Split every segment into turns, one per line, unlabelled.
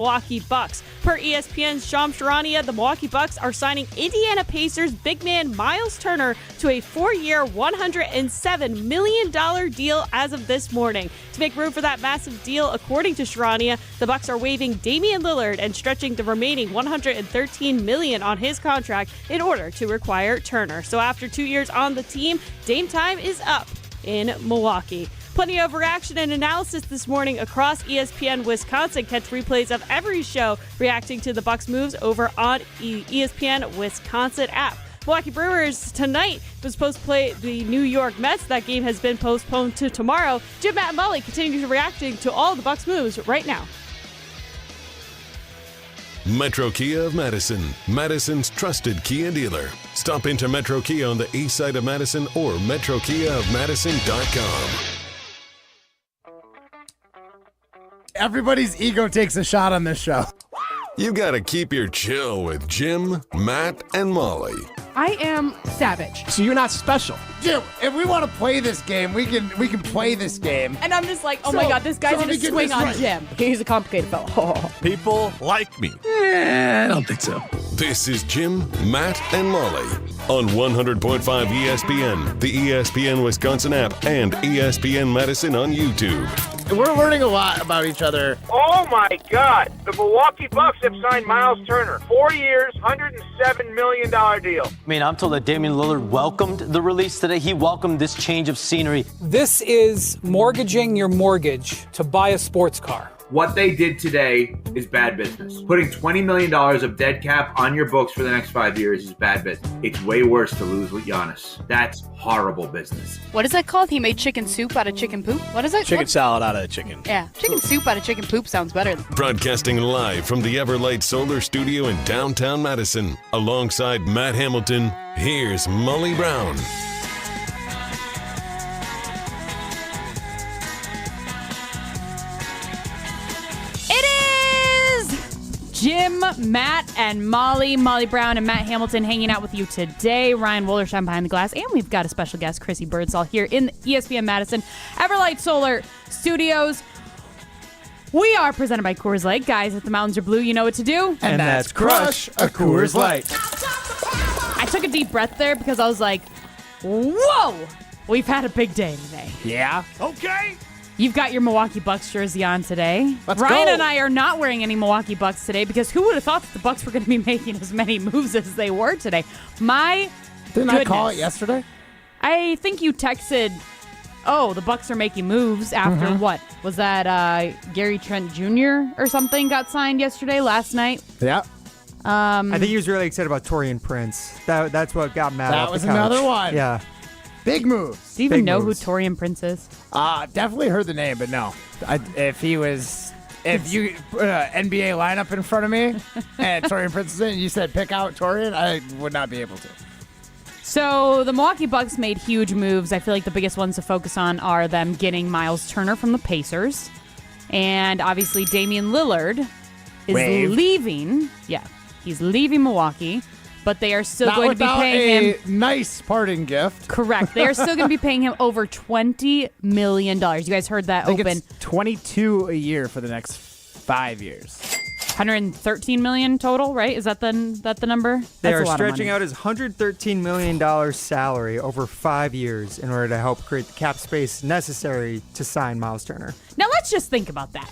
Milwaukee Bucks. Per ESPN's Shams Charania, the Milwaukee Bucks are signing Indiana Pacers big man Myles Turner to a 4-year, $107 million deal as of this morning. To make room for that massive deal, according to Charania, the Bucks are waiving Damian Lillard and stretching the remaining $113 million on his contract in order to require Turner. So after 2 years on the team, Dame time is up in Milwaukee. Plenty of reaction and analysis this morning across ESPN Wisconsin. Catch replays of every show reacting to the Bucks moves over on ESPN Wisconsin app. Milwaukee Brewers tonight was supposed to play the New York Mets. That game has been postponed to tomorrow. Jim, Matt, and Molly continue to reacting to all the Bucks moves right now.
Metro Kia of Madison, Madison's trusted Kia dealer. Stop into Metro Kia on the east side of Madison or metrokiaofmadison.com.
Everybody's ego takes a shot on this show.
You gotta keep your chill with Jim, Matt, and Molly.
I am savage.
So you're not special.
Jim, if we want to play this game, we can play this game.
And I'm just like, my God, this guy's going to swing on Jim. He's a complicated fellow.
People like me.
I don't think so.
This is Jim, Matt, and Molly on 100.5 ESPN, the ESPN Wisconsin app, and ESPN Madison on YouTube.
We're learning a lot about each other.
Oh my God! The Milwaukee Bucks have signed Myles Turner. 4 years, $107 million deal.
I mean, I'm told that Damian Lillard welcomed the release today. He welcomed this change of scenery.
This is mortgaging your mortgage to buy a sports car.
What they did today is bad business. Putting $20 million of dead cap on your books for the next 5 years is bad business. It's way worse to lose with Giannis. That's horrible business.
What is that called? He made chicken soup out of chicken poop? What is it?
Chicken salad out of chicken.
Yeah, chicken soup out of chicken poop sounds better.
Broadcasting live from the Everlight Solar Studio in downtown Madison. Alongside Matt Hamilton, here's Molly Brown.
Jim, Matt, and Molly Brown and Matt Hamilton hanging out with you today. Ryan Wollersheim behind the glass. And we've got a special guest, Chrissy Birdsall, here in the ESPN Madison Everlight Solar Studios. We are presented by Coors Light. Guys, if the mountains are blue, you know what to do.
And that's crush a Coors Light.
I took a deep breath there because I was like, whoa, we've had a big day today.
Yeah.
Okay.
You've got your Milwaukee Bucks jersey on today.
Let's
Ryan
go.
and I are not wearing any Milwaukee Bucks today because who would have thought that the Bucks were going to be making as many moves as they were today?
Didn't I call it yesterday?
I think you texted, the Bucks are making moves after what? Was that Gary Trent Jr. or something got signed last night?
Yeah.
I think he was really excited about Taurean Prince. That's what got Matt off the couch.
That was another one.
Yeah.
Big moves.
Do you even know who Taurean Prince is?
Definitely heard the name, but no. If you put an NBA lineup in front of me and Taurean Prince is in, and you said pick out Taurean, I would not be able to.
So the Milwaukee Bucks made huge moves. I feel like the biggest ones to focus on are them getting Myles Turner from the Pacers. And obviously Damian Lillard is
Waive.
leaving. Yeah, he's leaving Milwaukee. But they are still going to be paying him.
Nice parting gift.
Correct. They are still going to be paying him over $20 million. You guys heard that
I think
open.
it's 22 a year for the next 5 years.
$113 million total, right? Is that the number?
They
That's
are
a lot
stretching
of money.
out his $113 million salary over 5 years in order to help create the cap space necessary to sign Myles Turner.
Now let's just think about that.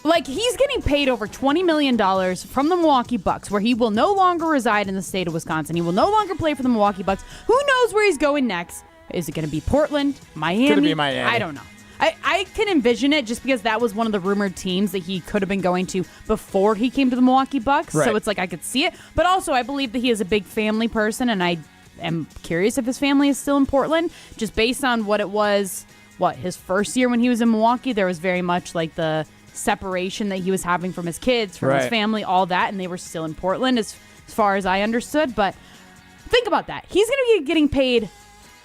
Like, he's getting paid over $20 million from the Milwaukee Bucks, where he will no longer reside in the state of Wisconsin. He will no longer play for the Milwaukee Bucks. Who knows where he's going next? Is it going to be Portland? Miami?
Could it be Miami?
I don't know. I can envision it just because that was one of the rumored teams that he could have been going to before he came to the Milwaukee Bucks.
Right.
So it's like I could see it. But also, I believe that he is a big family person, and I am curious if his family is still in Portland. Just based on what it was, his first year when he was in Milwaukee, there was very much like the separation that he was having from his kids, from his family, all that, and they were still in Portland as far as I understood. But think about that. He's going to be getting paid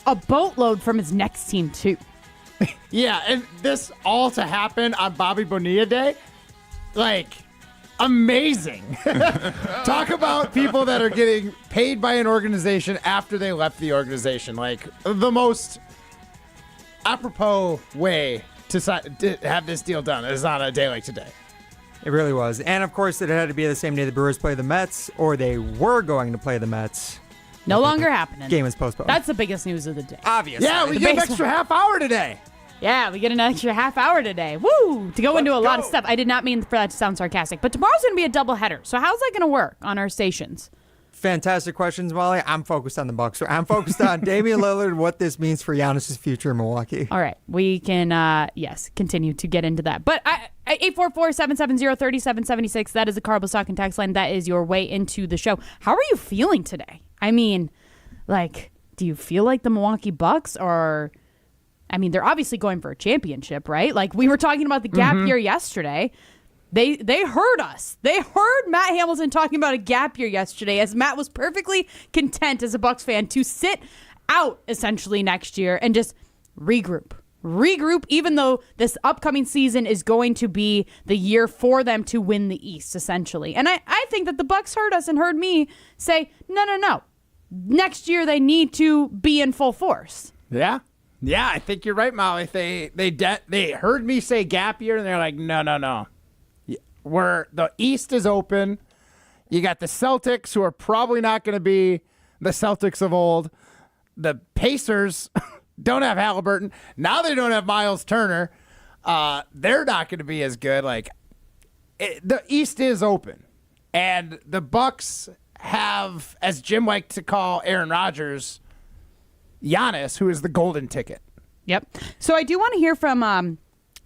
a boatload from his next team, too.
Yeah, and this all to happen on Bobby Bonilla Day? Like, amazing. Talk about people that are getting paid by an organization after they left the organization. Like, the most apropos way to have this deal done is on a day like today.
It really was. And, of course, it had to be the same day the Brewers play the Mets, or they were going to play the Mets.
No longer happening.
Game is postponed.
That's the biggest news of the day.
Obviously.
Yeah, we get an extra half hour today.
Yeah, we get an extra half hour today. Woo! To go into a lot of stuff. I did not mean for that to sound sarcastic, but tomorrow's going to be a doubleheader. So how's that going to work on our stations?
Fantastic questions, Molly. I'm focused on the Bucks. I'm focused on Damian Lillard, what this means for Giannis' future in Milwaukee.
All right. We can, continue to get into that. But 844-770-3776, that is the Carbo Stock and Tax line. That is your way into the show. How are you feeling today? I mean, do you feel like the Milwaukee Bucks are... I mean, they're obviously going for a championship, right? Like, we were talking about the gap year yesterday. They heard us. They heard Matt Hamilton talking about a gap year yesterday, as Matt was perfectly content as a Bucks fan to sit out essentially next year and just regroup, even though this upcoming season is going to be the year for them to win the East, essentially. And I think that the Bucks heard us and heard me say, no. Next year they need to be in full force.
Yeah, I think you're right, Molly. They heard me say gap year, and they're like, no. Where the East is open. You got the Celtics, who are probably not going to be the Celtics of old. The Pacers don't have Halliburton. Now they don't have Myles Turner. They're not going to be as good. The East is open. And the Bucks have, as Jim liked to call Aaron Rodgers, Giannis, who is the golden ticket.
Yep. So I do want to hear from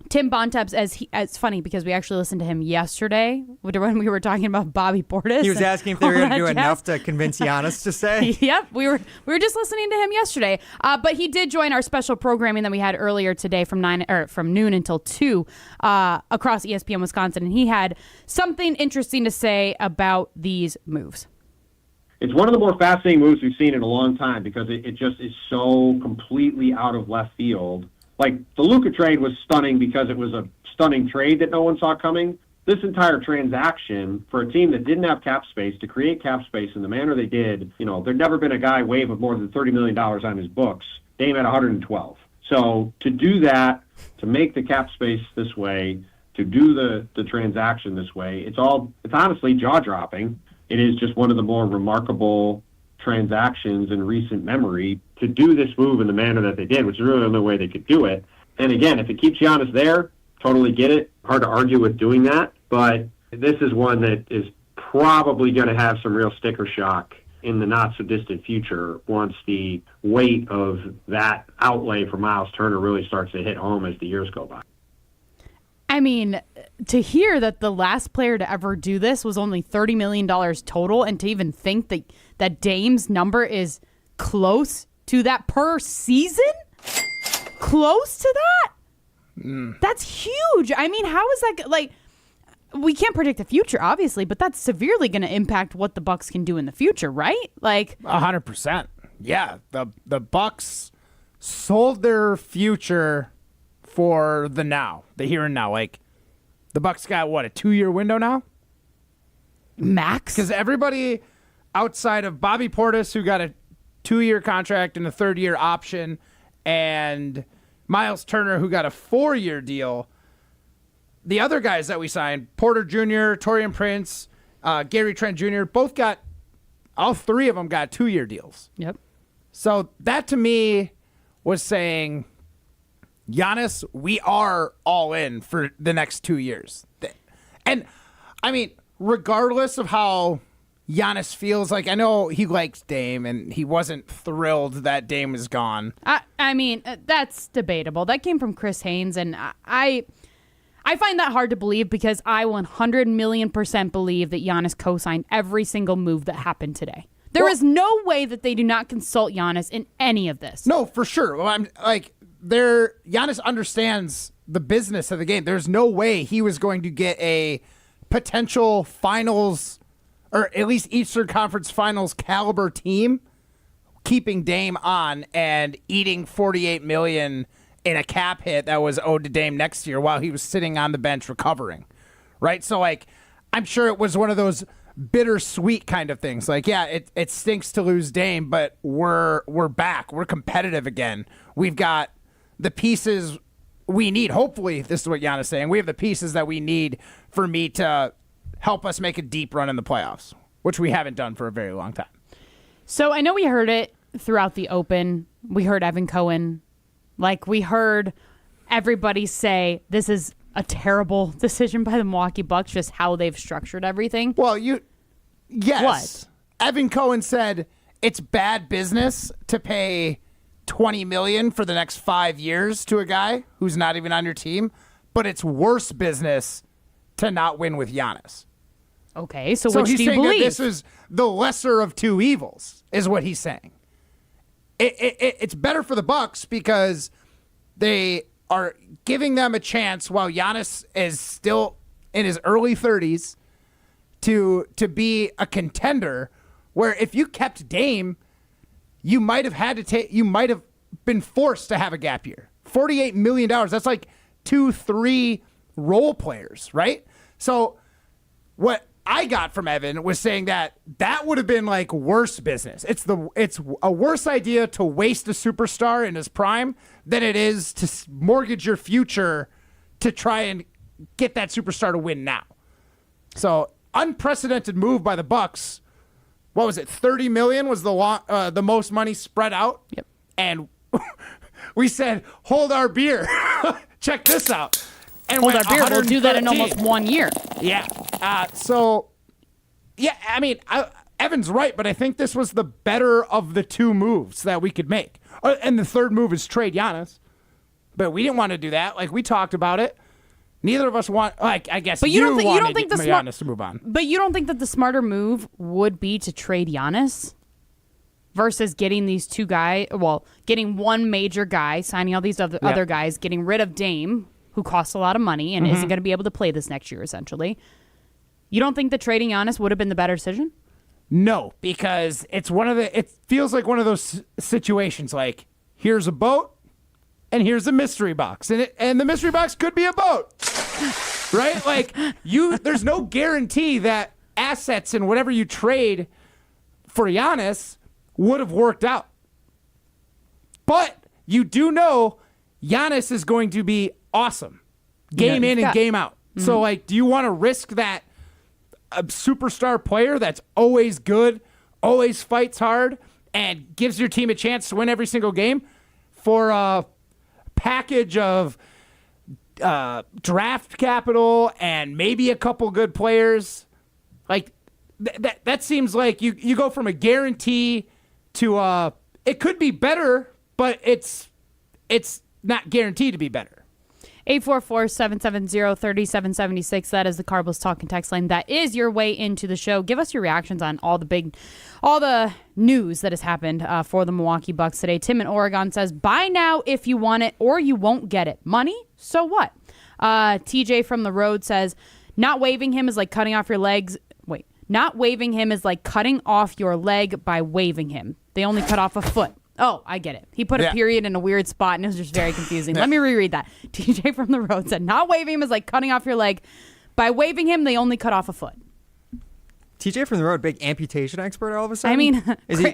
Tim Bontemps, it's funny because we actually listened to him yesterday when we were talking about Bobby Portis.
He was asking if they were going to do enough to convince Giannis to stay.
Yep, we were just listening to him yesterday. But he did join our special programming that we had earlier today from noon until 2 across ESPN Wisconsin, and he had something interesting to say about these moves.
It's one of the more fascinating moves we've seen in a long time because it just is so completely out of left field. Like, the Luka trade was stunning because it was a stunning trade that no one saw coming. This entire transaction, for a team that didn't have cap space, to create cap space in the manner they did, there'd never been a guy Waive of more than $30 million on his books. Dame had 112. So to do that, to make the cap space this way, to do the transaction this way, it's honestly jaw-dropping. It is just one of the more remarkable transactions in recent memory to do this move in the manner that they did, which is really the only way they could do it. And again, if it keeps Giannis there, totally get it. Hard to argue with doing that. But this is one that is probably going to have some real sticker shock in the not-so-distant future once the weight of that outlay for Myles Turner really starts to hit home as the years go by.
I mean, to hear that the last player to ever do this was only $30 million total, and to even think that Dame's number is close to that per season? Close to that? That's huge. I mean, how is that, we can't predict the future, obviously, but that's severely going to impact what the Bucks can do in the future, right?
100%. Yeah, the Bucks sold their future for the now, the here and now. The Bucks got, a 2-year window now?
Max?
Because everybody outside of Bobby Portis, who got a 2-year contract and a 3rd-year option, and Myles Turner, who got a 4-year deal, the other guys that we signed, Porter Jr., Taurean Prince, Gary Trent Jr., all 3 of them got 2-year deals.
Yep.
So that to me was saying, Giannis, we are all in for the next 2 years. And, I mean, regardless of how Giannis feels, I know he likes Dame, and he wasn't thrilled that Dame is gone.
I mean, that's debatable. That came from Chris Haynes, and I find that hard to believe because I 100,000,000% believe that Giannis co-signed every single move that happened today. There is no way that they do not consult Giannis in any of this.
No, for sure. Well, Giannis understands the business of the game. There's no way he was going to get a potential finals or at least Eastern Conference Finals caliber team keeping Dame on and eating $48 million in a cap hit that was owed to Dame next year while he was sitting on the bench recovering. Right? So I'm sure it was one of those bittersweet kind of things. It stinks to lose Dame, but we're back. We're competitive again. We've got the pieces we need, hopefully, this is what Jan is saying, we have the pieces that we need for me to help us make a deep run in the playoffs, which we haven't done for a very long time.
So I know we heard it throughout the Open. We heard Evan Cohen. Like, we heard everybody say this is a terrible decision by the Milwaukee Bucks, just how they've structured everything.
Well, yes. What? Evan Cohen said it's bad business to pay $20 million for the next 5 years to a guy who's not even on your team, but it's worse business to not win with Giannis.
Okay, so
he's
which do you
saying
believe?
That this is the lesser of two evils, is what he's saying. It's better for the Bucks because they are giving them a chance while Giannis is still in his early 30s to be a contender. Where if you kept Dame, you might have been forced to have a gap year. $48 million. That's like 2-3 role players, right? So what I got from Evan was saying that would have been like worse business. It's a worse idea to waste a superstar in his prime than it is to mortgage your future to try and get that superstar to win now. So unprecedented move by the Bucks. What was it? $30 million was the most money spread out.
Yep.
And we said, hold our beer. Check this out. And
hold our beer. We'll do that in almost 1 year.
Yeah. I mean, Evan's right, but I think this was the better of the two moves that we could make. And the third move is trade Giannis. But we didn't want to do that. Like, we talked about it. Neither of us want, like, I guess, but you don't think Giannis to move on.
But you don't think that the smarter move would be to trade Giannis versus getting these two guys, getting one major guy, signing all these other guys, getting rid of Dame, who costs a lot of money and isn't going to be able to play this next year, essentially. You don't think that trading Giannis would have been the better decision?
No, because it feels like one of those situations, like, here's a boat and here's a mystery box. And the mystery box could be a boat, right? Like, there's no guarantee that assets and whatever you trade for Giannis would have worked out. But you do know Giannis is going to be awesome game in and game out. Mm-hmm. So, like, do you want to risk that a superstar player that's always good, always fights hard, and gives your team a chance to win every single game for a package of draft capital and maybe a couple good players? Like, that seems like you go from a guarantee to it could be better, but it's not guaranteed to be better.
844-770-3776. That is the Carbles Talking text line. That is your way into the show. Give us your reactions on all the news that has happened for the Milwaukee Bucks today. Tim in Oregon says, buy now if you want it or you won't get it. Money? So what? TJ from the road says, not waiving him is like cutting off your legs. Wait, not waiving him is like cutting off your leg by waving him. They only cut off a foot. Oh, I get it. He put a period in a weird spot, and it was just very confusing. Let me reread that. TJ from the road said, not waving him is like cutting off your leg. By waving him, they only cut off a foot.
TJ from the road, big amputation expert all of a sudden?
I mean,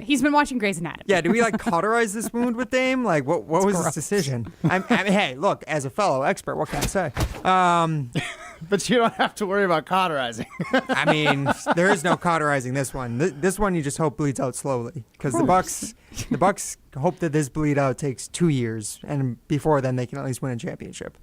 he's been watching Grey's Anatomy.
Yeah, do we cauterize this wound with Dame? Like, what was his decision? I mean, hey, look, as a fellow expert, what can I say?
But you don't have to worry about cauterizing.
I mean, there is no cauterizing this one. This one you just hope bleeds out slowly, because the Bucks hope that this bleed out takes 2 years, and before then they can at least win a championship.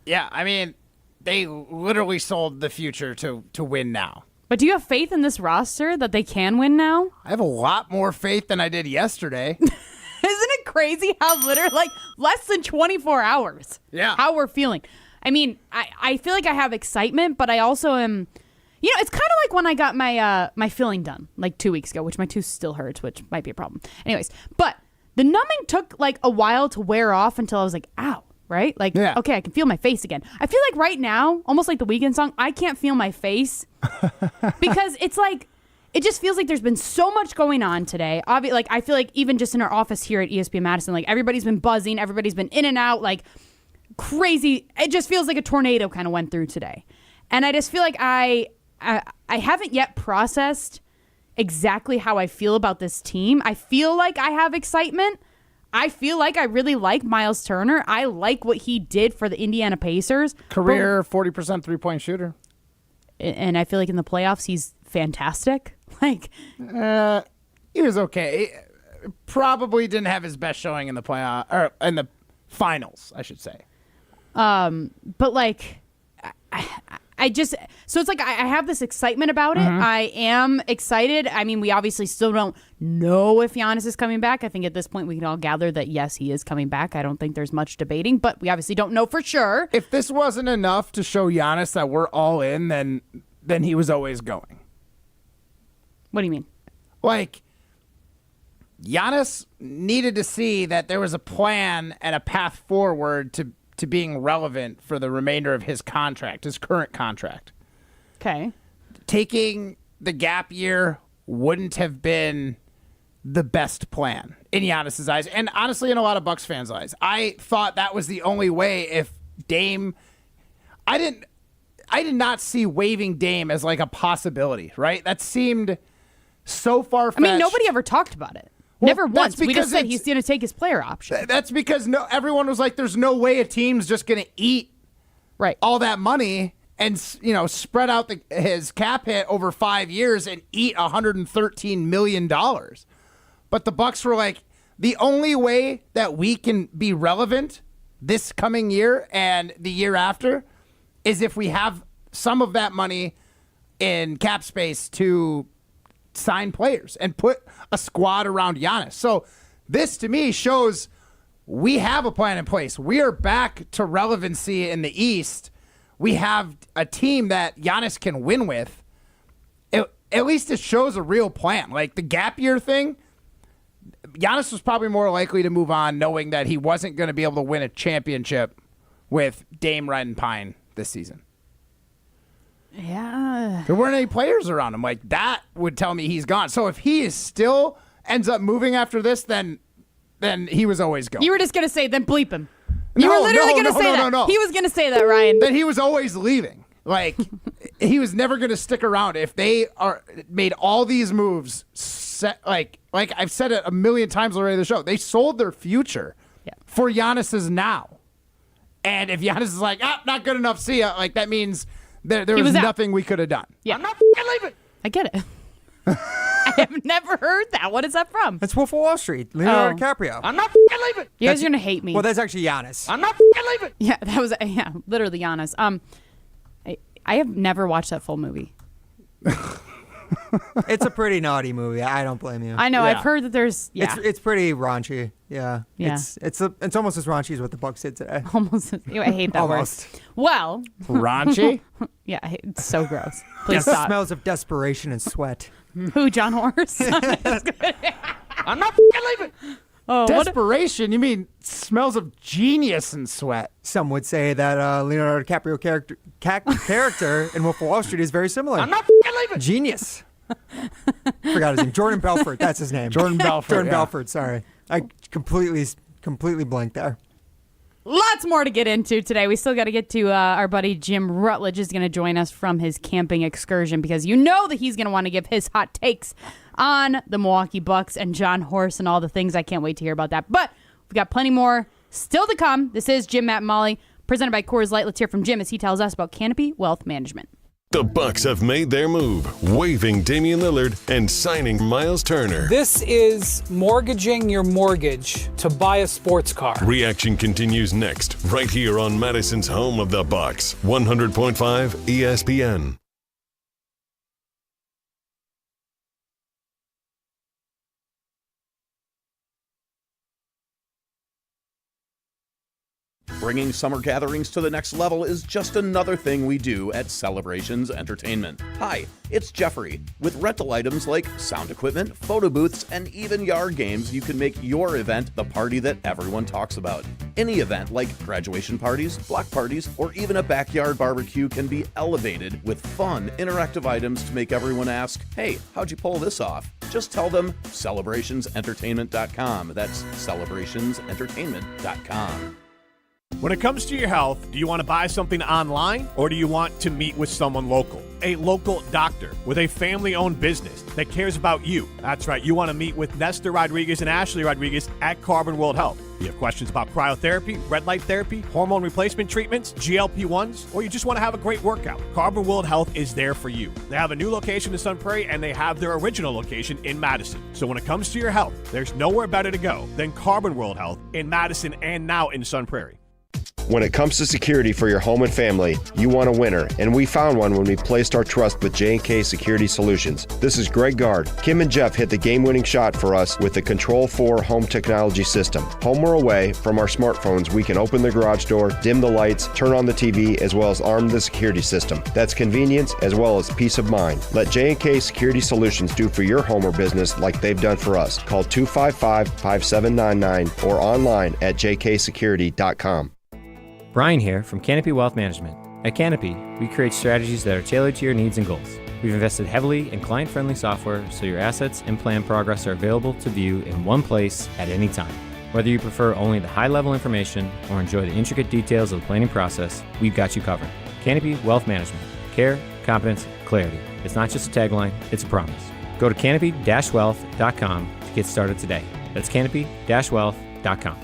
Yeah, I mean, they literally sold the future to win now.
But do you have faith in this roster that they can win now?
I have a lot more faith than I did yesterday.
Isn't it crazy how literally, less than 24 hours, how we're feeling? I mean, I feel like I have excitement, but I also am, it's kind of like when I got my filling done, 2 weeks ago, which my tooth still hurts, which might be a problem. Anyways, but the numbing took, a while to wear off until I was like, ow, right? Okay, I can feel my face again. I feel like right now, almost like the Weeknd song, I can't feel my face because it's it just feels like there's been so much going on today. I feel like even just in our office here at ESPN Madison, everybody's been buzzing, everybody's been in and out, crazy. It just feels like a tornado kind of went through today. And I just feel like I haven't yet processed exactly how I feel about this team. I feel like I have excitement. I feel like I really like Myles Turner. I like what he did for the Indiana Pacers.
Career 40% three-point shooter.
And I feel like in the playoffs, he's fantastic. Like,
he was okay. Probably didn't have his best showing in the playoff or in the finals, I should say.
But like, I just, so it's like I have this excitement about it. I am excited. I mean, we obviously still don't know if Giannis is coming back. I think at this point we can all gather that yes, he is coming back. I don't think there's much debating, but we obviously don't know for sure.
If this wasn't enough to show Giannis that we're all in, then he was always going.
What do you mean?
Like, Giannis needed to see that there was a plan and a path forward to being relevant for the remainder of his contract, his current contract.
Okay.
Taking the gap year wouldn't have been the best plan in Giannis's eyes, and honestly in a lot of Bucks fans' eyes. I thought that was the only way if Dame... I did not see waiving Dame as like a possibility, right? That seemed so far-fetched.
I mean, nobody ever talked about it.
Well,
Never once. We just said he's going to take his player option.
That's because everyone was like, there's no way a team's just going to eat all that money and, spread out his cap hit over 5 years and eat $113 million. But the Bucks were like, the only way that we can be relevant this coming year and the year after is if we have some of that money in cap space to sign players and put a squad around Giannis. So this to me shows we have a plan in place. We are back to relevancy in the East. We have a team that Giannis can win with. At least it shows a real plan. Like the gap year thing, Giannis was probably more likely to move on knowing that he wasn't going to be able to win a championship with Dame riding pine this season.
Yeah.
There weren't any players around him. Like, that would tell me he's gone. So if he still ends up moving after this, then he was always going.
You were just going to say, then bleep him. You were literally going to say that.
No.
He was going to say that, Ryan.
Then he was always leaving. Like, he was never going to stick around. If they made all these moves, like I've said it a million times already on the show, they sold their future for Giannis's now. And if Giannis is like, not good enough, see ya, like that means there was nothing we could have done.
Yeah.
I'm not leaving.
I get it. I have never heard that. What is that from?
That's Wolf of Wall Street. Leonardo DiCaprio.
I'm not leaving.
You guys are going to hate me.
Well, that's actually Giannis.
I'm not leaving.
Yeah, that was literally Giannis. I have never watched that full movie.
It's a pretty naughty movie. I don't blame you.
I know. I've heard that there's. Yeah.
It's pretty raunchy. Yeah.
Yeah.
It's almost as raunchy as what the Bucks did today.
Almost. I hate that
Almost.
word. Well.
Raunchy?
Yeah. It's so gross.
It
Please stop.
smells of desperation and sweat.
Who? John Horse?
I'm not leaving.
Oh,
desperation? You mean smells of genius and sweat?
Some would say that Leonardo DiCaprio character in Wolf of Wall Street is very similar.
I'm not leaving.
Genius. Forgot his name. Jordan Belfort. That's his name.
Jordan Belfort.
Belfort. Sorry, I completely blanked there.
Lots more to get into today. We still got to get to our buddy Jim Rutledge is going to join us from his camping excursion because you know that he's going to want to give his hot takes on the Milwaukee Bucks and John Horst and all the things. I can't wait to hear about that. But we've got plenty more still to come. This is Jim, Matt, and Molly, presented by Coors Light. Let's hear from Jim as he tells us about Canopy Wealth Management.
The Bucks have made their move, waiving Damian Lillard and signing Myles Turner.
This is mortgaging your mortgage to buy a sports car.
Reaction continues next, right here on Madison's home of the Bucks, 100.5 ESPN.
Bringing summer gatherings to the next level is just another thing we do at Celebrations Entertainment. Hi, it's Jeffrey. With rental items like sound equipment, photo booths, and even yard games, you can make your event the party that everyone talks about. Any event like graduation parties, block parties, or even a backyard barbecue can be elevated with fun, interactive items to make everyone ask, hey, how'd you pull this off? Just tell them celebrationsentertainment.com. That's celebrationsentertainment.com.
When it comes to your health, do you want to buy something online or do you want to meet with someone local? A local doctor with a family-owned business that cares about you. That's right, you want to meet with Nestor Rodriguez and Ashley Rodriguez at Carbon World Health. You have questions about cryotherapy, red light therapy, hormone replacement treatments, GLP-1s, or you just want to have a great workout. Carbon World Health is there for you. They have a new location in Sun Prairie and they have their original location in Madison. So when it comes to your health, there's nowhere better to go than Carbon World Health in Madison and now in Sun Prairie.
When it comes to security for your home and family, you want a winner, and we found one when we placed our trust with J&K Security Solutions. This is Greg Gard. Kim and Jeff hit the game-winning shot for us with the Control 4 home technology system. Home or away, from our smartphones, we can open the garage door, dim the lights, turn on the TV, as well as arm the security system. That's convenience as well as peace of mind. Let J&K Security Solutions do for your home or business like they've done for us. Call 255-5799 or online at jksecurity.com.
Brian here from Canopy Wealth Management. At Canopy, we create strategies that are tailored to your needs and goals. We've invested heavily in client-friendly software so your assets and plan progress are available to view in one place at any time. Whether you prefer only the high-level information or enjoy the intricate details of the planning process, we've got you covered. Canopy Wealth Management. Care, competence, clarity. It's not just a tagline, it's a promise. Go to canopy-wealth.com to get started today. That's canopy-wealth.com.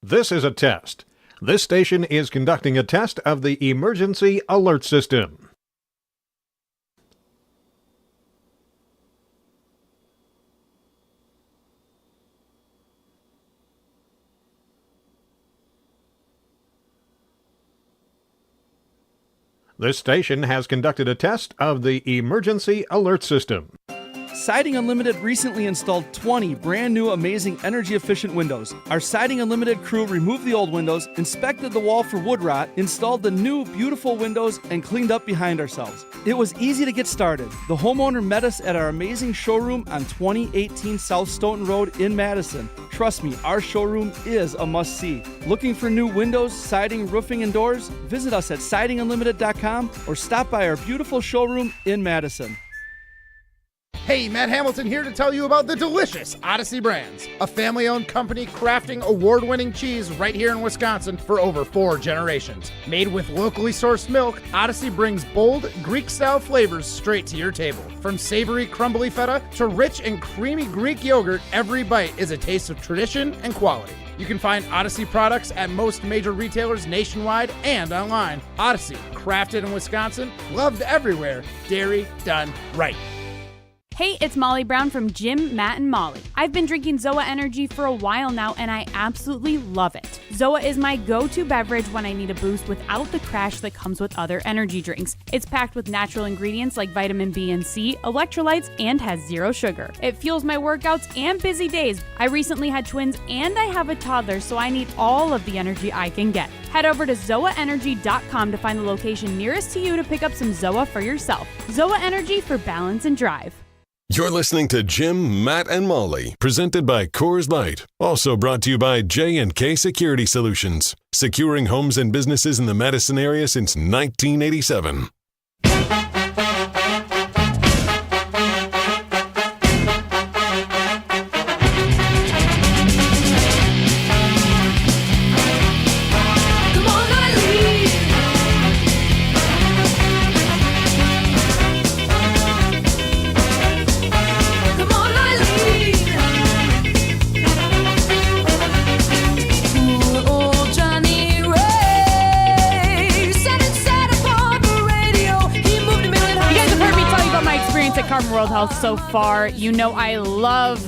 This is a test. This station is conducting a test of the emergency alert system. This station has conducted a test of the emergency alert system.
Siding Unlimited recently installed 20 brand new amazing energy efficient windows. Our Siding Unlimited crew removed the old windows, inspected the wall for wood rot, installed the new beautiful windows, and cleaned up behind ourselves. It was easy to get started. The homeowner met us at our amazing showroom on 2018 South Stoughton Road in Madison. Trust me, our showroom is a must-see. Looking for new windows, siding, roofing, and doors? Visit us at sidingunlimited.com or stop by our beautiful showroom in Madison.
Hey, Matt Hamilton here to tell you about the delicious Odyssey Brands, a family-owned company crafting award-winning cheese right here in Wisconsin for over 4 generations. Made with locally sourced milk, Odyssey brings bold, Greek-style flavors straight to your table. From savory, crumbly feta to rich and creamy Greek yogurt, every bite is a taste of tradition and quality. You can find Odyssey products at most major retailers nationwide and online. Odyssey, crafted in Wisconsin, loved everywhere, dairy done right.
Hey, it's Molly Brown from Jim, Matt, and Molly. I've been drinking Zoa Energy for a while now, and I absolutely love it. Zoa is my go-to beverage when I need a boost without the crash that comes with other energy drinks. It's packed with natural ingredients like vitamin B and C, electrolytes, and has 0 sugar. It fuels my workouts and busy days. I recently had twins, and I have a toddler, so I need all of the energy I can get. Head over to ZoaEnergy.com to find the location nearest to you to pick up some Zoa for yourself. Zoa Energy for balance and drive.
You're listening to Jim, Matt, and Molly, presented by Coors Light. Also brought to you by J&K Security Solutions, securing homes and businesses in the Madison area since 1987.
Carbon World Health so far. You know I love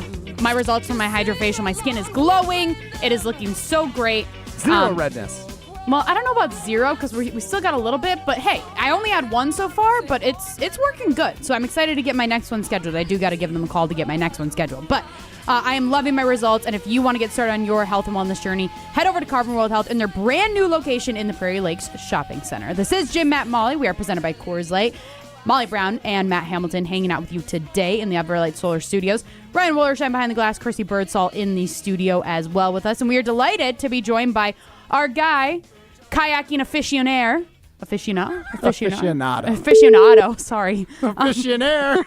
my results from my hydrofacial. My skin is glowing. It is looking so great.
Zero redness.
Well, I don't know about 0 because we still got a little bit, but hey, I only had 1 so far, but it's working good. So I'm excited to get my next one scheduled. I do got to give them a call to get my next one scheduled. But I am loving my results, and if you want to get started on your health and wellness journey, head over to Carbon World Health in their brand new location in the Prairie Lakes Shopping Center. This is Jim, Matt, Molly. We are presented by Coors Light. Molly Brown and Matt Hamilton hanging out with you today in the Everlight Solar Studios. Ryan Wollersheim behind the glass, Kirsty Birdsall in the studio as well with us. And we are delighted to be joined by our guy, kayaking aficionado, sorry.
Aficionaire.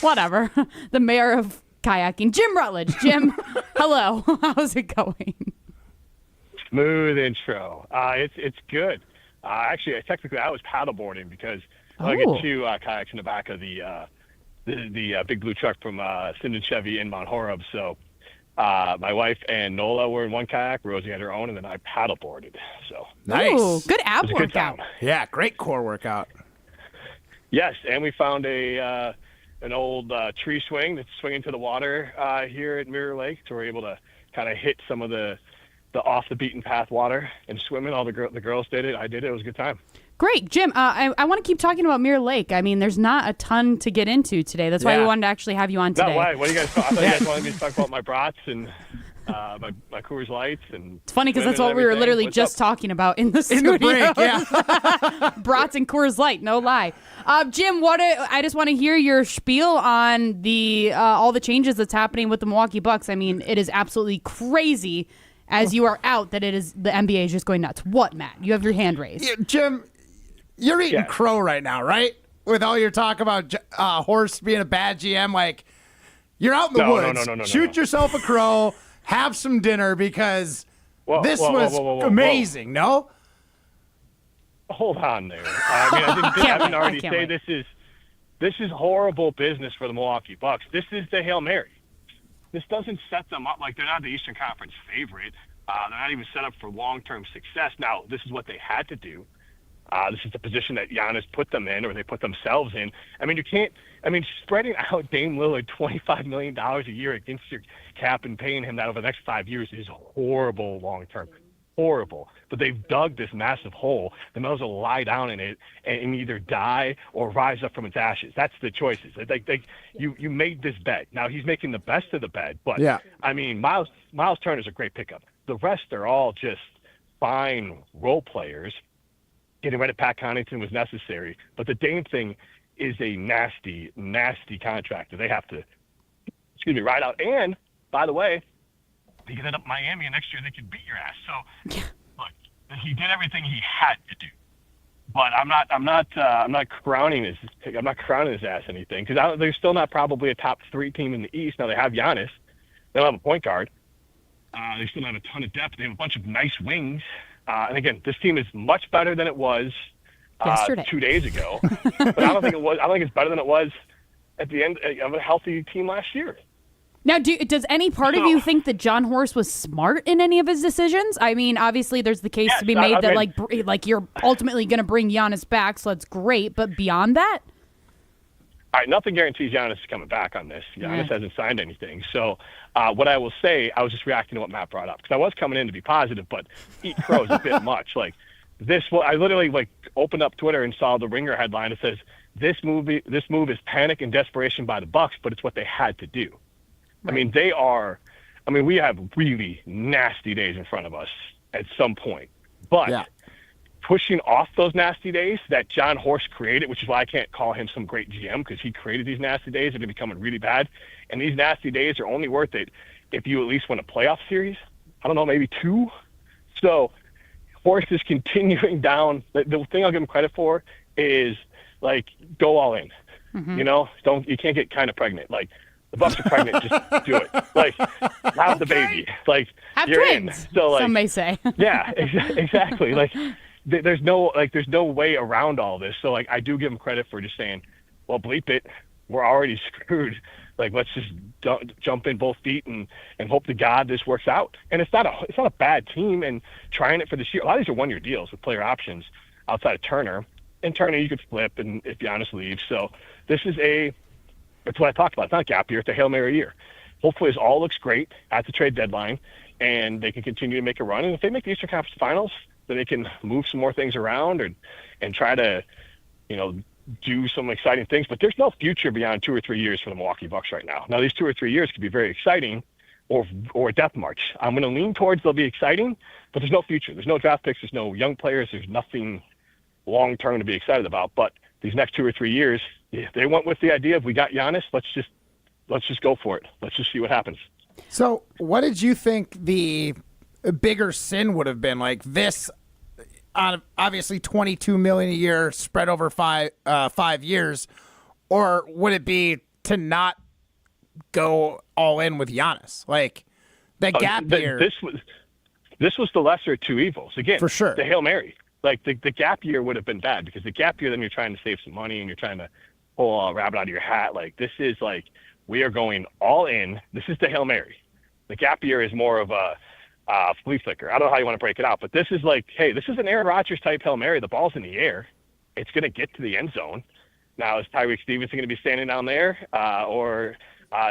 Whatever. The mayor of kayaking, Jim Rutledge. Jim, hello. How's it going?
Smooth intro. It's good. Actually, technically, I was paddleboarding because I get 2 kayaks in the back of the big blue truck from Sinden Chevy in Mount Horeb. So my wife and Nola were in one kayak, Rosie had her own, and then I paddleboarded. So
nice.
Ooh, good ab workout.
Yeah, great core workout.
Yes, and we found an old tree swing that's swinging to the water here at Mirror Lake, so we're able to kind of hit some of the off the beaten path water and swimming. All the girls did it. I did it. It was a good time.
Great. Jim, I want to keep talking about Mirror Lake. I mean, there's not a ton to get into today. That's why we wanted to actually have you on today.
No, why? What do you guys talk? I thought you guys wanted me to talk about my brats and my Coors Lights. And
it's funny because that's what we were literally just talking about in the studio.
In the break, yeah.
Brats and Coors Light, no lie. Jim, I just want to hear your spiel on all the changes that's happening with the Milwaukee Bucks. I mean, it is absolutely crazy as you are out that it is the NBA is just going nuts. What, Matt? You have your hand raised.
Yeah, Jim, you're eating crow right now, right? With all your talk about Horst being a bad GM, like you're out in the woods. No, shoot yourself a crow, have some dinner because this was amazing. No.
Hold on there. I didn't already say this is horrible business for the Milwaukee Bucks. This is the Hail Mary. This doesn't set them up like they're not the Eastern Conference favorite. They're not even set up for long-term success. Now, this is what they had to do. This is the position that Giannis put them in, or they put themselves in. I mean, spreading out Dame Lillard $25 million a year against your cap and paying him that over the next 5 years is horrible long-term. Horrible. But they've dug this massive hole. They might as well lie down in it and either die or rise up from its ashes. That's the choices. You made this bet. Now he's making the best of the bet. But I mean, Myles Turner's a great pickup. The rest are all just fine role players. Getting rid of Pat Connaughton was necessary. But the Dame thing is a nasty, nasty contract that they have to ride out. And by the way, they get it up Miami, and next year they could beat your ass. So, look, he did everything he had to do. But I'm not crowning his ass anything because they're still not probably a top 3 team in the East. Now they have Giannis, they don't have a point guard. They still have a ton of depth. They have a bunch of nice wings. And again, this team is much better than it was 2 days ago. But I don't think it's better than it was at the end of a healthy team last year.
Now, does any part of you think that John Horst was smart in any of his decisions? I mean, obviously, there's the case to be made that like you're ultimately going to bring Giannis back, so that's great. But beyond that,
all right, nothing guarantees Giannis is coming back on this. Giannis hasn't signed anything. So what I will say, I was just reacting to what Matt brought up because I was coming in to be positive, but eat crow is a bit much. Like this, I literally opened up Twitter and saw the Ringer headline that says this move is panic and desperation by the Bucks, but it's what they had to do. Right. I mean, we have really nasty days in front of us at some point. But pushing off those nasty days that John Horst created, which is why I can't call him some great GM because he created these nasty days that are becoming really bad. And these nasty days are only worth it if you at least win a playoff series. I don't know, maybe 2. So Horst is continuing down. The thing I'll give him credit for is, go all in. Mm-hmm. You can't get kind of pregnant. The Bucks are pregnant, just do it. Have the baby.
Have
you're
twins.
In. So,
some may say.
Yeah, exactly. There's no way around all this. So, I do give him credit for just saying, well, bleep it. We're already screwed. Let's just jump in both feet and hope to God this works out. And it's not a bad team. And trying it for this year. A lot of these are 1-year deals with player options outside of Turner. And Turner, you could flip, and if Giannis leaves. So this is That's what I talked about. It's not a gap year. It's a Hail Mary year. Hopefully this all looks great at the trade deadline, and they can continue to make a run. And if they make the Eastern Conference Finals, then they can move some more things around and try to, do some exciting things. But there's no future beyond 2 or 3 years for the Milwaukee Bucks right now. Now, these 2 or 3 years could be very exciting or a death march. I'm going to lean towards they'll be exciting, but there's no future. There's no draft picks. There's no young players. There's nothing long-term to be excited about. But these next 2 or 3 years, they went with the idea of we got Giannis, let's just go for it. Let's just see what happens.
So what did you think the bigger sin would have been? This, obviously $22 million a year spread over 5 years, or would it be to not go all in with Giannis? The gap year.
this was the lesser of two evils. Again,
for sure,
the Hail Mary. Like the gap year would have been bad because the gap year, then you're trying to save some money and you're trying to pull a rabbit out of your hat. Like this is like, we are going all in. This is the Hail Mary. The gap year is more of a flea flicker. I don't know how you want to break it out, but this is like, hey, this is an Aaron Rodgers type Hail Mary. The ball's in the air. It's going to get to the end zone. Now, is Tyreek Stevenson going to be standing down there, or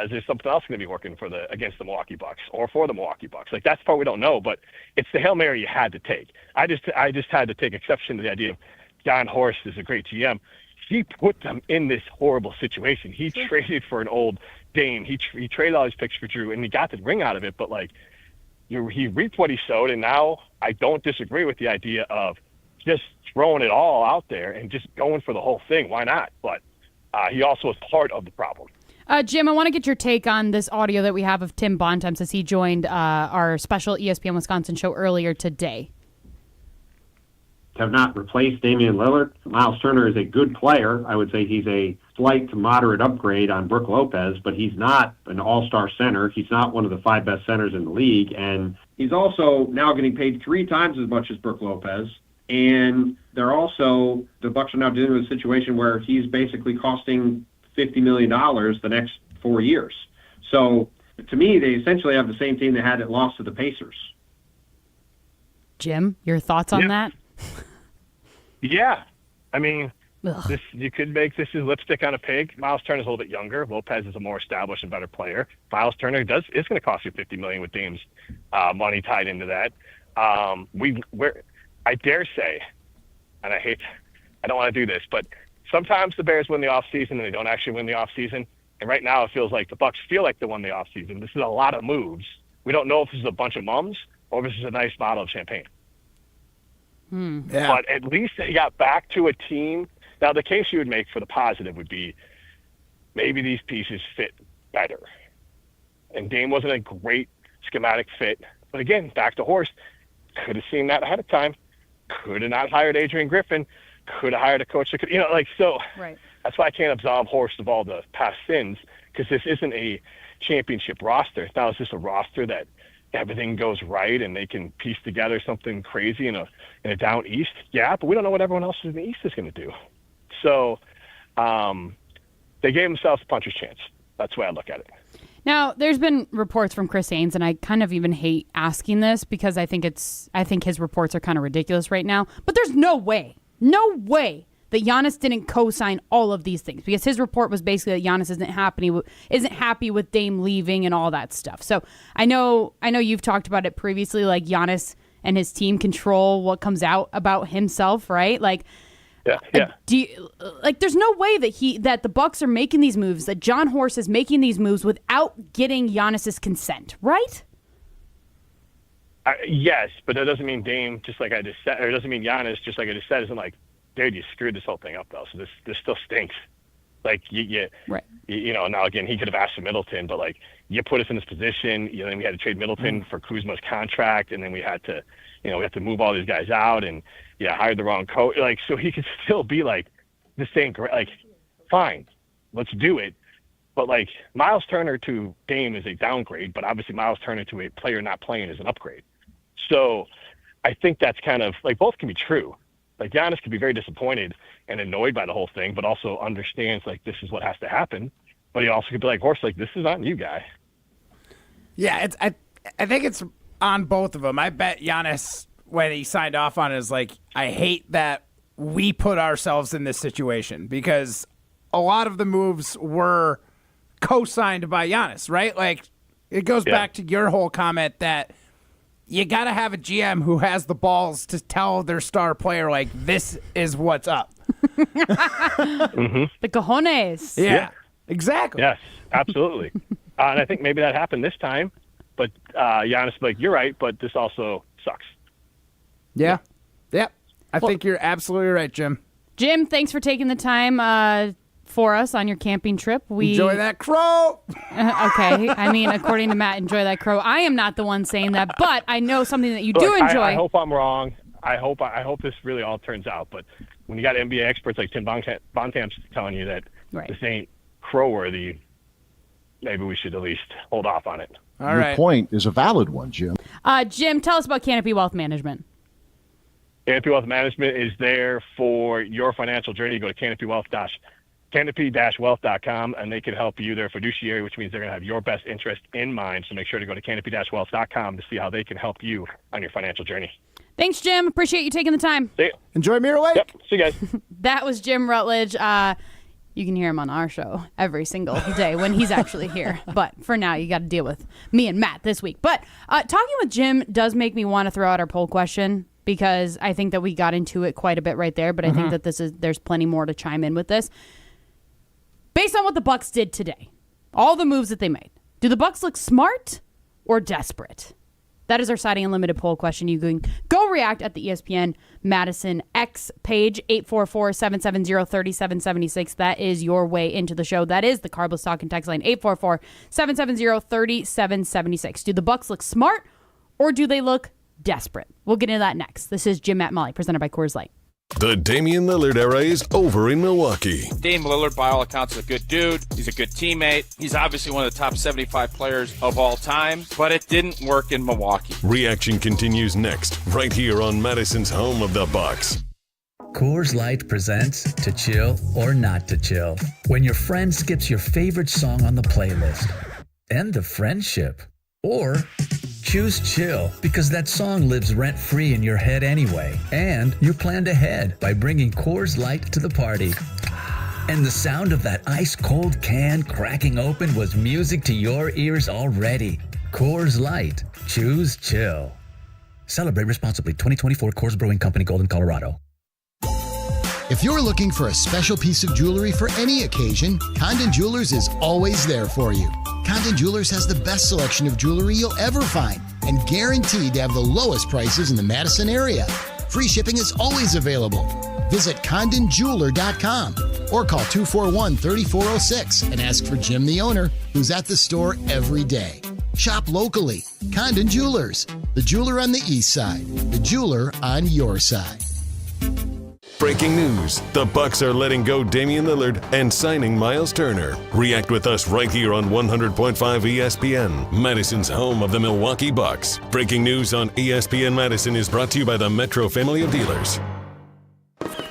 is there something else going to be working against the Milwaukee Bucks or for the Milwaukee Bucks? Like that's the part we don't know, but it's the Hail Mary you had to take. I just had to take exception to the idea of John Horst is a great GM. He put them in this horrible situation. He traded for an old Dame. He traded all his picks for Drew, and he got the ring out of it. But like, he reaped what he sowed, and now I don't disagree with the idea of just throwing it all out there and just going for the whole thing. Why not? But he also is part of the problem.
Jim, I want to get your take on this audio that we have of Tim Bontemps as he joined our special ESPN Wisconsin show earlier today.
Have not replaced Damian Lillard. Myles Turner is a good player. I would say he's a slight to moderate upgrade on Brook Lopez, but he's not an all-star center. He's not one of the 5 best centers in the league, and he's also now getting paid 3 times as much as Brook Lopez. And the Bucs are now dealing with a situation where he's basically costing $50 million the next 4 years. So to me, they essentially have the same team they had that lost to the Pacers.
Jim, your thoughts on that?
Yeah. I mean, you could make this is lipstick on a pig. Myles Turner is a little bit younger. Lopez is a more established and better player. Myles Turner is going to cost you $50 million with Dame's money tied into that. I dare say, and I don't want to do this, but sometimes the Bears win the offseason and they don't actually win the offseason. And right now it feels like the Bucs feel like they won the offseason. This is a lot of moves. We don't know if this is a bunch of mums or if this is a nice bottle of champagne.
Yeah.
But at least they got back to a team. Now, the case you would make for the positive would be maybe these pieces fit better. And Dame wasn't a great schematic fit. But again, back to Horst, could have seen that ahead of time. Could have not hired Adrian Griffin. Could have hired a coach that could,
Right.
That's why I can't absolve Horst of all the past sins, because this isn't a championship roster. Now it's just a roster that everything goes right and they can piece together something crazy in a down east. Yeah, but we don't know what everyone else in the east is going to do. So they gave themselves a puncher's chance. That's the way I look at it.
Now, there's been reports from Chris Haynes, and I kind of even hate asking this because I think his reports are kind of ridiculous right now. But there's no way that Giannis didn't co-sign all of these things, because his report was basically that Giannis isn't happy with Dame leaving and all that stuff. So I know you've talked about it previously, like Giannis and his team control what comes out about himself, right? Like,
yeah.
There's no way that the Bucs are making these moves, that John Horst is making these moves without getting Giannis's consent, right?
Yes, but that doesn't mean Dame, just like I just said, or it doesn't mean Giannis, just like I just said, isn't like, dude, you screwed this whole thing up, though. So this still stinks. Like,
right.
Now, again, he could have asked for Middleton, but, like, you put us in this position. Then we had to trade Middleton for Kuzma's contract, and then we had to, we have to move all these guys out and, hired the wrong coach. Like, so he could still be, like, this ain't great. Like, fine, let's do it. But, like, Myles Turner to Dame is a downgrade, but obviously Myles Turner to a player not playing is an upgrade. So I think that's kind of, like, both can be true. Like, Giannis could be very disappointed and annoyed by the whole thing, but also understands, like, this is what has to happen. But he also could be like, Horst, like, this is on you, guy.
Yeah, I think it's on both of them. I bet Giannis, when he signed off on it, is like, I hate that we put ourselves in this situation, because a lot of the moves were co-signed by Giannis, right? Like, it goes back to your whole comment that you got to have a GM who has the balls to tell their star player, like, this is what's up.
The cojones.
Yeah, exactly.
Yes, absolutely. And I think maybe that happened this time, but Giannis, like, you're right, but this also sucks.
Yeah. I think you're absolutely right, Jim.
Jim, thanks for taking the time for us on your camping trip.
Enjoy that crow.
Okay. I mean, according to Matt, enjoy that crow. I am not the one saying that, but I know something that you do enjoy.
I hope I'm wrong. I hope this really all turns out. But when you got NBA experts like Tim Bontemps telling you that this ain't crow worthy, maybe we should at least hold off on it.
Your point is a valid one, Jim.
Jim, tell us about Canopy Wealth Management.
Canopy Wealth Management is there for your financial journey. You go to canopy-wealth.com, and they can help you. They're a fiduciary, which means they're going to have your best interest in mind. So make sure to go to canopy-wealth.com to see how they can help you on your financial journey.
Thanks, Jim. Appreciate you taking the time.
See you.
Enjoy Mirror Lake.
Yep. See you guys.
That was Jim Rutledge. You can hear him on our show every single day when he's actually here. But for now, you got to deal with me and Matt this week. But talking with Jim does make me want to throw out our poll question, because I think that we got into it quite a bit right there. But I think that there's plenty more to chime in with this. Based on what the Bucks did today, all the moves that they made, do the Bucks look smart or desperate? That is our Siding Unlimited poll question. You can go react at the ESPN Madison X page, 844-770-3776. That is your way into the show. That is the Carbless Talk and Text line, 844-770-3776. Do the Bucks look smart or do they look desperate? We'll get into that next. This is Jim, Matt, Molly, presented by Coors Light.
The Damian Lillard era is over in Milwaukee.
Dame Lillard, by all accounts, is a good dude. He's a good teammate. He's obviously one of the top 75 players of all time, but it didn't work in Milwaukee.
Reaction continues next, right here on Madison's home of the Bucks.
Coors Light presents To Chill or Not to Chill. When your friend skips your favorite song on the playlist. End the friendship. Or choose chill, because that song lives rent-free in your head anyway. And you planned ahead by bringing Coors Light to the party. And the sound of that ice-cold can cracking open was music to your ears already. Coors Light. Choose chill. Celebrate responsibly. 2024 Coors Brewing Company, Golden, Colorado.
If you're looking for a special piece of jewelry for any occasion, Condon Jewelers is always there for you. Condon Jewelers has the best selection of jewelry you'll ever find and guaranteed to have the lowest prices in the Madison area. Free shipping is always available. Visit CondonJeweler.com or call 241-3406 and ask for Jim, the owner, who's at the store every day. Shop locally. Condon Jewelers, the jeweler on the east side, the jeweler on your side.
Breaking news. The Bucks are letting go Damian Lillard and signing Myles Turner. React with us right here on 100.5 ESPN, Madison's home of the Milwaukee Bucks. Breaking news on ESPN Madison is brought to you by the Metro family of dealers.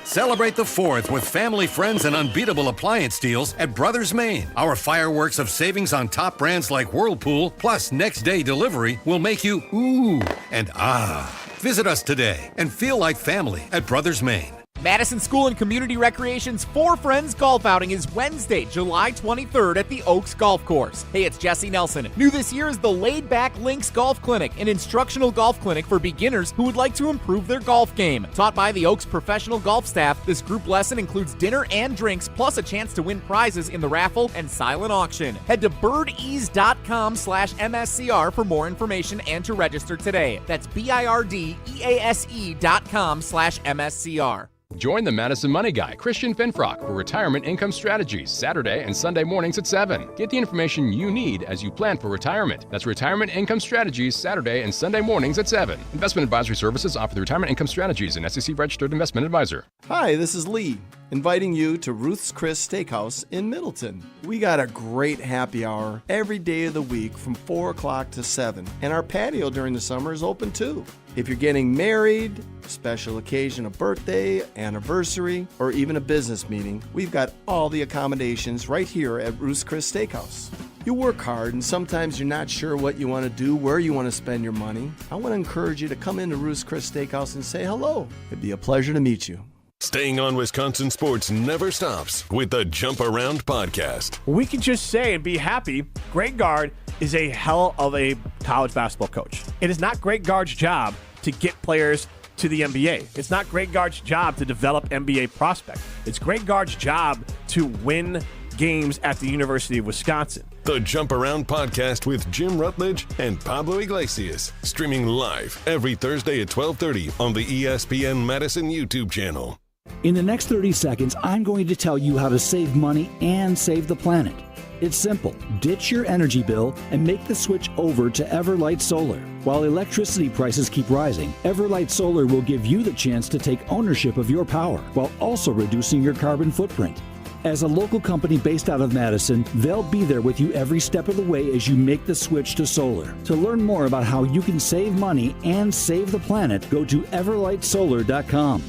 Celebrate the 4th with family, friends, and unbeatable appliance deals at Brothers Maine. Our fireworks of savings on top brands like Whirlpool, plus next-day delivery, will make you ooh and ah. Visit us today and feel like family at Brothers Maine.
Madison School and Community Recreation's For Friends golf outing is Wednesday, July 23rd at the Oaks Golf Course. Hey, it's Jesse Nelson. New this year is the Laid Back Links Golf Clinic, an instructional golf clinic for beginners who would like to improve their golf game. Taught by the Oaks professional golf staff, this group lesson includes dinner and drinks, plus a chance to win prizes in the raffle and silent auction. Head to birdease.com/MSCR for more information and to register today. That's BIRDEASE.com/MSCR.
Join the Madison Money Guy, Christian Finfrock, for Retirement Income Strategies, Saturday and Sunday mornings at 7. Get the information you need as you plan for retirement. That's Retirement Income Strategies, Saturday and Sunday mornings at 7. Investment advisory services offered through Retirement Income Strategies, an SEC-registered investment advisor.
Hi, this is Lee, inviting you to Ruth's Chris Steakhouse in Middleton. We got a great happy hour every day of the week from 4 o'clock to 7, and our patio during the summer is open too. If you're getting married, special occasion, a birthday, anniversary, or even a business meeting, we've got all the accommodations right here at Ruth's Chris Steakhouse. You work hard and sometimes you're not sure what you want to do, where you want to spend your money. I want to encourage you to come into Ruth's Chris Steakhouse and say hello. It'd be a pleasure to meet you.
Staying on Wisconsin sports never stops with the Jump Around podcast.
We can just say and be happy, Greg Gard is a hell of a college basketball coach. It is not Greg Gard's job to get players to the NBA. It's not Greg Gard's job to develop NBA prospects. It's Greg Gard's job to win games at the University of Wisconsin.
The Jump Around podcast with Jim Rutledge and Pablo Iglesias, streaming live every Thursday at 12:30 on the ESPN Madison YouTube channel.
In the next 30 seconds, I'm going to tell you how to save money and save the planet. It's simple. Ditch your energy bill and make the switch over to Everlight Solar. While electricity prices keep rising, Everlight Solar will give you the chance to take ownership of your power while also reducing your carbon footprint. As a local company based out of Madison, they'll be there with you every step of the way as you make the switch to solar. To learn more about how you can save money and save the planet, go to everlightsolar.com.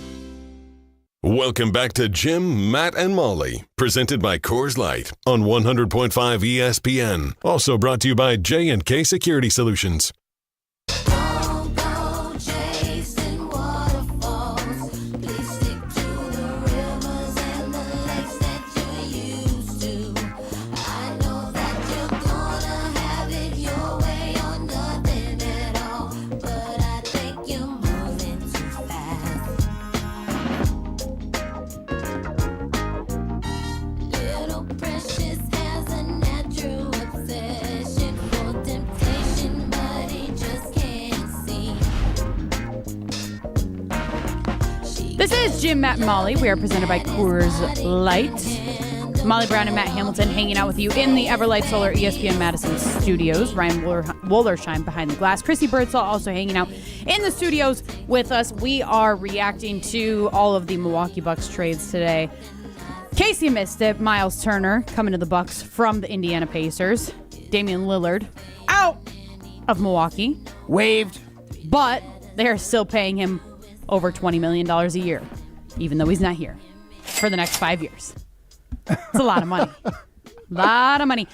Welcome back to Jim, Matt, and Molly, presented by Coors Light on 100.5 ESPN. Also brought to you by J&K Security Solutions.
This is Jim, Matt, and Molly. We are presented by Coors Light. Molly Brown and Matt Hamilton hanging out with you in the Everlight Solar ESPN Madison studios. Ryan Wollersheim behind the glass. Chrissy Birdsall also hanging out in the studios with us. We are reacting to all of the Milwaukee Bucks trades today. In case you missed it, Myles Turner coming to the Bucks from the Indiana Pacers. Damian Lillard out of Milwaukee.
Waived.
But they're still paying him over $20 million a year, even though he's not here for the next 5 years. It's a lot of money. Lot of money.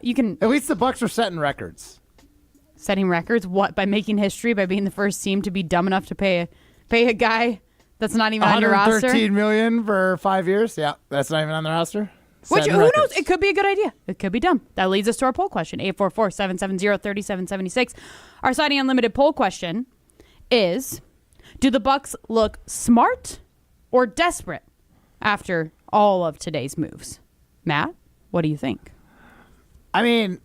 You can
at least the Bucks are setting records.
Setting records? What? By making history? By being the first team to be dumb enough to pay a guy that's not even on your roster?
$113 million for 5 years. Yeah, that's not even on the roster.
Which, who knows? It could be a good idea. It could be dumb. That leads us to our poll question, 844-770-3776. Our Siding Unlimited poll question is, do the Bucks look smart or desperate after all of today's moves? Matt, what do you think?
I mean,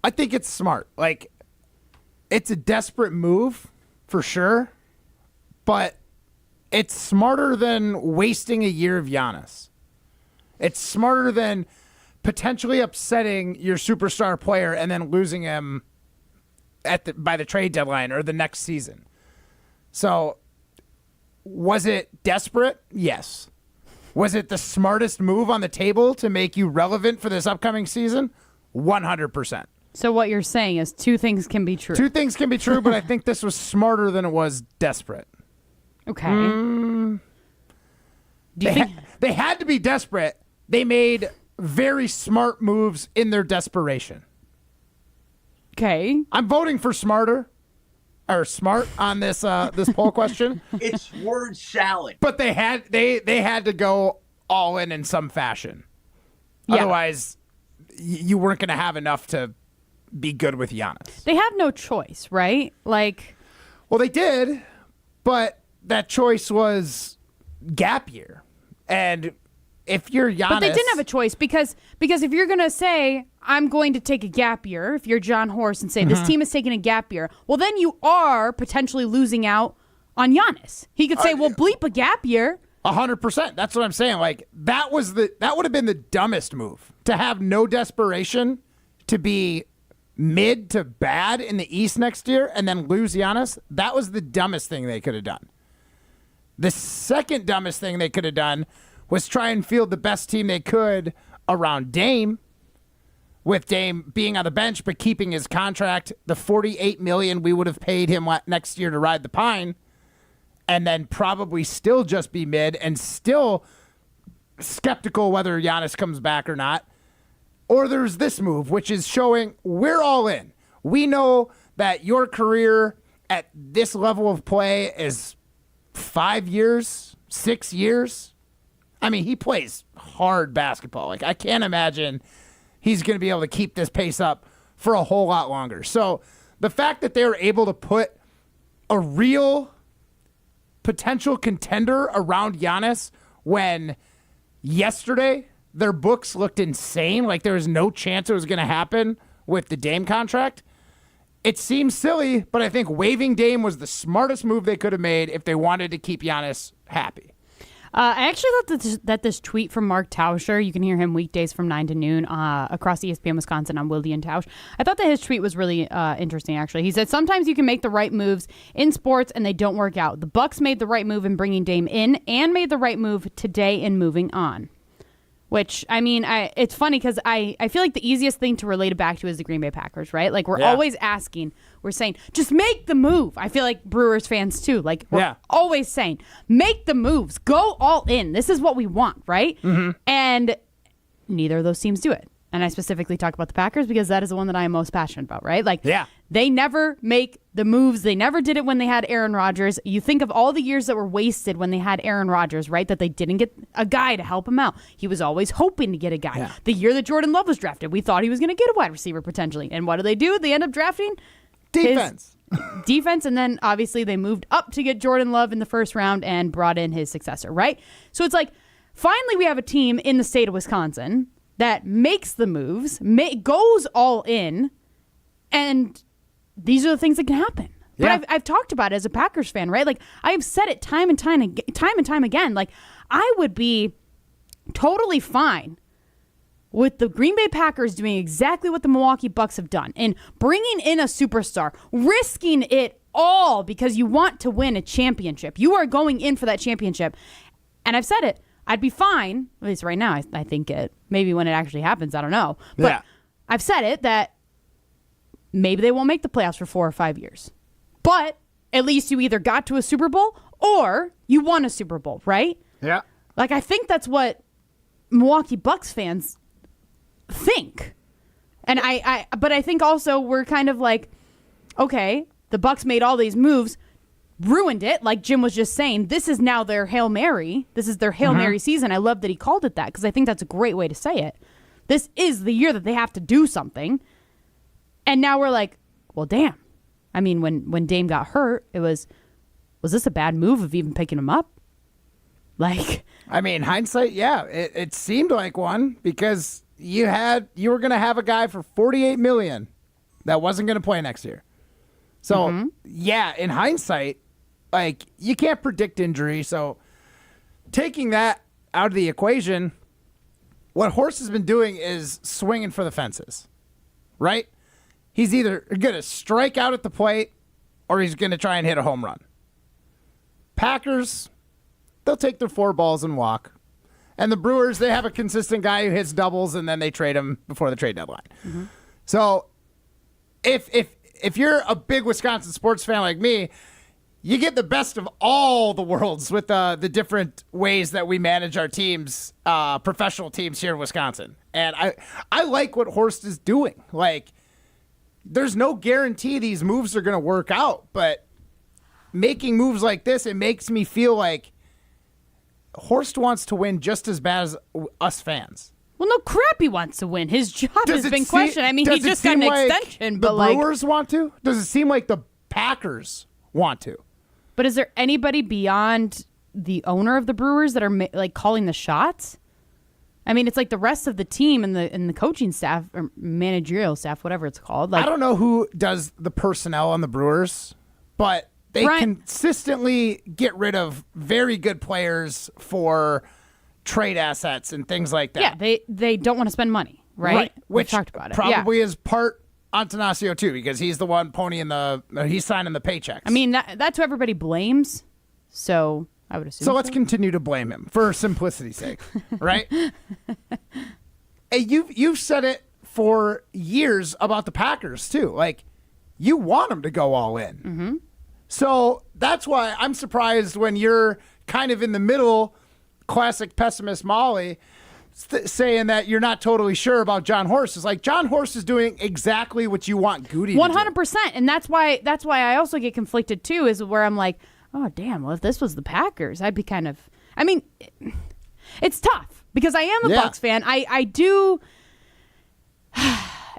I think it's smart. Like, it's a desperate move for sure, but it's smarter than wasting a year of Giannis. It's smarter than potentially upsetting your superstar player and then losing him by the trade deadline or the next season. So, was it desperate? Yes. Was it the smartest move on the table to make you relevant for this upcoming season? 100%.
So what you're saying is two things can be true.
Two things can be true, but I think this was smarter than it was desperate.
Okay.
Do you think they had to be desperate? They made very smart moves in their desperation.
Okay.
I'm voting for smarter. Or smart on this this poll question.
It's word salad.
But they had to go all in some fashion. Yeah. Otherwise, you weren't going to have enough to be good with Giannis.
They have no choice, right? Like,
well, they did, but that choice was gap year. And if you're Giannis,
but they didn't have a choice because if you're going to say, I'm going to take a gap year, if you're John Horst and say this team is taking a gap year, well, then you are potentially losing out on Giannis. He could say, well, bleep a gap year.
100%. That's what I'm saying. Like, that would have been the dumbest move, to have no desperation, to be mid to bad in the East next year and then lose Giannis. That was the dumbest thing they could have done. The second dumbest thing they could have done was try and field the best team they could around Dame, with Dame being on the bench but keeping his contract, the $48 million we would have paid him next year to ride the pine, and then probably still just be mid and still skeptical whether Giannis comes back or not. Or there's this move, which is showing we're all in. We know that your career at this level of play is 5 years, 6 years. I mean, he plays hard basketball. Like, I can't imagine he's going to be able to keep this pace up for a whole lot longer. So the fact that they were able to put a real potential contender around Giannis when yesterday their books looked insane, like there was no chance it was going to happen with the Dame contract, it seems silly, but I think waiving Dame was the smartest move they could have made if they wanted to keep Giannis happy.
I actually thought that this tweet from Mark Tauscher, you can hear him weekdays from 9 to noon across ESPN Wisconsin on Wilde and Tausch. I thought that his tweet was really interesting, actually. He said, sometimes you can make the right moves in sports and they don't work out. The Bucks made the right move in bringing Dame in and made the right move today in moving on. Which, I mean, it's funny because I feel like the easiest thing to relate it back to is the Green Bay Packers, right? Like, we're always asking, we're saying, just make the move. I feel like Brewers fans, too. Like, we're always saying, make the moves. Go all in. This is what we want, right? Mm-hmm. And neither of those teams do it. And I specifically talk about the Packers because that is the one that I am most passionate about, right? Like, they never make the moves. They never did it when they had Aaron Rodgers. You think of all the years that were wasted when they had Aaron Rodgers, right? That they didn't get a guy to help him out. He was always hoping to get a guy. Yeah. The year that Jordan Love was drafted, we thought he was going to get a wide receiver potentially. And what do? They end up drafting
defense.
Defense, and then obviously they moved up to get Jordan Love in the first round and brought in his successor, right? So it's like, finally we have a team in the state of Wisconsin that makes the moves, goes all in, and these are the things that can happen. Yeah. But I've talked about it as a Packers fan, right? Like, I've said it time and time again. Like, I would be totally fine with the Green Bay Packers doing exactly what the Milwaukee Bucks have done and bringing in a superstar, risking it all because you want to win a championship. You are going in for that championship. And I've said it. I'd be fine, at least right now, I think it. Maybe when it actually happens, I don't know. But I've said it that maybe they won't make the playoffs for 4 or 5 years. But at least you either got to a Super Bowl or you won a Super Bowl, right?
Yeah.
Like, I think that's what Milwaukee Bucks fans think. And but I think also we're kind of like, okay, the Bucks made all these moves, ruined it, like Jim was just saying. This is now their Hail Mary. This is their Hail Mary season. I love that he called it that because I think that's a great way to say it. This is the year that they have to do something. And now we're like, well, damn. I mean, when Dame got hurt, was this a bad move of even picking him up? Like,
I mean, hindsight, it seemed like one because you were going to have a guy for $48 million that wasn't going to play next year. So, in hindsight, like, you can't predict injury. So, taking that out of the equation, what Horst has been doing is swinging for the fences, right? He's either going to strike out at the plate or he's going to try and hit a home run. Packers, they'll take their 4 balls and walk. And the Brewers, they have a consistent guy who hits doubles and then they trade him before the trade deadline. Mm-hmm. So, if you're a big Wisconsin sports fan like me, you get the best of all the worlds with the different ways that we manage our teams, professional teams here in Wisconsin. And I like what Horst is doing. Like, there's no guarantee these moves are going to work out, but making moves like this, it makes me feel like Horst wants to win just as bad as us fans.
Well, no crap, he wants to win. His job has been questioned. I mean, he just got an extension, but
the Brewers want to? Does it seem like the Packers want to?
But is there anybody beyond the owner of the Brewers that are like calling the shots? I mean, it's like the rest of the team and the coaching staff or managerial staff, whatever it's called. Like,
I don't know who does the personnel on the Brewers, but they consistently get rid of very good players for trade assets and things like that.
Yeah, they don't want to spend money, right?
Which
we talked about it.
Probably is part Antanasio too, because he's the one he's signing the paychecks.
I mean, that's who everybody blames. So I would assume.
So let's continue to blame him for simplicity's sake, right? Hey, you've said it for years about the Packers too. Like, you want them to go all in.
Mm-hmm.
So that's why I'm surprised when you're kind of in the middle, classic pessimist Molly, saying that you're not totally sure about John Horst. It's like John Horst is doing exactly what you want Goody to do.
100%. And that's why I also get conflicted too, is where I'm like, oh, damn, well, if this was the Packers, I'd be kind of, I mean, it's tough because I am a Bucs fan. I do.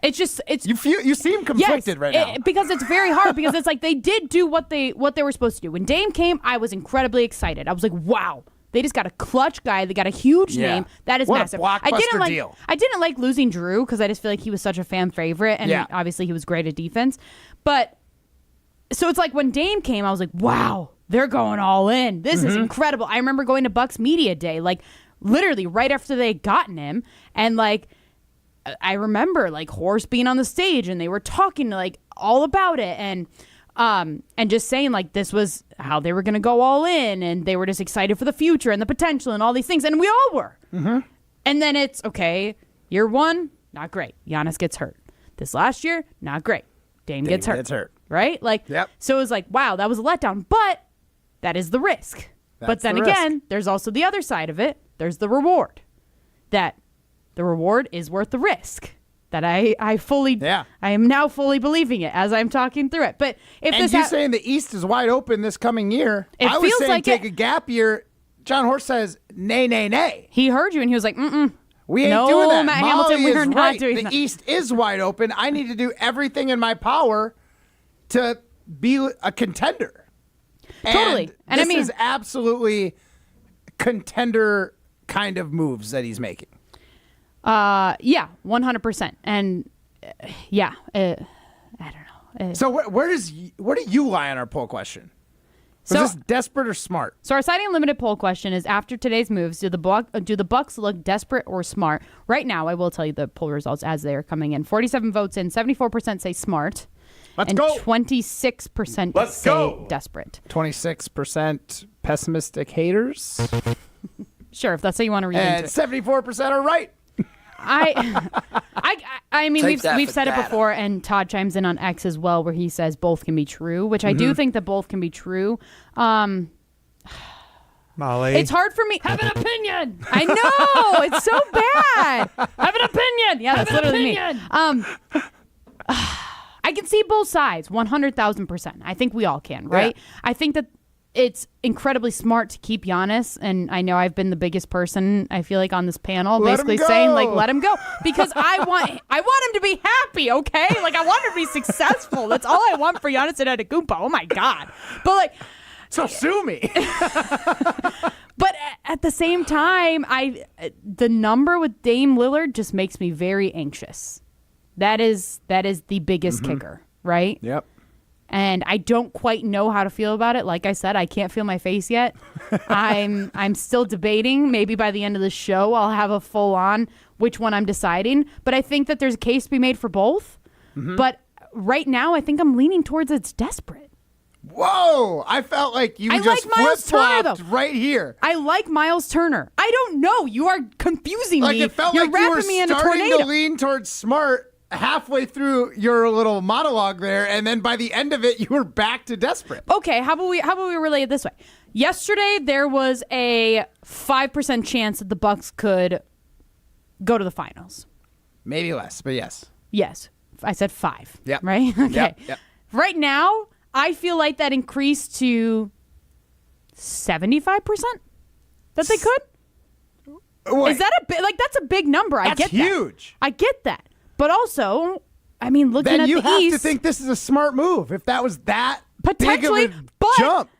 It's just
you seem conflicted right now
because it's very hard because it's like they did do what they were supposed to do. When Dame came, I was incredibly excited. I was like, wow, they just got a clutch guy. They got a huge name. That is
what
massive.
A blockbuster deal.
I didn't like losing Drew because I just feel like he was such a fan favorite, and obviously he was great at defense. But so it's like when Dame came, I was like, wow, they're going all in. This is incredible. I remember going to Bucks Media Day, like literally right after they had gotten him. And like, I remember like Horst being on the stage and they were talking like all about it. And just saying like this was how they were going to go all in. And they were just excited for the future and the potential and all these things. And we all were. And then it's, okay, year one, not great. Giannis gets hurt. This last year, not great. Dame gets hurt. Right? Like, so it was like, wow, that was a letdown. But that is the risk. But then again, there's also the other side of it. There's the reward. That the reward is worth the risk. That I am now fully believing it as I'm talking through it. But if
and you're saying the East is wide open this coming year, I was saying like take a gap year. John Horst says, nay, nay, nay.
He heard you and he was like,
we ain't doing that.
Matt
Molly
Hamilton, we're
is
not
right.
doing
the
that.
East is wide open. I need to do everything in my power to be a contender.
Totally. And
this
I mean,
is absolutely contender kind of moves that he's making.
Yeah, 100%. And I don't know.
So where do you lie on our poll question? Was this desperate or smart?
So our Citing Unlimited poll question is: after today's moves, do the Bucks look desperate or smart? Right now, I will tell you the poll results as they are coming in. 47 votes in, 74% say smart.
Let's go.
26% say desperate.
26% pessimistic haters.
Sure, if that's how you want to read
and
into it.
74% are right.
I mean, we've said it before, and Todd chimes in on X as well, where he says both can be true, which I do think that both can be true.
Molly,
it's hard for me. Have an opinion. I know it's so bad. Have an opinion. Yeah, that's literally me. I can see both sides, 100,000%. I think we all can, right? Yeah. I think that it's incredibly smart to keep Giannis, and I know I've been the biggest person, I feel like, on this panel, basically saying, like, let him go. Because I want him to be happy, okay? Like, I want him to be successful. That's all I want for Giannis Antetokounmpo. Oh, my God. But, like...
So sue me.
But at the same time, the number with Dame Lillard just makes me very anxious. That is the biggest kicker, right?
Yep.
And I don't quite know how to feel about it. Like I said, I can't feel my face yet. I'm still debating. Maybe by the end of the show, I'll have a full on which one I'm deciding. But I think that there's a case to be made for both. But right now, I think I'm leaning towards it's desperate.
Whoa! I felt like you just flip-flopped right here.
I like Myles Turner. I don't know. You are confusing me.
It felt
You're
like
wrapping me in a tornado.
starting to lean towards smart halfway through your little monologue there, and then by the end of it, you were back to desperate.
Okay, how about we relay it this way? Yesterday, there was a 5% chance that the Bucks could go to the finals.
Maybe less, but yes.
Yes. I said 5.
Yep.
Right? Okay.
Yep.
Right now, I feel like that increased to 75% that they could.
Wait.
Is that that's a big number. I get that.
That's huge.
I get that. But also, I mean, looking
then
at the
East. Then you have to think this is a smart move. If that was that
potentially,
big of a
but
jump.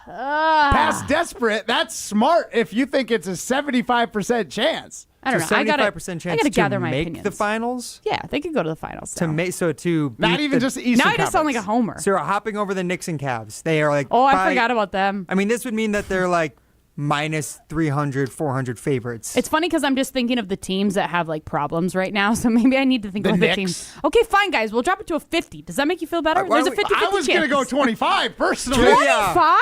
Past
desperate, that's smart if you think it's a 75% chance.
I don't know.
75% chance
to
gather
my
make
opinions.
the finals?
Yeah, they could go to the finals.
To make
not even just the Eastern
Now I just sound like a homer.
So you're hopping over the Knicks and Cavs. They are like
I forgot about them.
I mean, this would mean that they're like minus 300, 400 favorites.
It's funny because I'm just thinking of the teams that have like problems right now. So maybe I need to think of the teams. Okay, fine, guys. We'll drop it to a 50. Does that make you feel better? There's a 50-50
I was going to go 25 personally.
25?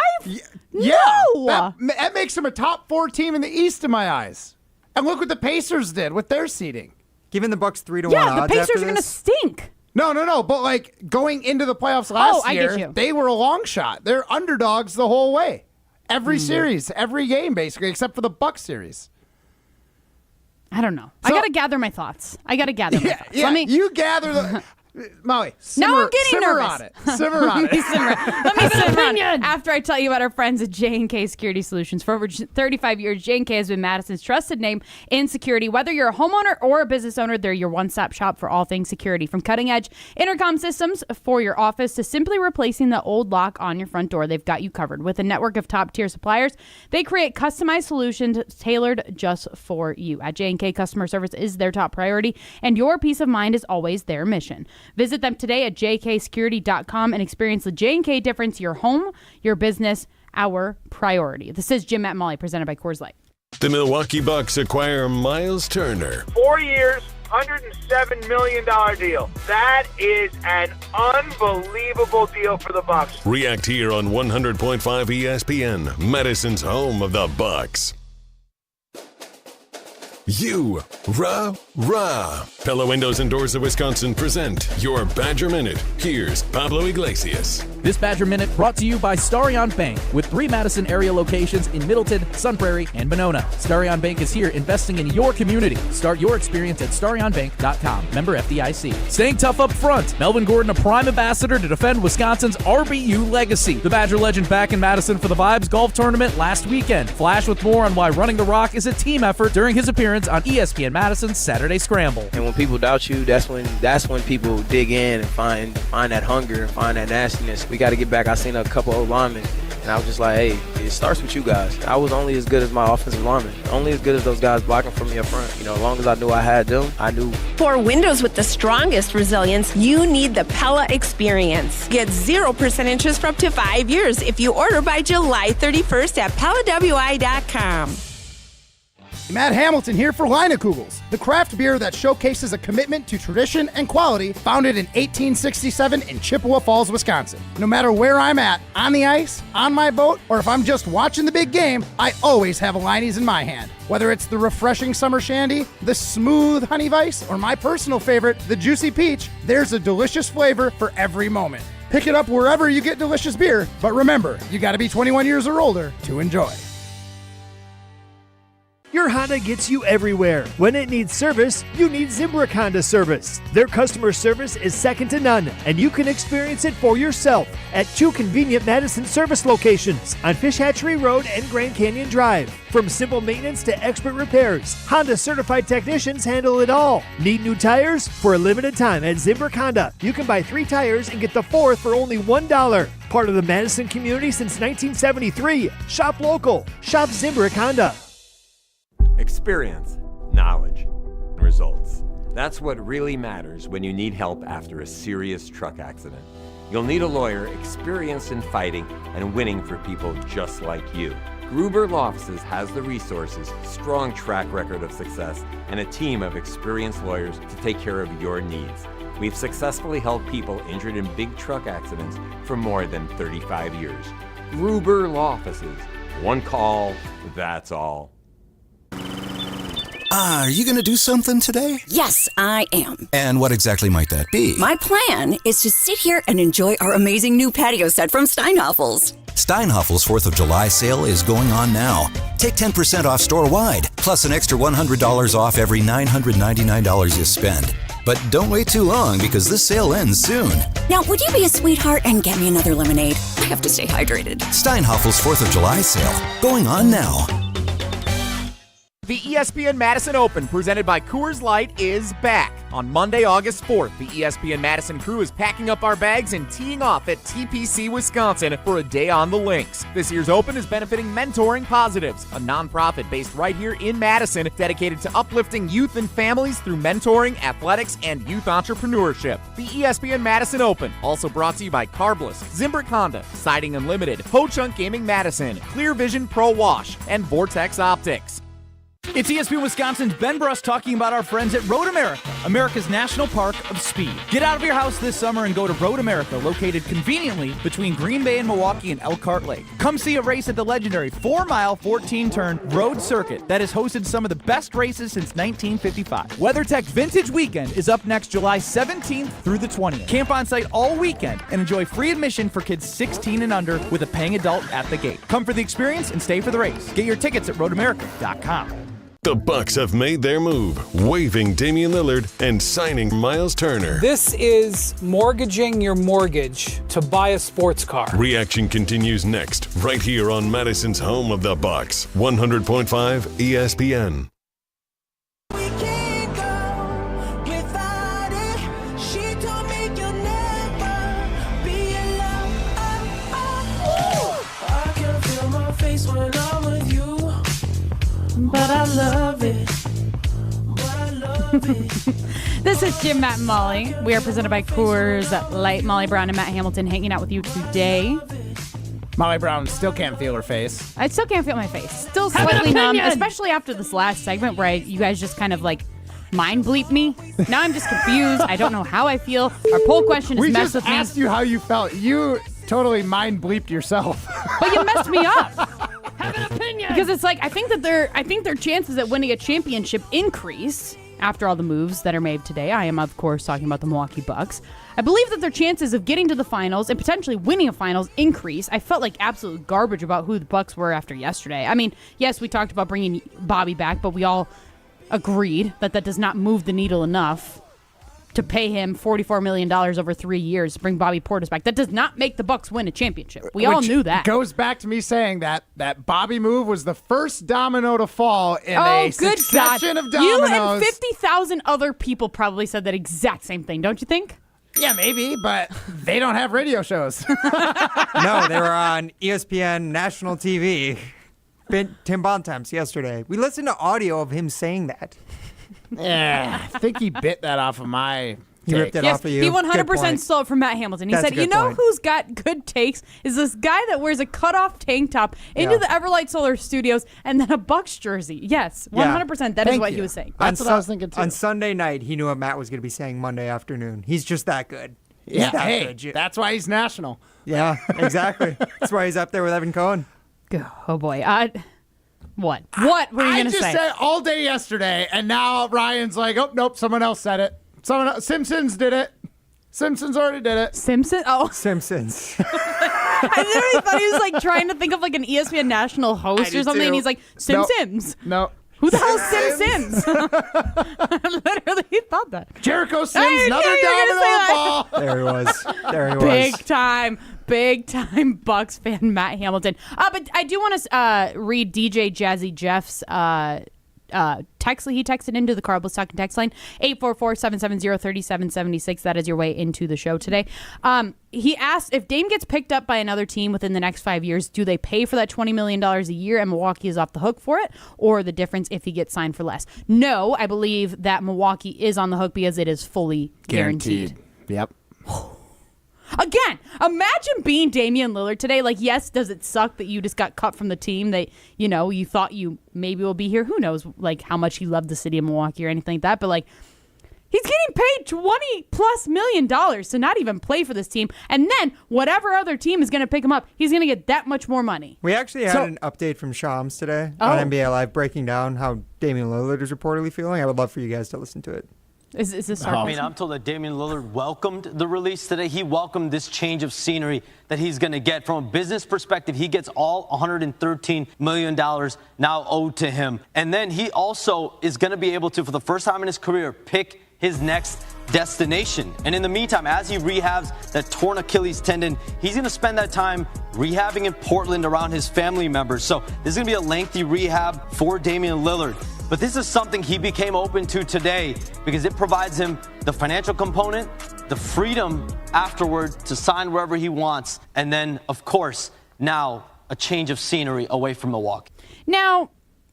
Yeah.
No.
That makes them a top 4 team in the East in my eyes. And look what the Pacers did with their seeding.
Giving the Bucks 3-1 odds.
Yeah, the Pacers are going to stink.
No. But like going into the playoffs last year, they were a long shot. They're underdogs the whole way. Every series, every game, basically, except for the Bucks series.
I don't know. I got to gather my thoughts. You
gather the... Molly,
now I'm getting nervous.
On it. Simmer on it.
Let me simmer on it. After I tell you about our friends at J&K Security Solutions. For over 35 years, J&K has been Madison's trusted name in security. Whether you're a homeowner or a business owner, they're your one-stop shop for all things security. From cutting-edge intercom systems for your office to simply replacing the old lock on your front door, they've got you covered. With a network of top-tier suppliers, they create customized solutions tailored just for you. At J&K, customer service is their top priority, and your peace of mind is always their mission. Visit them today at jksecurity.com and experience the J&K difference. Your home, your business, our priority. This is Jim, Matt, and Molly, presented by Coors Light.
The Milwaukee Bucks acquire Myles Turner.
4 years, $107 million deal. That is an unbelievable deal for the Bucks.
React here on 100.5 ESPN, Madison's home of the Bucks. Rah. Pella Windows and Doors of Wisconsin present your Badger Minute. Here's Pablo Iglesias.
This Badger Minute brought to you by Starion Bank with 3 Madison area locations in Middleton, Sun Prairie, and Monona. Starion Bank is here investing in your community. Start your experience at starionbank.com. Member FDIC. Staying tough up front. Melvin Gordon, a prime ambassador to defend Wisconsin's RBU legacy. The Badger legend back in Madison for the Vibes Golf Tournament last weekend. Flash with more on why running the rock is a team effort during his appearance on ESPN Madison's Saturday Scramble.
And when people doubt you, that's when people dig in and find that hunger and find that nastiness. We got to get back. I seen a couple old linemen, and I was just like, hey, it starts with you guys. I was only as good as my offensive linemen, only as good as those guys blocking from me up front. You know, as long as I knew I had them, I knew.
For windows with the strongest resilience, you need the Pella Experience. Get 0% interest for up to 5 years if you order by July 31st at PellaWI.com.
Matt Hamilton here for Leinekugels, the craft beer that showcases a commitment to tradition and quality, founded in 1867 in Chippewa Falls, Wisconsin. No matter where I'm at, on the ice, on my boat, or if I'm just watching the big game, I always have a Leine's in my hand. Whether it's the refreshing summer shandy, the smooth honey vice, or my personal favorite, the juicy peach, there's a delicious flavor for every moment. Pick it up wherever you get delicious beer, but remember, you gotta be 21 years or older to enjoy.
Your Honda gets you everywhere. When it needs service, you need Zimbrick Honda service. Their customer service is second to none, and you can experience it for yourself at 2 convenient Madison service locations on Fish Hatchery Road and Grand Canyon Drive. From simple maintenance to expert repairs, Honda certified technicians handle it all. Need new tires? For a limited time at Zimbrick Honda, you can buy 3 tires and get the 4th for only $1. Part of the Madison community since 1973. Shop local. Shop Zimbrick Honda.
Experience, knowledge, and results. That's what really matters when you need help after a serious truck accident. You'll need a lawyer experienced in fighting and winning for people just like you. Gruber Law Offices has the resources, strong track record of success, and a team of experienced lawyers to take care of your needs. We've successfully helped people injured in big truck accidents for more than 35 years. Gruber Law Offices. One call, that's all.
Are you going to do something today?
Yes, I am.
And what exactly might that be?
My plan is to sit here and enjoy our amazing new patio set from Steinhoffel's.
Steinhoffel's 4th of July sale is going on now. Take 10% off store-wide, plus an extra $100 off every $999 you spend. But don't wait too long, because this sale ends soon.
Now, would you be a sweetheart and get me another lemonade? I have to stay hydrated.
Steinhoffel's 4th of July sale, going on now.
The ESPN Madison Open, presented by Coors Light, is back. On Monday, August 4th, the ESPN Madison crew is packing up our bags and teeing off at TPC, Wisconsin for a day on the links. This year's Open is benefiting Mentoring Positives, a nonprofit based right here in Madison, dedicated to uplifting youth and families through mentoring, athletics, and youth entrepreneurship. The ESPN Madison Open, also brought to you by Carbless, Zimbrick Honda, Siding Unlimited, Ho-Chunk Gaming Madison, Clear Vision Pro Wash, and Vortex Optics. It's ESPN Wisconsin's Ben Bruss talking about our friends at Road America, America's National Park of Speed. Get out of your house this summer and go to Road America, located conveniently between Green Bay and Milwaukee and Elkhart Lake. Come see a race at the legendary 4-mile, 14-turn road circuit that has hosted some of the best races since 1955. WeatherTech Vintage Weekend is up next July 17th through the 20th. Camp on site all weekend and enjoy free admission for kids 16 and under with a paying adult at the gate. Come for the experience and stay for the race. Get your tickets at roadamerica.com.
The Bucks have made their move, waiving Damian Lillard and signing Myles Turner.
This is mortgaging your mortgage to buy a sports car.
Reaction continues next, right here on Madison's home of the Bucks, 100.5 ESPN.
But I love it. This is Jim, Matt, and Molly. We are presented by Coors Light. Molly Brown and Matt Hamilton hanging out with you today.
Molly Brown still can't feel her face.
I still can't feel my face. Still slightly numb, especially after this last segment where you guys just kind of like mind bleep me. Now I'm just confused. I don't know how I feel. Our poll question is messed with me.
We just asked you how you felt. You totally mind bleeped yourself.
But you messed me up. Have an opinion. Because it's like I think their chances at winning a championship increase after all the moves that are made today. I am, of course, talking about the Milwaukee Bucks. I believe that their chances of getting to the finals and potentially winning a finals increase. I felt like absolute garbage about who the Bucks were after yesterday. I mean, yes, we talked about bringing Bobby back, but we all agreed that does not move the needle enough to pay him $44 million over 3 years to bring Bobby Portis back. That does not make the Bucks win a championship. We all knew that.
Goes back to me saying that Bobby move was the first domino to fall in a succession of dominoes.
You and 50,000 other people probably said that exact same thing, don't you think?
Yeah, maybe, but they don't have radio shows.
No, they were on ESPN national TV. Tim Bontemps yesterday. We listened to audio of him saying that.
Yeah, I think he bit that off of my
He ripped it off of you.
He 100% stole it from Matt Hamilton. He said, you know who's got good takes is this guy that wears a cutoff tank top into the Everlight Solar Studios and then a Bucks jersey. Yes, 100%. That is what he was saying.
That's what I was thinking, too.
On Sunday night, he knew what Matt was going to be saying Monday afternoon. He's just that good. He's that good.
That's why he's national.
Yeah, exactly. That's why he's up there with Evan Cohen.
Oh, boy. What? What were you going to say?
I just said all day yesterday, and now Ryan's like, oh, nope, someone else said it. Simpsons did it. Simpsons already did it.
Simpsons? Oh.
Simpsons.
I literally thought he was like trying to think of like an ESPN national host or something, and he's like, Sims.
No.
Who the hell is Sims? I literally thought that.
Jericho Sims, another domino ball.
There he was.
Big time Bucks fan Matt Hamilton. But I do want to read DJ Jazzy Jeff's text. He texted into the Carlos Talking text line 844-770-3776. That is your way into the show today. He asked if Dame gets picked up by another team within the next 5 years, do they pay for that $20 million a year and Milwaukee is off the hook for it, or the difference if he gets signed for less? No, I believe that Milwaukee is on the hook because it is fully guaranteed.
Yep.
Again, imagine being Damian Lillard today. Like, yes, does it suck that you just got cut from the team that, you know, you thought you maybe will be here? Who knows, like, how much he loved the city of Milwaukee or anything like that. But, like, he's getting paid $20+ million to not even play for this team. And then whatever other team is going to pick him up, he's going to get that much more money.
We actually had an update from Shams today on NBA Live breaking down how Damian Lillard is reportedly feeling. I would love for you guys to listen to it.
Is this
I mean, I'm told that Damian Lillard welcomed the release today. He welcomed this change of scenery that he's going to get. From a business perspective, he gets all $113 million now owed to him. And then he also is going to be able to, for the first time in his career, pick his next destination. And in the meantime, as he rehabs that torn Achilles tendon, he's going to spend that time rehabbing in Portland around his family members. So this is going to be a lengthy rehab for Damian Lillard. But this is something he became open to today because it provides him the financial component, the freedom afterward to sign wherever he wants, and then, of course, now a change of scenery away from Milwaukee.
Now,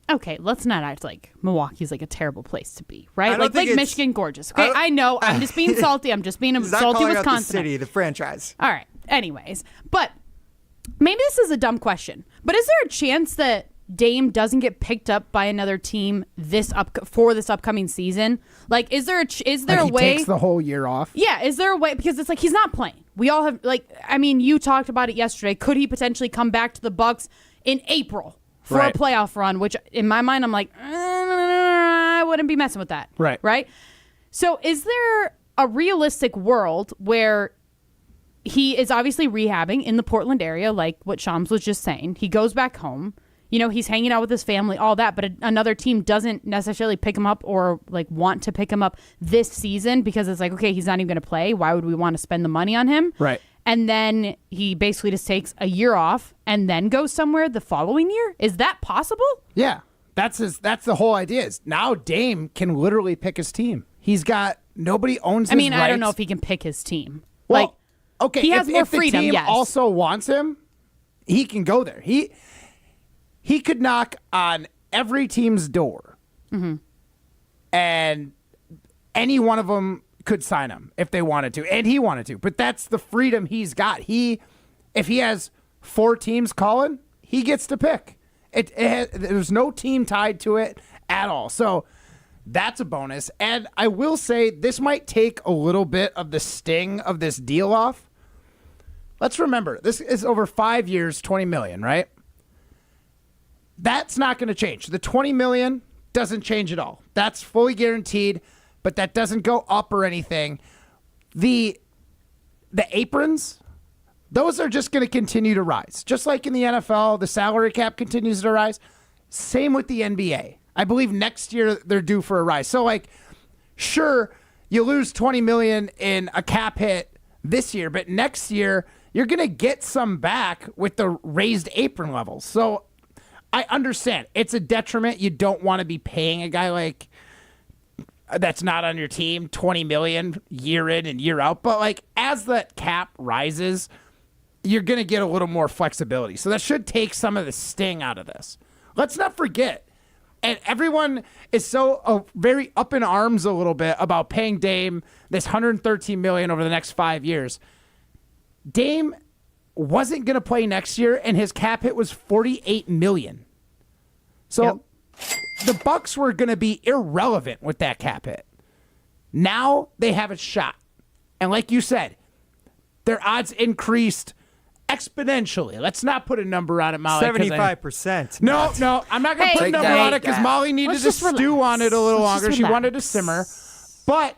okay, let's not act like Milwaukee's like a terrible place to be, right? Like Michigan, gorgeous. Okay, I know. I'm just being salty. I'm just being a salty Wisconsin.
The city, the franchise.
All right. Anyways, but maybe this is a dumb question, but is there a chance that Dame doesn't get picked up by another team for this upcoming season? Like, is there a way?
He takes the whole year off.
Yeah, is there a way? Because it's like he's not playing. We all have you talked about it yesterday. Could he potentially come back to the Bucks in April for a playoff run? Which in my mind, I'm like, I wouldn't be messing with that. Right. So, is there a realistic world where he is obviously rehabbing in the Portland area, like what Shams was just saying? He goes back home. You know, he's hanging out with his family, all that, but another team doesn't necessarily pick him up or like want to pick him up this season because it's like, okay, he's not even going to play. Why would we want to spend the money on him?
Right.
And then he basically just takes a year off and then goes somewhere the following year. Is that possible?
Yeah. That's the whole idea. Is now Dame can literally pick his team. He's got nobody owns his rights.
I don't know if he can pick his team.
Well, okay,
he has more freedom.
If the team
yes.
also wants him, he can go there. He could knock on every team's door, and any one of them could sign him if they wanted to, and he wanted to. But that's the freedom he's got. If he has 4 teams calling, he gets to pick. There's no team tied to it at all. So that's a bonus. And I will say this might take a little bit of the sting of this deal off. Let's remember, this is over 5 years, $20 million, right? That's not going to change. The $20 million doesn't change at all. That's fully guaranteed, but that doesn't go up or anything. The aprons, those are just going to continue to rise. Just like in the NFL, the salary cap continues to rise. Same with the NBA. I believe next year they're due for a rise. So, like, sure, you lose $20 million in a cap hit this year, but next year you're going to get some back with the raised apron levels. So I understand. It's a detriment. You don't want to be paying a guy like that's not on your team $20 million year in and year out. But, like, as that cap rises, you're going to get a little more flexibility. So that should take some of the sting out of this. Let's not forget, and everyone is so very up in arms a little bit about paying Dame this $113 million over the next 5 years. Dame wasn't going to play next year, and his cap hit was $48 million. So the Bucks were going to be irrelevant with that cap hit. Now they have a shot. And like you said, their odds increased exponentially. Let's not put a number on it, Molly.
75%.
No, I'm not going to put a number on it because Molly needed to stew on it a little longer. She wanted to simmer. But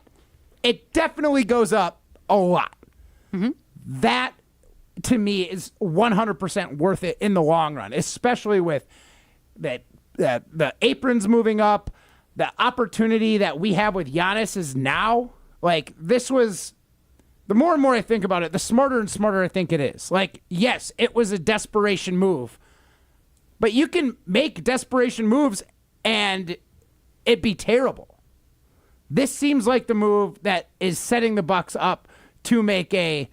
it definitely goes up a lot.
Mm-hmm.
That, to me, is 100% worth it in the long run, especially with the aprons moving up. The opportunity that we have with Giannis is now, like, this was... The more and more I think about it, the smarter and smarter I think it is. Like, yes, it was a desperation move, but you can make desperation moves and it be terrible. This seems like the move that is setting the Bucks up to make a,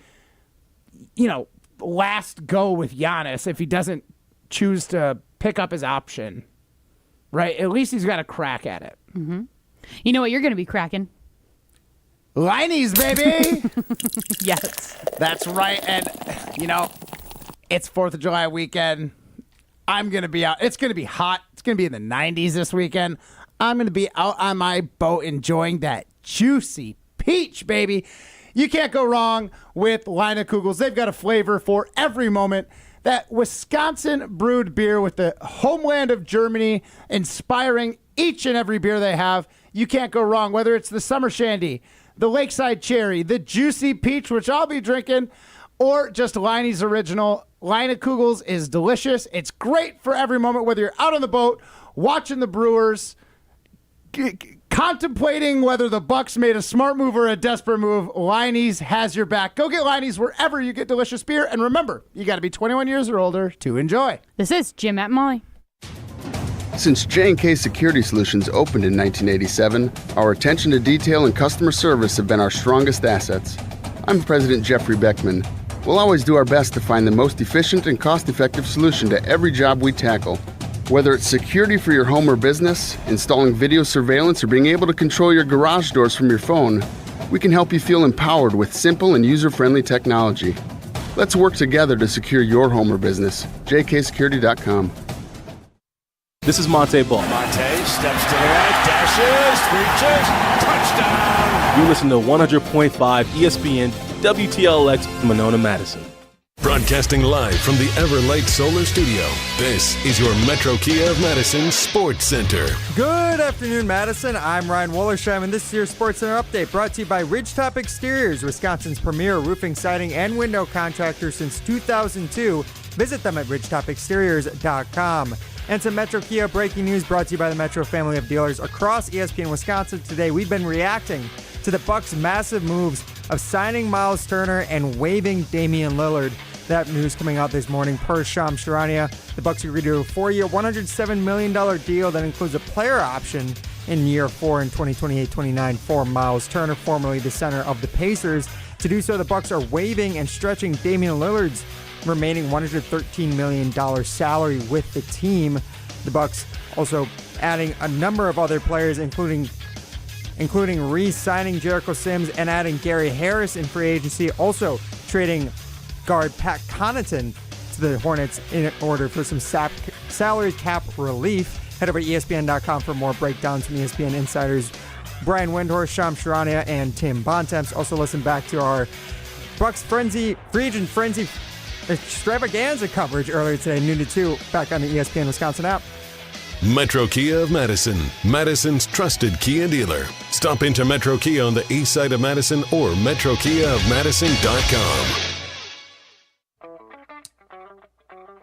last go with Giannis if he doesn't choose to pick up his option, right? At least he's got a crack at it.
Mm-hmm. You know what you're going to be cracking?
Liney's, baby!
Yes.
That's right. And, it's 4th of July weekend. I'm going to be out. It's going to be hot. It's going to be in the 90s this weekend. I'm going to be out on my boat enjoying that juicy peach, baby. You can't go wrong with Leinekugels. They've got a flavor for every moment. That Wisconsin brewed beer with the homeland of Germany inspiring each and every beer they have. You can't go wrong, whether it's the Summer Shandy, the Lakeside Cherry, the Juicy Peach, which I'll be drinking, or just Liney's Original. Leinekugels is delicious. It's great for every moment, whether you're out on the boat, watching the Brewers, contemplating whether the Bucks made a smart move or a desperate move. Liney's has your back. Go get Liney's wherever you get delicious beer. And remember, you got to be 21 years or older to enjoy.
This is Jim, Matt, and Molly.
Since J&K Security Solutions opened in 1987, our attention to detail and customer service have been our strongest assets. I'm President Jeffrey Beckman. We'll always do our best to find the most efficient and cost-effective solution to every job we tackle. Whether it's security for your home or business, installing video surveillance, or being able to control your garage doors from your phone, we can help you feel empowered with simple and user-friendly technology. Let's work together to secure your home or business. jksecurity.com.
This is Monte Ball.
Monte steps to the right, dashes, reaches, touchdown.
You listen to 100.5 ESPN WTLX Monona, Madison.
Broadcasting live from the Everlight Solar Studio, this is your Metro Kia of Madison Sports Center.
Good afternoon, Madison. I'm Ryan Wollersheim, and this is your Sports Center update brought to you by Ridgetop Exteriors, Wisconsin's premier roofing, siding, and window contractor since 2002. Visit them at ridgetopexteriors.com. And some Metro Kia breaking news brought to you by the Metro family of dealers across ESPN Wisconsin. Today, we've been reacting to the Bucks' massive moves of signing Myles Turner and waiving Damian Lillard. That news coming out this morning per Shams Charania. The Bucks agreed to a 4-year, $107 million deal that includes a player option in year 4 in 2028-29 for Myles Turner, formerly the center of the Pacers. To do so, the Bucks are waiving and stretching Damian Lillard's remaining $113 million salary with the team. The Bucks also adding a number of other players, including including re-signing Jericho Sims and adding Gary Harris in free agency. Also trading guard Pat Connaughton to the Hornets in order for some salary cap relief. Head over to ESPN.com for more breakdowns from ESPN insiders Brian Windhorst, Shams Charania, and Tim Bontemps. Also listen back to our Bucks Free Agent Frenzy extravaganza coverage earlier today, noon to 2, back on the ESPN Wisconsin app.
Metro Kia of Madison, Madison's trusted Kia dealer. Stop into Metro Kia on the east side of Madison or metrokiaofmadison.com.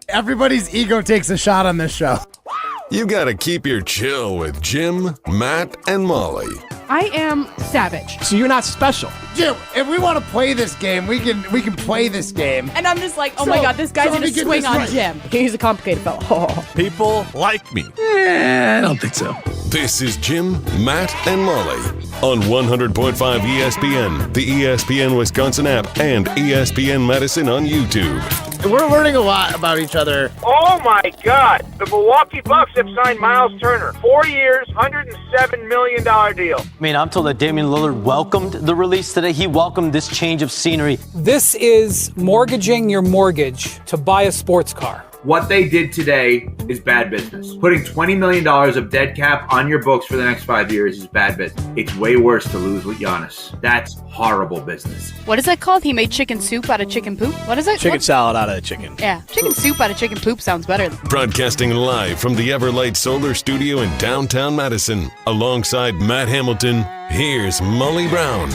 Everybody's ego takes a shot on this show.
You gotta keep your chill with Jim, Matt, and Molly.
I am savage.
So you're not special. Jim, if we want to play this game, we can play this game.
And I'm just like, oh my God, this guy's going to swing on Jim. He's a complicated fellow. Oh.
People like me.
I don't think so. This is Jim, Matt, and Molly on 100.5 ESPN, the ESPN Wisconsin app, and ESPN Madison on YouTube.
We're learning a lot about each other.
Oh my God! The Milwaukee Bucks have signed Myles Turner. 4 years, $107 million deal.
I mean, I'm told that Damian Lillard welcomed the release today. He welcomed this change of scenery.
This is mortgaging your mortgage to buy a sports car.
What they did today is bad business. Putting $20 million of dead cap on your books for the next 5 years is bad business. It's way worse to lose with Giannis. That's horrible business.
What is that called? He made chicken soup out of chicken poop? What is it?
Chicken salad out of chicken.
Yeah, chicken soup out of chicken poop sounds better.
Broadcasting live from the Everlight Solar Studio in downtown Madison. Alongside Matt Hamilton, here's Molly Brown.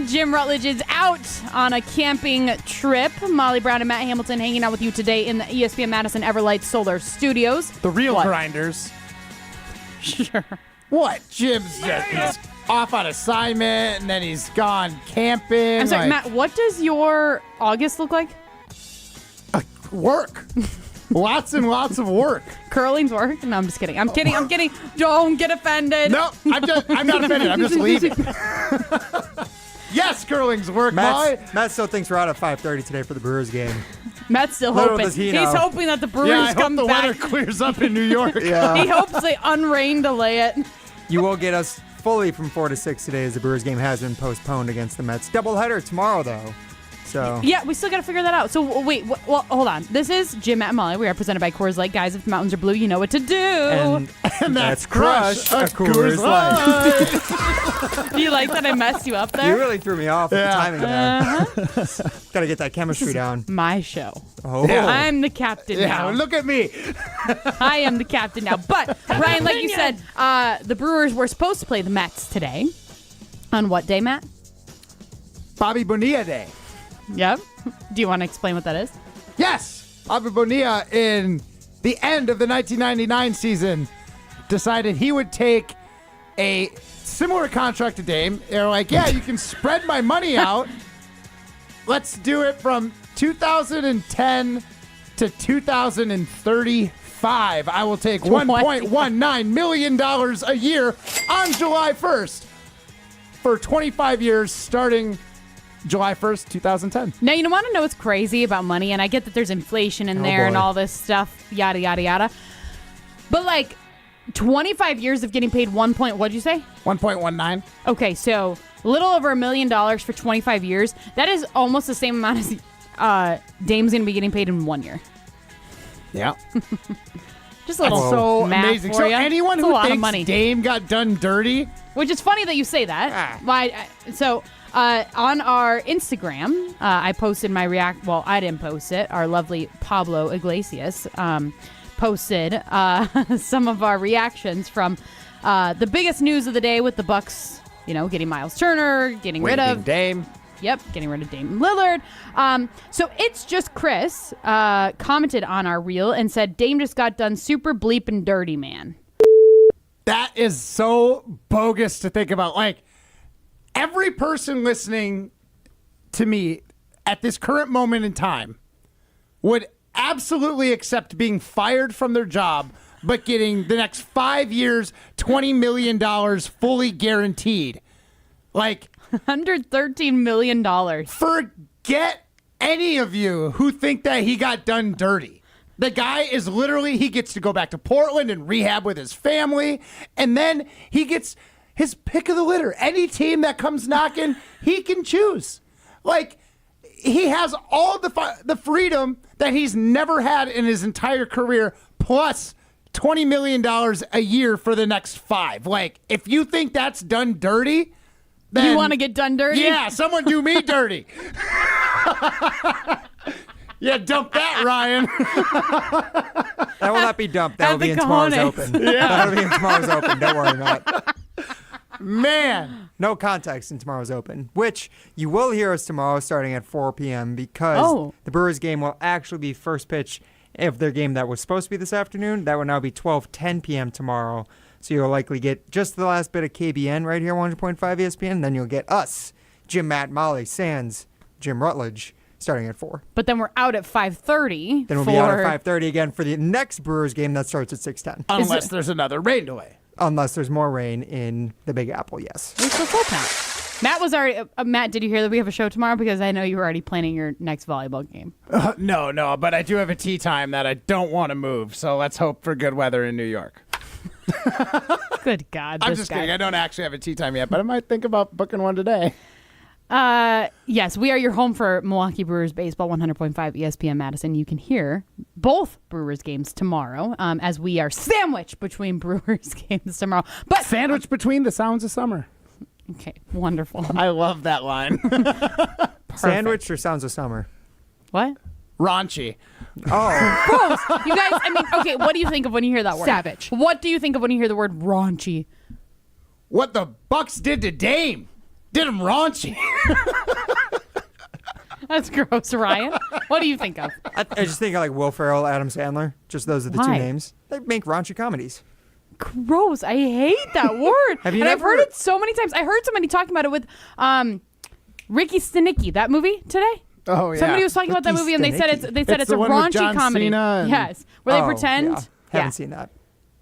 Jim Rutledge is out on a camping trip. Molly Brown and Matt Hamilton hanging out with you today in the ESPN Madison Everlight Solar Studios.
The real grinders.
Sure.
What? Jim's just off on assignment, and then he's gone camping.
I'm sorry, Matt, what does your August look like?
Work. Lots and lots of work.
Curling's work? No, I'm just kidding. I'm kidding. Don't get offended.
No, I'm not offended. I'm just leaving. Yes, curling's work, Molly.
Matt still thinks we're out at 5:30 today for the Brewers game.
Matt's still hoping. He's hoping that the Brewers come
back.
back.
The weather clears up in New York.
Yeah.
He hopes they unrain delay it.
You will get us fully from 4 to 6 today as the Brewers game has been postponed against the Mets. Doubleheader tomorrow, though. So
yeah, we still got to figure that out. So wait, well, hold on. This is Jim, Matt, and Molly. We are presented by Coors Light. Guys, if the mountains are blue, you know what to do.
And that's Crush, a Coors Light.
Do you like that I messed you up there?
You really threw me off with the timing there. Got to get that chemistry down.
My show.
Oh,
yeah.
I'm the captain now.
Look at me.
I am the captain now. But Ryan, like you said, the Brewers were supposed to play the Mets today. On what day, Matt?
Bobby Bonilla Day.
Yep. Do you want to explain what that is?
Yes. Bobby Bonilla, in the end of the 1999 season, decided he would take a similar contract to Dame. They're like, yeah, you can spread my money out. Let's do it from 2010 to 2035. I will take $1.19 million a year on July 1st for 25 years starting July 1st, 2010.
Now, you want to know what's crazy about money, and I get that there's inflation in there and all this stuff, yada, yada, yada. But, like, 25 years of getting paid what'd you say?
1.19.
Okay, so a little over $1 million for 25 years. That is almost the same amount as Dame's going to be getting paid in 1 year.
Yeah.
Just a little
so
math
amazing.
for
So
ya.
anyone
It's a
who
lot of
thinks
money.
Dame got done dirty.
Which is funny that you say that. On our Instagram, I posted my react. Well, I didn't post it. Our lovely Pablo Iglesias posted some of our reactions from the biggest news of the day with the Bucks. You know, getting Myles Turner, getting rid of
Dame.
Yep, getting rid of Damian Lillard. So it's just Chris commented on our reel and said, Dame just got done super bleeping dirty, man.
That is so bogus to think about. Like, every person listening to me at this current moment in time would absolutely accept being fired from their job, but getting the next 5 years, $20 million fully guaranteed. Like,
$113 million.
Forget any of you who think that he got done dirty. The guy is literally, he gets to go back to Portland and rehab with his family, and then he gets his pick of the litter. Any team that comes knocking, he can choose. Like, he has all the freedom that he's never had in his entire career, plus $20 million a year for the next 5. Like, if you think that's done dirty, then
you want to get done dirty?
Yeah, someone do me dirty. Yeah, dump that, Ryan.
That will not be dumped. That will be in tomorrow's open.
Yeah.
That'll be in tomorrow's open. Don't worry about it.
Man.
No context in tomorrow's open, which you will hear us tomorrow starting at 4 p.m. because the Brewers game will actually be first pitch of their game that was supposed to be this afternoon. That will now be 12:10 p.m. tomorrow. So you'll likely get just the last bit of KBN right here, 100.5 ESPN. And then you'll get us, Jim, Matt, Molly, Sands, Jim Rutledge, starting at 4.
But then we're out at 5:30.
Then we'll be out at 5:30 again for the next Brewers game that starts at 6:10.
Unless there's another rain delay.
Unless there's more rain in the Big Apple, yes.
It's the full count. Matt was already. Matt, did you hear that we have a show tomorrow? Because I know you were already planning your next volleyball game.
No, but I do have a tea time that I don't want to move. So let's hope for good weather in New York.
Good God.
I'm just kidding. I don't actually have a tea time yet, but I might think about booking one today.
Yes, we are your home for Milwaukee Brewers baseball, 100.5 ESPN Madison. You can hear both Brewers games tomorrow as we are sandwiched between Brewers games tomorrow. But
sandwiched between the sounds of summer.
Okay, wonderful.
I love that line.
Sandwich or sounds of summer?
What?
Raunchy.
Oh.
Gross. You guys, I mean, okay, what do you think of when you hear that word?
Savage.
What do you think of when you hear the word raunchy?
What the Bucks did to Dame. Did him raunchy.
That's gross, Ryan. What do you think of?
I just think of like Will Ferrell, Adam Sandler. Just those are the two
Why?
names. They make raunchy comedies.
Gross. I hate that word.
Have you
and I've
never-
heard it so many times. I heard somebody talking about it with Ricky Stenicki, that movie today.
Oh yeah.
Somebody was talking about that
Ricky
movie and they said it's
It's
a
the one with
raunchy
John
comedy.
Cena and-
Yes. Where they
Oh,
pretend.
yeah. Haven't seen that.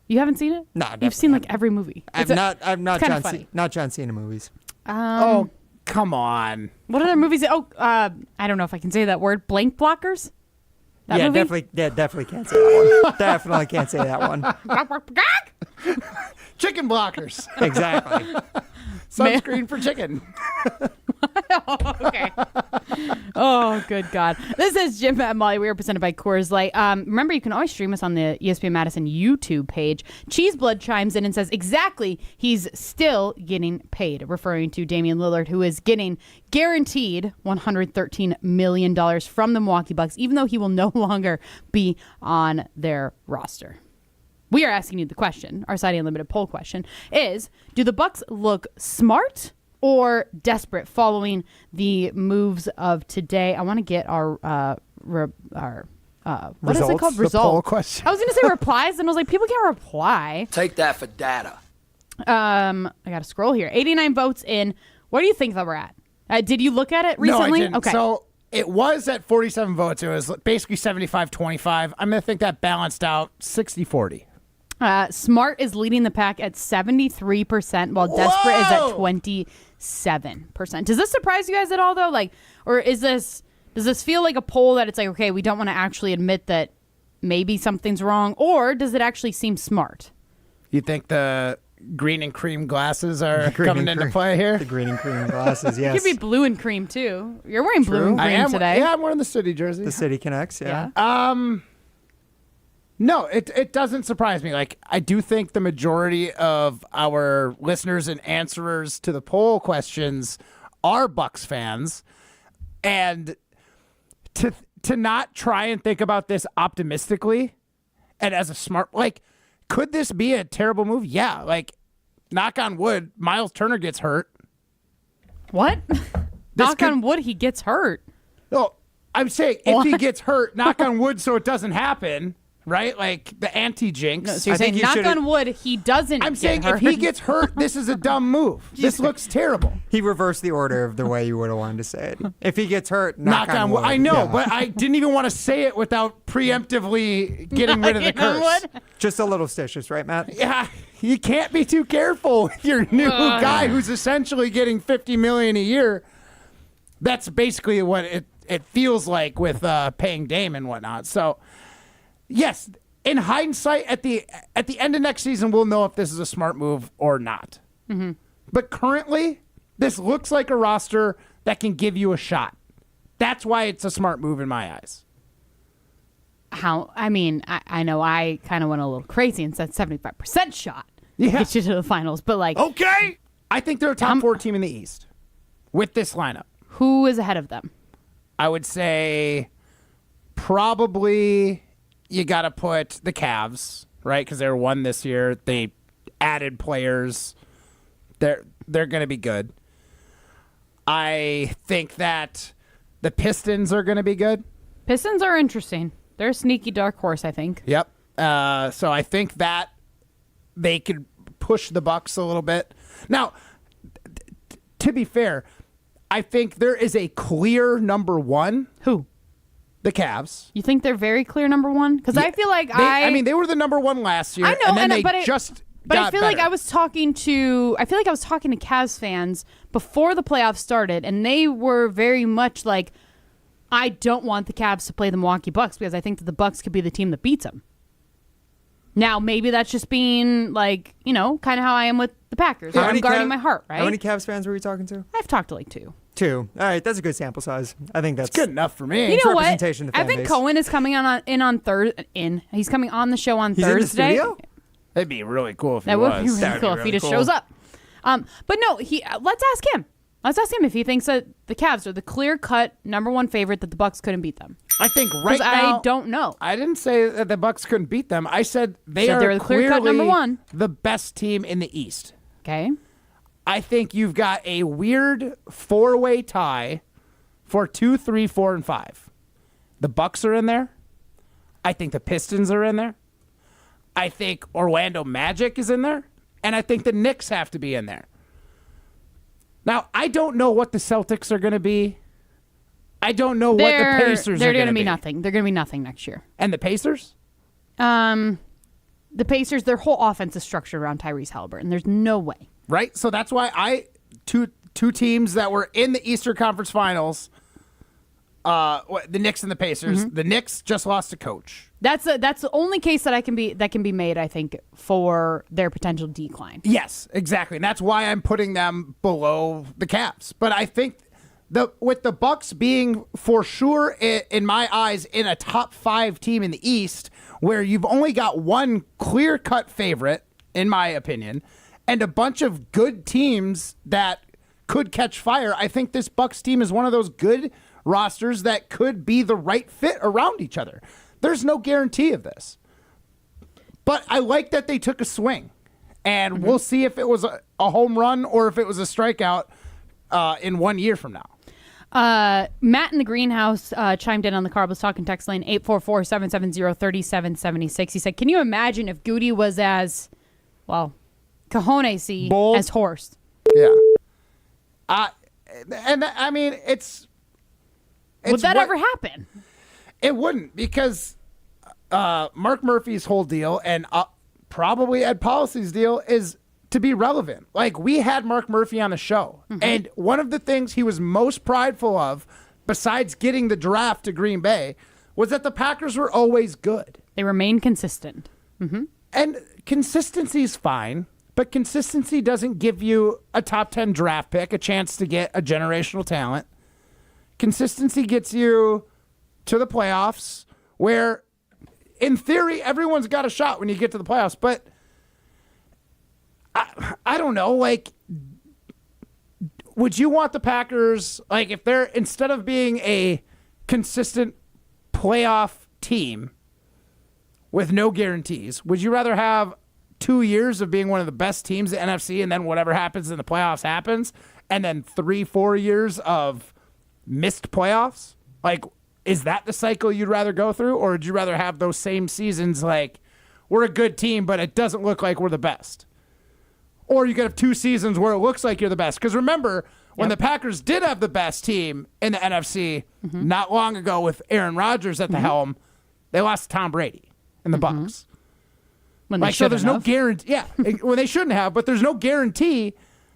You haven't seen it?
No,
You've seen like every movie.
I'm not
it's kinda
John not John Cena movies.
Oh, come on.
What other movies? I don't know if I can say that word. Blank blockers? That movie?
definitely can't say that one. Definitely can't say that one.
Chicken blockers.
Exactly.
Sunscreen for chicken.
Okay. Oh, good God. This is Jim and Molly. We are presented by Coors Light. Remember, you can always stream us on the ESPN Madison YouTube page. Cheeseblood chimes in and says, exactly, he's still getting paid, referring to Damian Lillard, who is getting guaranteed $113 million from the Milwaukee Bucks, even though he will no longer be on their roster. We are asking you the question, our Side Unlimited poll question, is, do the Bucks look smart or desperate following the moves of today? I want to get our what is it called?
The
Results.
poll question.
I was going to say replies, and I was like, people can't reply.
Take that for data.
I got to scroll here. 89 votes in. What do you think that we're at? Did you look at it recently?
No, I didn't.
Okay.
So it was at 47 votes. It was basically 75-25. I'm going to think that balanced out 60-40.
Smart is leading the pack at 73%, while desperate is at 27%. Does this surprise you guys at all, though? Like, or does this feel like a poll that it's like, okay, we don't want to actually admit that maybe something's wrong, or does it actually seem smart?
You think the green and cream glasses are coming into play here?
The green and cream glasses, yes.
It could be blue and cream, too. You're wearing blue and cream today.
Yeah, I'm wearing the city jersey.
The City Connects, yeah.
No, it doesn't surprise me. Like, I do think the majority of our listeners and answerers to the poll questions are Bucks fans. And to not try and think about this optimistically and as a smart, like, could this be a terrible move? Yeah. Like, knock on wood, Myles Turner gets hurt.
What? Knock on wood, he gets hurt.
No, I'm saying if he gets hurt, knock on wood so it doesn't happen, right? Like the anti-jinx.
No, so you're saying knock on wood, he doesn't
I'm
get
saying
hurt.
if he gets hurt, this is a dumb move. This looks terrible.
He reversed the order of the way you would have wanted to say it. If he gets hurt,
Knock on wood. I know,
Yeah.
but I didn't even want to say it without preemptively getting rid of the curse.
Just a little stitious, right, Matt?
Yeah, you can't be too careful with your new guy who's essentially getting $50 million a year. That's basically what it feels like with paying Dame and whatnot. So, yes, in hindsight, at the end of next season, we'll know if this is a smart move or not.
Mm-hmm.
But currently, this looks like a roster that can give you a shot. That's why it's a smart move in my eyes.
I know I kind of went a little crazy and said 75% shot.
Yeah.
Get you to the finals, but like,
okay, I think they're a top 4 team in the East with this lineup.
Who is ahead of them?
I would say probably you got to put the Cavs, right? Because they were 1 this year. They added players. They're going to be good. I think that the Pistons are going to be good.
Pistons are interesting. They're a sneaky dark horse, I think.
Yep. So I think that they could push the Bucks a little bit. Now, to be fair, I think there is a clear number 1.
Who?
The Cavs.
You think they're very clear number 1? Because I feel like
they were the number 1 last year.
I know,
and then they
but I feel like
better.
I was talking to Cavs fans before the playoffs started, and they were very much like, I don't want the Cavs to play the Milwaukee Bucks because I think that the Bucks could be the team that beats them. Now, maybe that's just being like, kind of how I am with the Packers. I'm guarding my heart, right?
How many Cavs fans were you talking to?
I've talked to like 2.
2. All right, that's a good sample size. I think that's
good enough for me.
You know what?
Representation of the fan
Evan
base.
Cohen is coming on Thursday. He's coming on the show on
He's in the
Thursday.
studio? That'd be really cool if he
That
was.
would be really cool if he just shows up. But no, let's ask him. Let's ask him if he thinks that the Cavs are the clear-cut number 1 favorite that the Bucks couldn't beat them.
I think right now.
I don't know.
I didn't say that the Bucks couldn't beat them. I said they are
they're the clear-cut
clearly
number 1.
the best team in the East.
Okay.
I think you've got a weird 4-way tie for 2, 3, 4, and 5. The Bucks are in there. I think the Pistons are in there. I think Orlando Magic is in there. And I think the Knicks have to be in there. Now, I don't know what the Celtics are going to be. I don't know what the Pacers
they're
are going to
be. Nothing. They're going to be nothing next year.
And the Pacers?
The Pacers, their whole offense is structured around Tyrese Halliburton. There's no way.
Right? So that's why two teams that were in the Eastern Conference Finals, the Knicks and the Pacers.
Mm-hmm.
The Knicks just lost a coach.
That's the only case that can be made, I think, for their potential decline.
Yes, exactly. And that's why I'm putting them below the Cavs. But I think with the Bucks being for sure in my eyes in a top 5 team in the East, where you've only got one clear-cut favorite, in my opinion, and a bunch of good teams that could catch fire, I think this Bucks team is one of those good rosters that could be the right fit around each other. There's no guarantee of this. But I like that they took a swing. And we'll see if it was a home run or if it was a strikeout in 1 year from now.
Matt in the greenhouse chimed in on the Carbos Talking text line 844-770-3776. He said, can you imagine if Goody was as, cojones-y
Bold.
as Horst?
Yeah. And I mean, it's
Would that ever happen?
It wouldn't, because Mark Murphy's whole deal and probably Ed Policy's deal is to be relevant. Like, we had Mark Murphy on the show, and one of the things he was most prideful of, besides getting the draft to Green Bay, was that the Packers were always good.
They remain consistent.
And consistency is fine, but consistency doesn't give you a top 10 draft pick, a chance to get a generational talent. Consistency gets you to the playoffs, where in theory everyone's got a shot when you get to the playoffs, but I don't know, like, would you want the Packers, like, if they're, instead of being a consistent playoff team with no guarantees, would you rather have 2 years of being one of the best teams in the NFC and then whatever happens in the playoffs happens, and then 3-4 years of missed playoffs? Like, is that the cycle you'd rather go through, or would you rather have those same seasons like we're a good team, but it doesn't look like we're the best? Or you could have 2 seasons where it looks like you're the best. Because remember, when the Packers did have the best team in the NFC not long ago with Aaron Rodgers at the helm, they lost to Tom Brady and the Bucs.
When they
so there's no
have.
guarantee. Yeah, when they shouldn't have, but there's no guarantee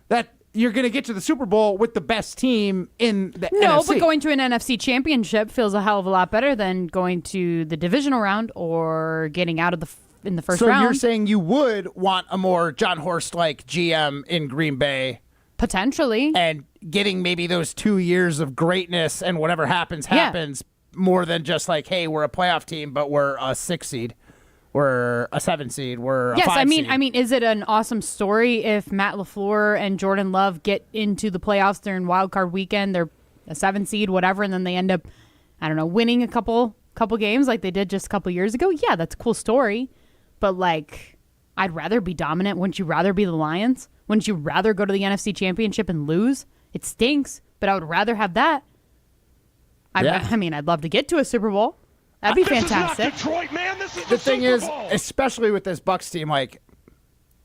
that you're going to get to the Super Bowl with the best team in the NFC.
No, but going to an NFC championship feels a hell of a lot better than going to the divisional round or getting out of in the first round.
So you're saying you would want a more John Horst-like GM in Green Bay?
Potentially.
And getting maybe those 2 years of greatness and whatever happens, more than just like, hey, we're a playoff team, but we're a 6 seed. We're a 7 seed. We're a 5 seed.
I mean, is it an awesome story if Matt LaFleur and Jordan Love get into the playoffs during Wild Card Weekend? They're a 7 seed, whatever, and then they end up, I don't know, winning a couple games like they did just a couple years ago? Yeah, that's a cool story. But like, I'd rather be dominant. Wouldn't you rather be the Lions? Wouldn't you rather go to the NFC Championship and lose? It stinks, but I would rather have that. I mean, I'd love to get to a Super Bowl. That'd be fantastic.
This is not Detroit, man. This is
the thing is, especially with this Bucs team, like,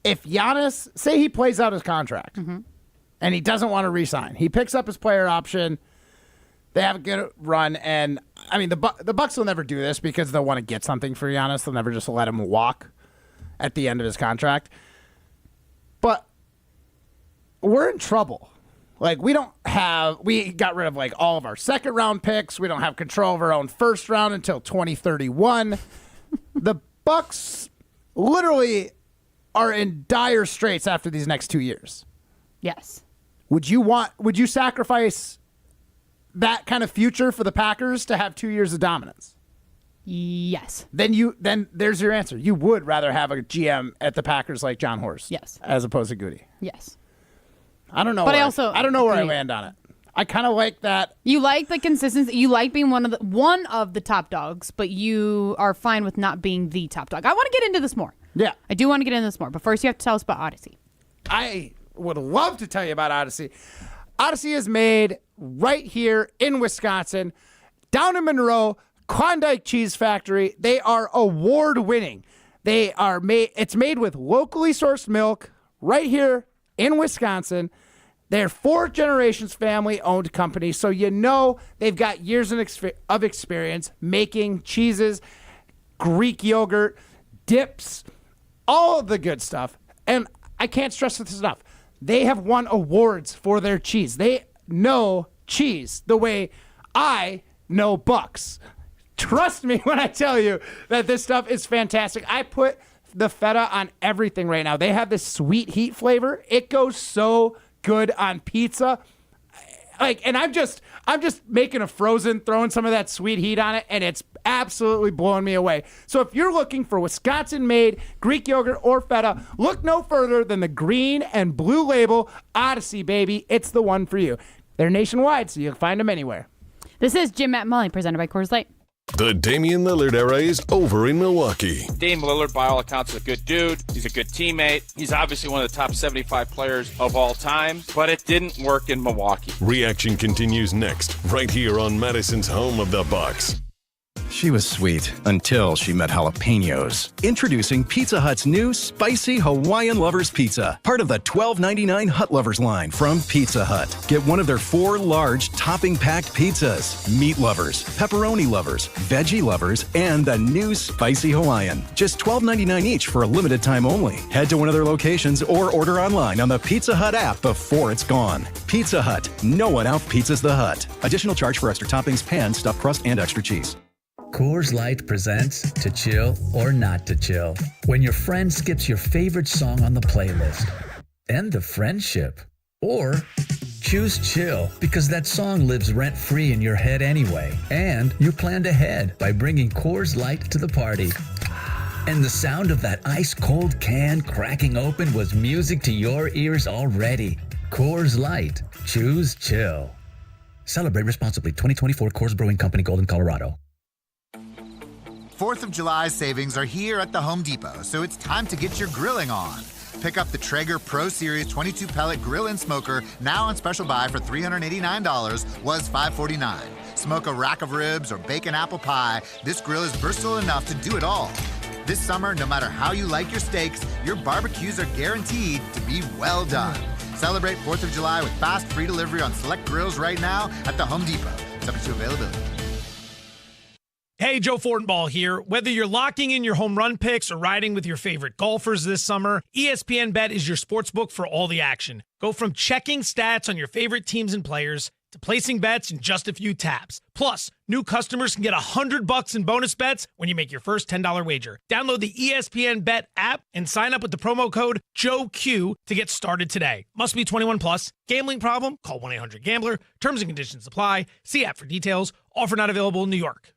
if Giannis, say he plays out his contract and he doesn't want to re-sign, he picks up his player option, they have a good run, and I mean, the Bucs will never do this because they'll want to get something for Giannis. They'll never just let him walk at the end of his contract. But we're in trouble. Like, we got rid of like all of our second round picks. We don't have control of our own first round until 2031. The Bucs literally are in dire straits after these next 2 years.
Yes.
Would you sacrifice that kind of future for the Packers to have 2 years of dominance?
Yes.
Then there's your answer. You would rather have a GM at the Packers like John Horst.
Yes.
As opposed to Goody.
Yes.
I don't know.
But
I don't know where I land on it. I kind of like that.
You like the consistency. You like being one of the top dogs, but you are fine with not being the top dog. I want to get into this more.
Yeah.
I do want to get into this more, but first you have to tell us about Odyssey.
I would love to tell you about Odyssey. Odyssey is made right here in Wisconsin, down in Monroe, Klondike Cheese Factory. They are award-winning. It's made with locally sourced milk right here in Wisconsin. They're 4 generations family-owned company, so you know they've got years of experience making cheeses, Greek yogurt, dips, all of the good stuff. And I can't stress this enough. They have won awards for their cheese. They know cheese the way I know Bucks. Trust me when I tell you that this stuff is fantastic. I put the feta on everything right now. They have this sweet heat flavor. It goes so good on pizza. And I'm just making a frozen, throwing some of that sweet heat on it, and it's absolutely blowing me away. So if you're looking for Wisconsin-made Greek yogurt or feta, look no further than the green and blue label Odyssey, baby. It's the one for you. They're nationwide, so you'll find them anywhere.
This is Jim, Matt, and Molly, presented by Coors Light.
The Damian Lillard era is over in Milwaukee.
Dame Lillard, by all accounts, is a good dude. He's a good teammate. He's obviously one of the top 75 players of all time, but it didn't work in Milwaukee.
Reaction continues next, right here on Madison's home of the Bucks.
She was sweet until she met jalapenos. Introducing Pizza Hut's new Spicy Hawaiian Lovers Pizza, part of the $12.99 Hut Lovers line from Pizza Hut. Get one of their 4 large topping-packed pizzas. Meat lovers, pepperoni lovers, veggie lovers, and the new Spicy Hawaiian. Just $12.99 each for a limited time only. Head to one of their locations or order online on the Pizza Hut app before it's gone. Pizza Hut. No one out-pizzas the Hut. Additional charge for extra toppings, pan, stuffed crust, and extra cheese.
Coors Light presents To Chill or Not to Chill. When your friend skips your favorite song on the playlist. End the friendship. Or choose chill because that song lives rent-free in your head anyway. And you planned ahead by bringing Coors Light to the party. And the sound of that ice-cold can cracking open was music to your ears already. Coors Light. Choose chill. Celebrate responsibly. 2024 Coors Brewing Company, Golden, Colorado.
4th of July savings are here at the Home Depot, so it's time to get your grilling on.
Pick up the Traeger Pro Series 22 pellet grill and smoker, now on special buy for $389, was $549. Smoke a rack of ribs or bake an apple pie, this grill is versatile enough to do it all. This summer, no matter how you like your steaks, your barbecues are guaranteed to be well done. Celebrate 4th of July with fast free delivery on select grills right now at the Home Depot. Subject to availability.
Hey, Joe Fortenbaugh here. Whether you're locking in your home run picks or riding with your favorite golfers this summer, ESPN Bet is your sportsbook for all the action. Go from checking stats on your favorite teams and players to placing bets in just a few taps. Plus, new customers can get $100 in bonus bets when you make your first $10 wager. Download the ESPN Bet app and sign up with the promo code JOEQ to get started today. Must be 21 plus. Gambling problem? Call 1-800-GAMBLER. Terms and conditions apply. See app for details. Offer not available in New York.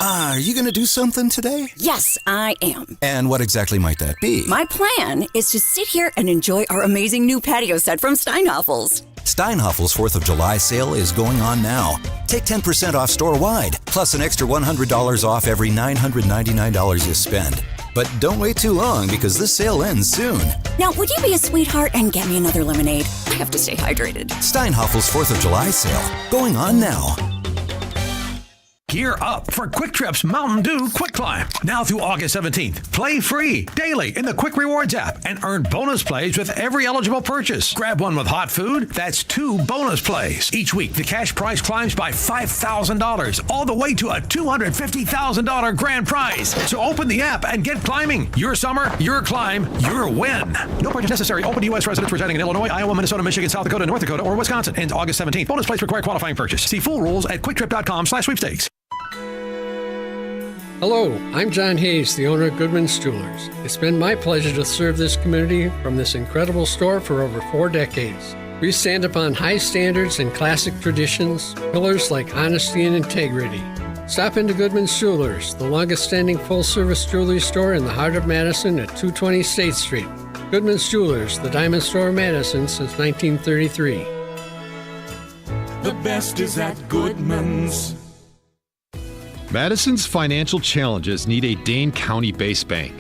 Are you going to do something today?
Yes, I am.
And what exactly might that be?
My plan is to sit here and enjoy our amazing new patio set from Steinhoffel's.
Steinhoffel's 4th of July sale is going on now. Take 10% off store-wide, plus an extra $100 off every $999 you spend. But don't wait too long because this sale ends soon.
Now, would you be a sweetheart and get me another lemonade? I have to stay hydrated.
Steinhoffel's 4th of July sale, going on now.
Gear up for Quick Trip's Mountain Dew Quick Climb. Now through August 17th. Play free daily in the Quick Rewards app and earn bonus plays with every eligible purchase. Grab one with hot food. That's 2 bonus plays. Each week, the cash prize climbs by $5,000, all the way to a $250,000 grand prize. So open the app and get climbing. Your summer, your climb, your win. No purchase necessary. Open to U.S. residents residing in Illinois, Iowa, Minnesota, Michigan, South Dakota, North Dakota, or Wisconsin. Ends August 17th. Bonus plays require qualifying purchase. See full rules at quicktrip.com/sweepstakes.
Hello, I'm John Hayes, the owner of Goodman's Jewelers. It's been my pleasure to serve this community from this incredible store for over 4 decades. We stand upon high standards and classic traditions, pillars like honesty and integrity. Stop into Goodman's Jewelers, the longest-standing full-service jewelry store in the heart of Madison at 220 State Street. Goodman's Jewelers, the diamond store of Madison since 1933.
The best is at Goodman's.
Madison's financial challenges need a Dane County-based bank.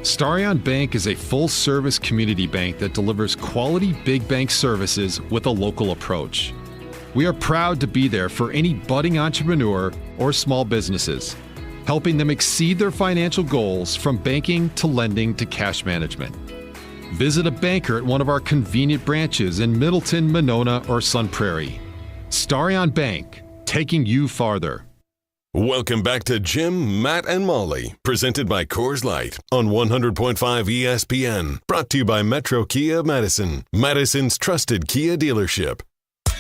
Starion Bank is a full-service community bank that delivers quality big bank services with a local approach. We are proud to be there for any budding entrepreneur or small businesses, helping them exceed their financial goals from banking to lending to cash management. Visit a banker at one of our convenient branches in Middleton, Monona, or Sun Prairie. Starion Bank, taking you farther.
Welcome back to Jim, Matt, and Molly, presented by Coors Light on 100.5 ESPN. Brought to you by Metro Kia Madison, Madison's trusted Kia dealership.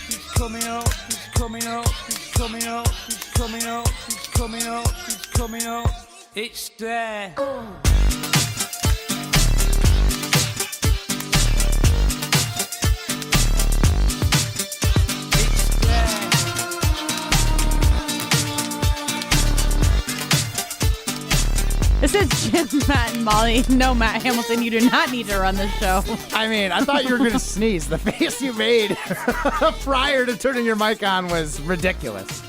He's coming up, he's coming up, he's coming up, he's coming up, he's coming up, he's coming up. It's there.
This is Jim, Matt, and Molly. No, Matt Hamilton, you do not need to run this show.
I mean, I thought you were going to sneeze. The face you made prior to turning your mic on was ridiculous.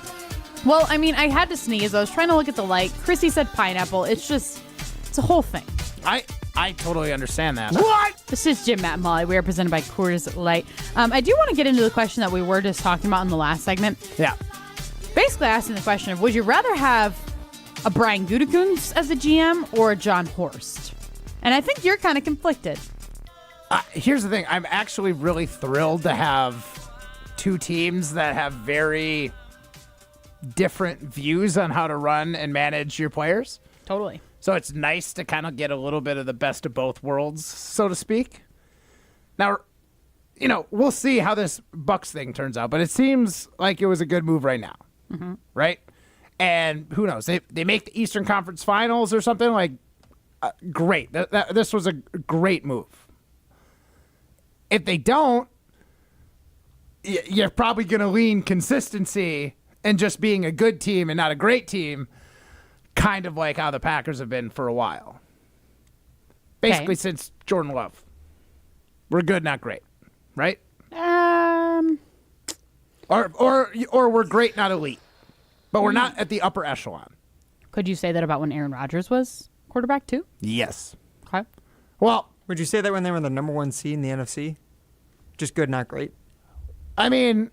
Well, I mean, I had to sneeze. I was trying to look at the light. Chrissy said pineapple. It's a whole thing.
I totally understand that.
What? This is Jim, Matt, and Molly. We are presented by Coors Light. I do want to get into the question that we were just talking about in the last segment.
Yeah.
Basically asking the question of, would you rather have a Brian Gutekunst as a GM or a John Horst? And I think you're kind of conflicted.
Here's the thing. I'm actually really thrilled to have 2 teams that have very different views on how to run and manage your players.
Totally.
So it's nice to kind of get a little bit of the best of both worlds, so to speak. Now, we'll see how this Bucks thing turns out, but it seems like it was a good move right now.
Mm-hmm.
Right? And who knows? They make the Eastern Conference Finals or something, like, great. This was a great move. If they don't, you're probably going to lean consistency and just being a good team and not a great team, kind of like how the Packers have been for a while. Basically, since Jordan Love. We're good, not great. Right? Or we're great, not elite. But we're not at the upper echelon.
Could you say that about when Aaron Rodgers was quarterback too?
Yes.
Okay.
Well,
Would you say that when they were the number 1 seed in the NFC? Just good, not great?
I mean,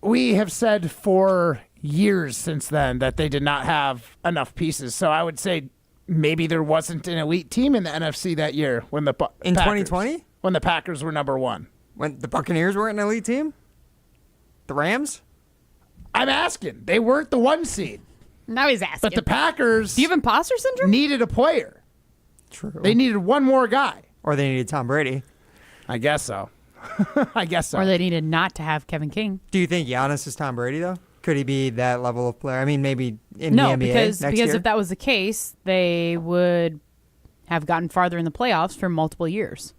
we have said for years since then that they did not have enough pieces. So I would say maybe there wasn't an elite team in the NFC that year when the
in 2020
when the Packers were number 1.
When the Buccaneers weren't an elite team? The Rams?
I'm asking. They weren't the 1 seed.
Now he's asking.
But the Packers
Do you have imposter syndrome?
needed a player.
True.
They needed one more guy.
Or they needed Tom Brady.
I guess so. I guess so.
Or they needed not to have Kevin King.
Do you think Giannis is Tom Brady, though? Could he be that level of player? I mean, maybe in
No,
the NBA
because
next year?
if that was the case, they would have gotten farther in the playoffs for multiple years.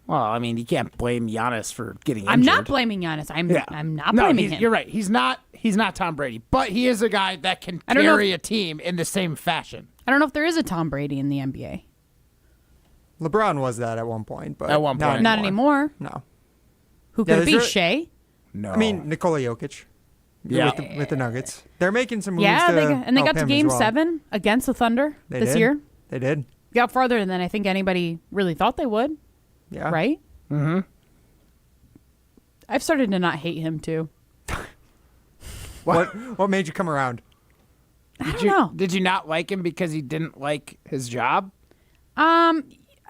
Well, I mean, you can't blame Giannis for getting injured.
I'm not blaming Giannis. I'm not blaming him.
You're right. He's not Tom Brady, but he is a guy that can carry a team in the same fashion.
I don't know if there is a Tom Brady in the NBA.
LeBron was that at one point, but
At one point.
Not anymore.
No.
Who could it be? Shea?
No.
I mean, Nikola Jokic.
Yeah.
With the Nuggets. They're making some moves
Yeah, they
help
got to
him
Game
as well.
7 against the Thunder this year.
They did.
Got farther than I think anybody really thought they would.
Yeah.
Right?
Mm-hmm.
I've started to not hate him too.
What made you come around?
I don't know.
Did you not like him because he didn't like his job?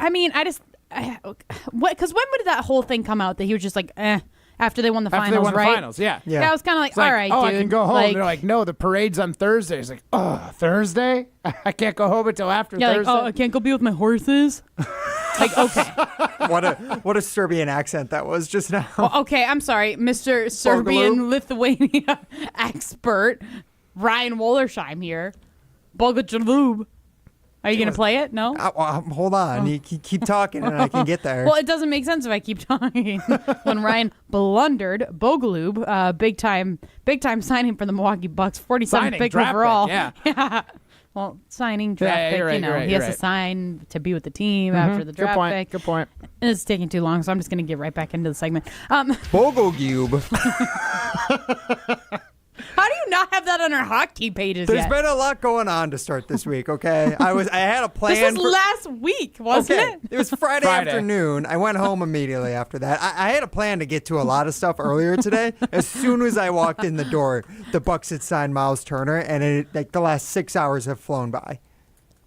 I mean, because when would that whole thing come out that he was just like, after they won the finals,
After they won
right?
the finals, yeah.
Yeah, I was kind of like,
It's like,
all right,
oh,
dude.
I can go home.
Like,
They're like, no, the parade's on Thursday. He's like, oh, Thursday? I can't go home until after
yeah,
Thursday.
like, oh, I can't go be with my horses. Like, okay.
What a Serbian accent that was just now.
Well, okay, I'm sorry, Mr. Serbian Lithuania expert Ryan Wollersheim here. Bogajalub. Are you going to play it? No?
Hold on. You keep talking and I can get there.
Well, it doesn't make sense if I keep talking. When Ryan blundered Bogalub, big time signing for the Milwaukee Bucks, 47th pick overall.
Pick, yeah.
Well, signing, draft pick,
you're right,
you know,
you're right,
he
you're
has to
right.
sign to be with the team after the draft pick.
Good point.
And it's taking too long, so I'm just going to get right back into the segment.
Bogalub.
How do you not have that on our hockey pages
There's
yet?
been a lot going on to start this week, okay? I had a plan.
This was last week, wasn't it?
It was Friday afternoon. I went home immediately after that. I had a plan to get to a lot of stuff earlier today. As soon as I walked in the door, the Bucks had signed Myles Turner, and the last 6 hours have flown by.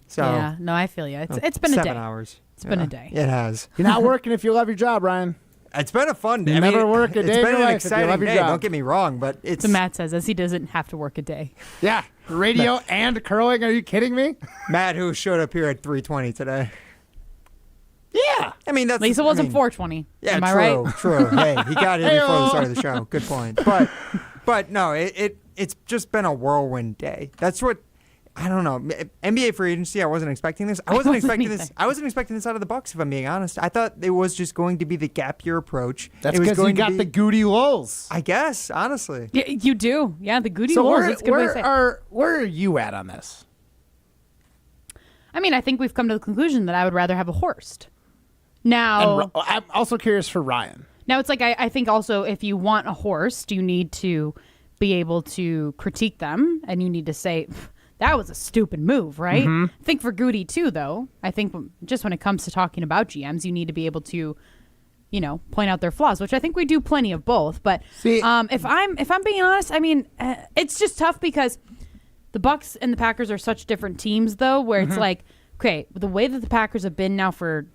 So
Yeah, no, I feel you. It's been a day.
7 hours.
It's been a day.
It has.
You're not working if you love your job, Ryan.
It's been a fun day.
You never work a day
It's
in
been
your
an
life if you
exciting
love your
day.
job.
Don't get me wrong, but it's
So Matt says, as he doesn't have to work a day.
Yeah. Radio and curling. Are you kidding me?
Matt, who showed up here at 3:20 today.
Yeah.
I mean, that's.
At least it wasn't 4:20.
Yeah,
Am I
true,
right?
True. Hey, he got here before the
Hey-o.
start of the show. Good point. But no, it's just been a whirlwind day. That's what. I don't know. NBA free agency. I wasn't expecting this. I wasn't expecting this. I wasn't expecting this out of the Bucks. If I'm being honest, I thought it was just going to be the gap year approach.
That's
it was
because you
going
got
to be,
the Goody Lulls.
I guess, honestly.
Yeah, you do. Yeah, the Goody
So
Wolves. That's a good way to say it.
where are you at on this?
I mean, I think we've come to the conclusion that I would rather have a Horst. Now,
And I'm also curious for Ryan.
Now it's like I think also if you want a Horst, you need to be able to critique them, and you need to say that was a stupid move, right?
Mhm.
I think for Goody too, though. I think just when it comes to talking about GMs, you need to be able to, point out their flaws, which I think we do plenty of both. But if I'm being honest, I mean, it's just tough because the Bucks and the Packers are such different teams, though. Where it's like, okay, the way that the Packers have been now for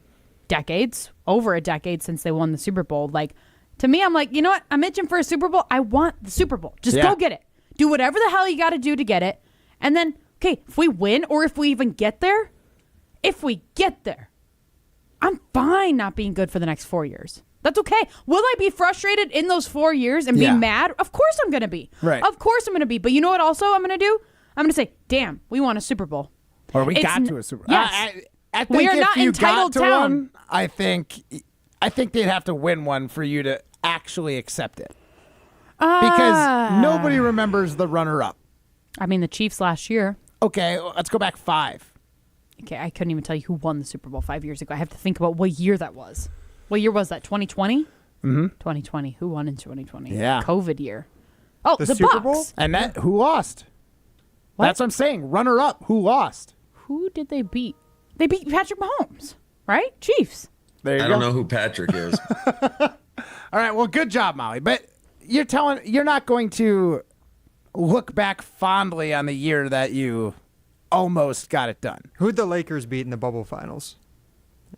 decades, over a decade since they won the Super Bowl, like, to me, I'm like, you know what? I'm itching for a Super Bowl. I want the Super Bowl. Just go get it. Do whatever the hell you got to do to get it. And then, okay, if we win or if we even get there, I'm fine not being good for the next 4 years. That's okay. Will I be frustrated in those 4 years and be mad? Of course I'm going to be.
Right.
Of course I'm going to be. But you know what also I'm going to do? I'm going to say, damn, we won a Super Bowl.
Or we
It's
got
n-
to a Super Bowl.
Yes.
I think
We are
if
not
you got
entitled
to
town.
one, I think they'd have to win one for you to actually accept it. Because nobody remembers the runner-up.
I mean, the Chiefs last year.
Okay, let's go back 5.
Okay, I couldn't even tell you who won the Super Bowl 5 years ago. I have to think about what year that was. What year was that? 2020?
Mm-hmm.
2020. Who won in 2020?
Yeah.
COVID year. Oh, the
Super
Bucks.
Bowl?
And who lost?
What?
That's what I'm saying. Runner-up. Who lost?
Who did they beat? They beat Patrick Mahomes, right? Chiefs.
There you go.
I don't know who Patrick is.
All right, well, good job, Molly. But you're not going to look back fondly on the year that you almost got it done.
Who'd the Lakers beat in the bubble finals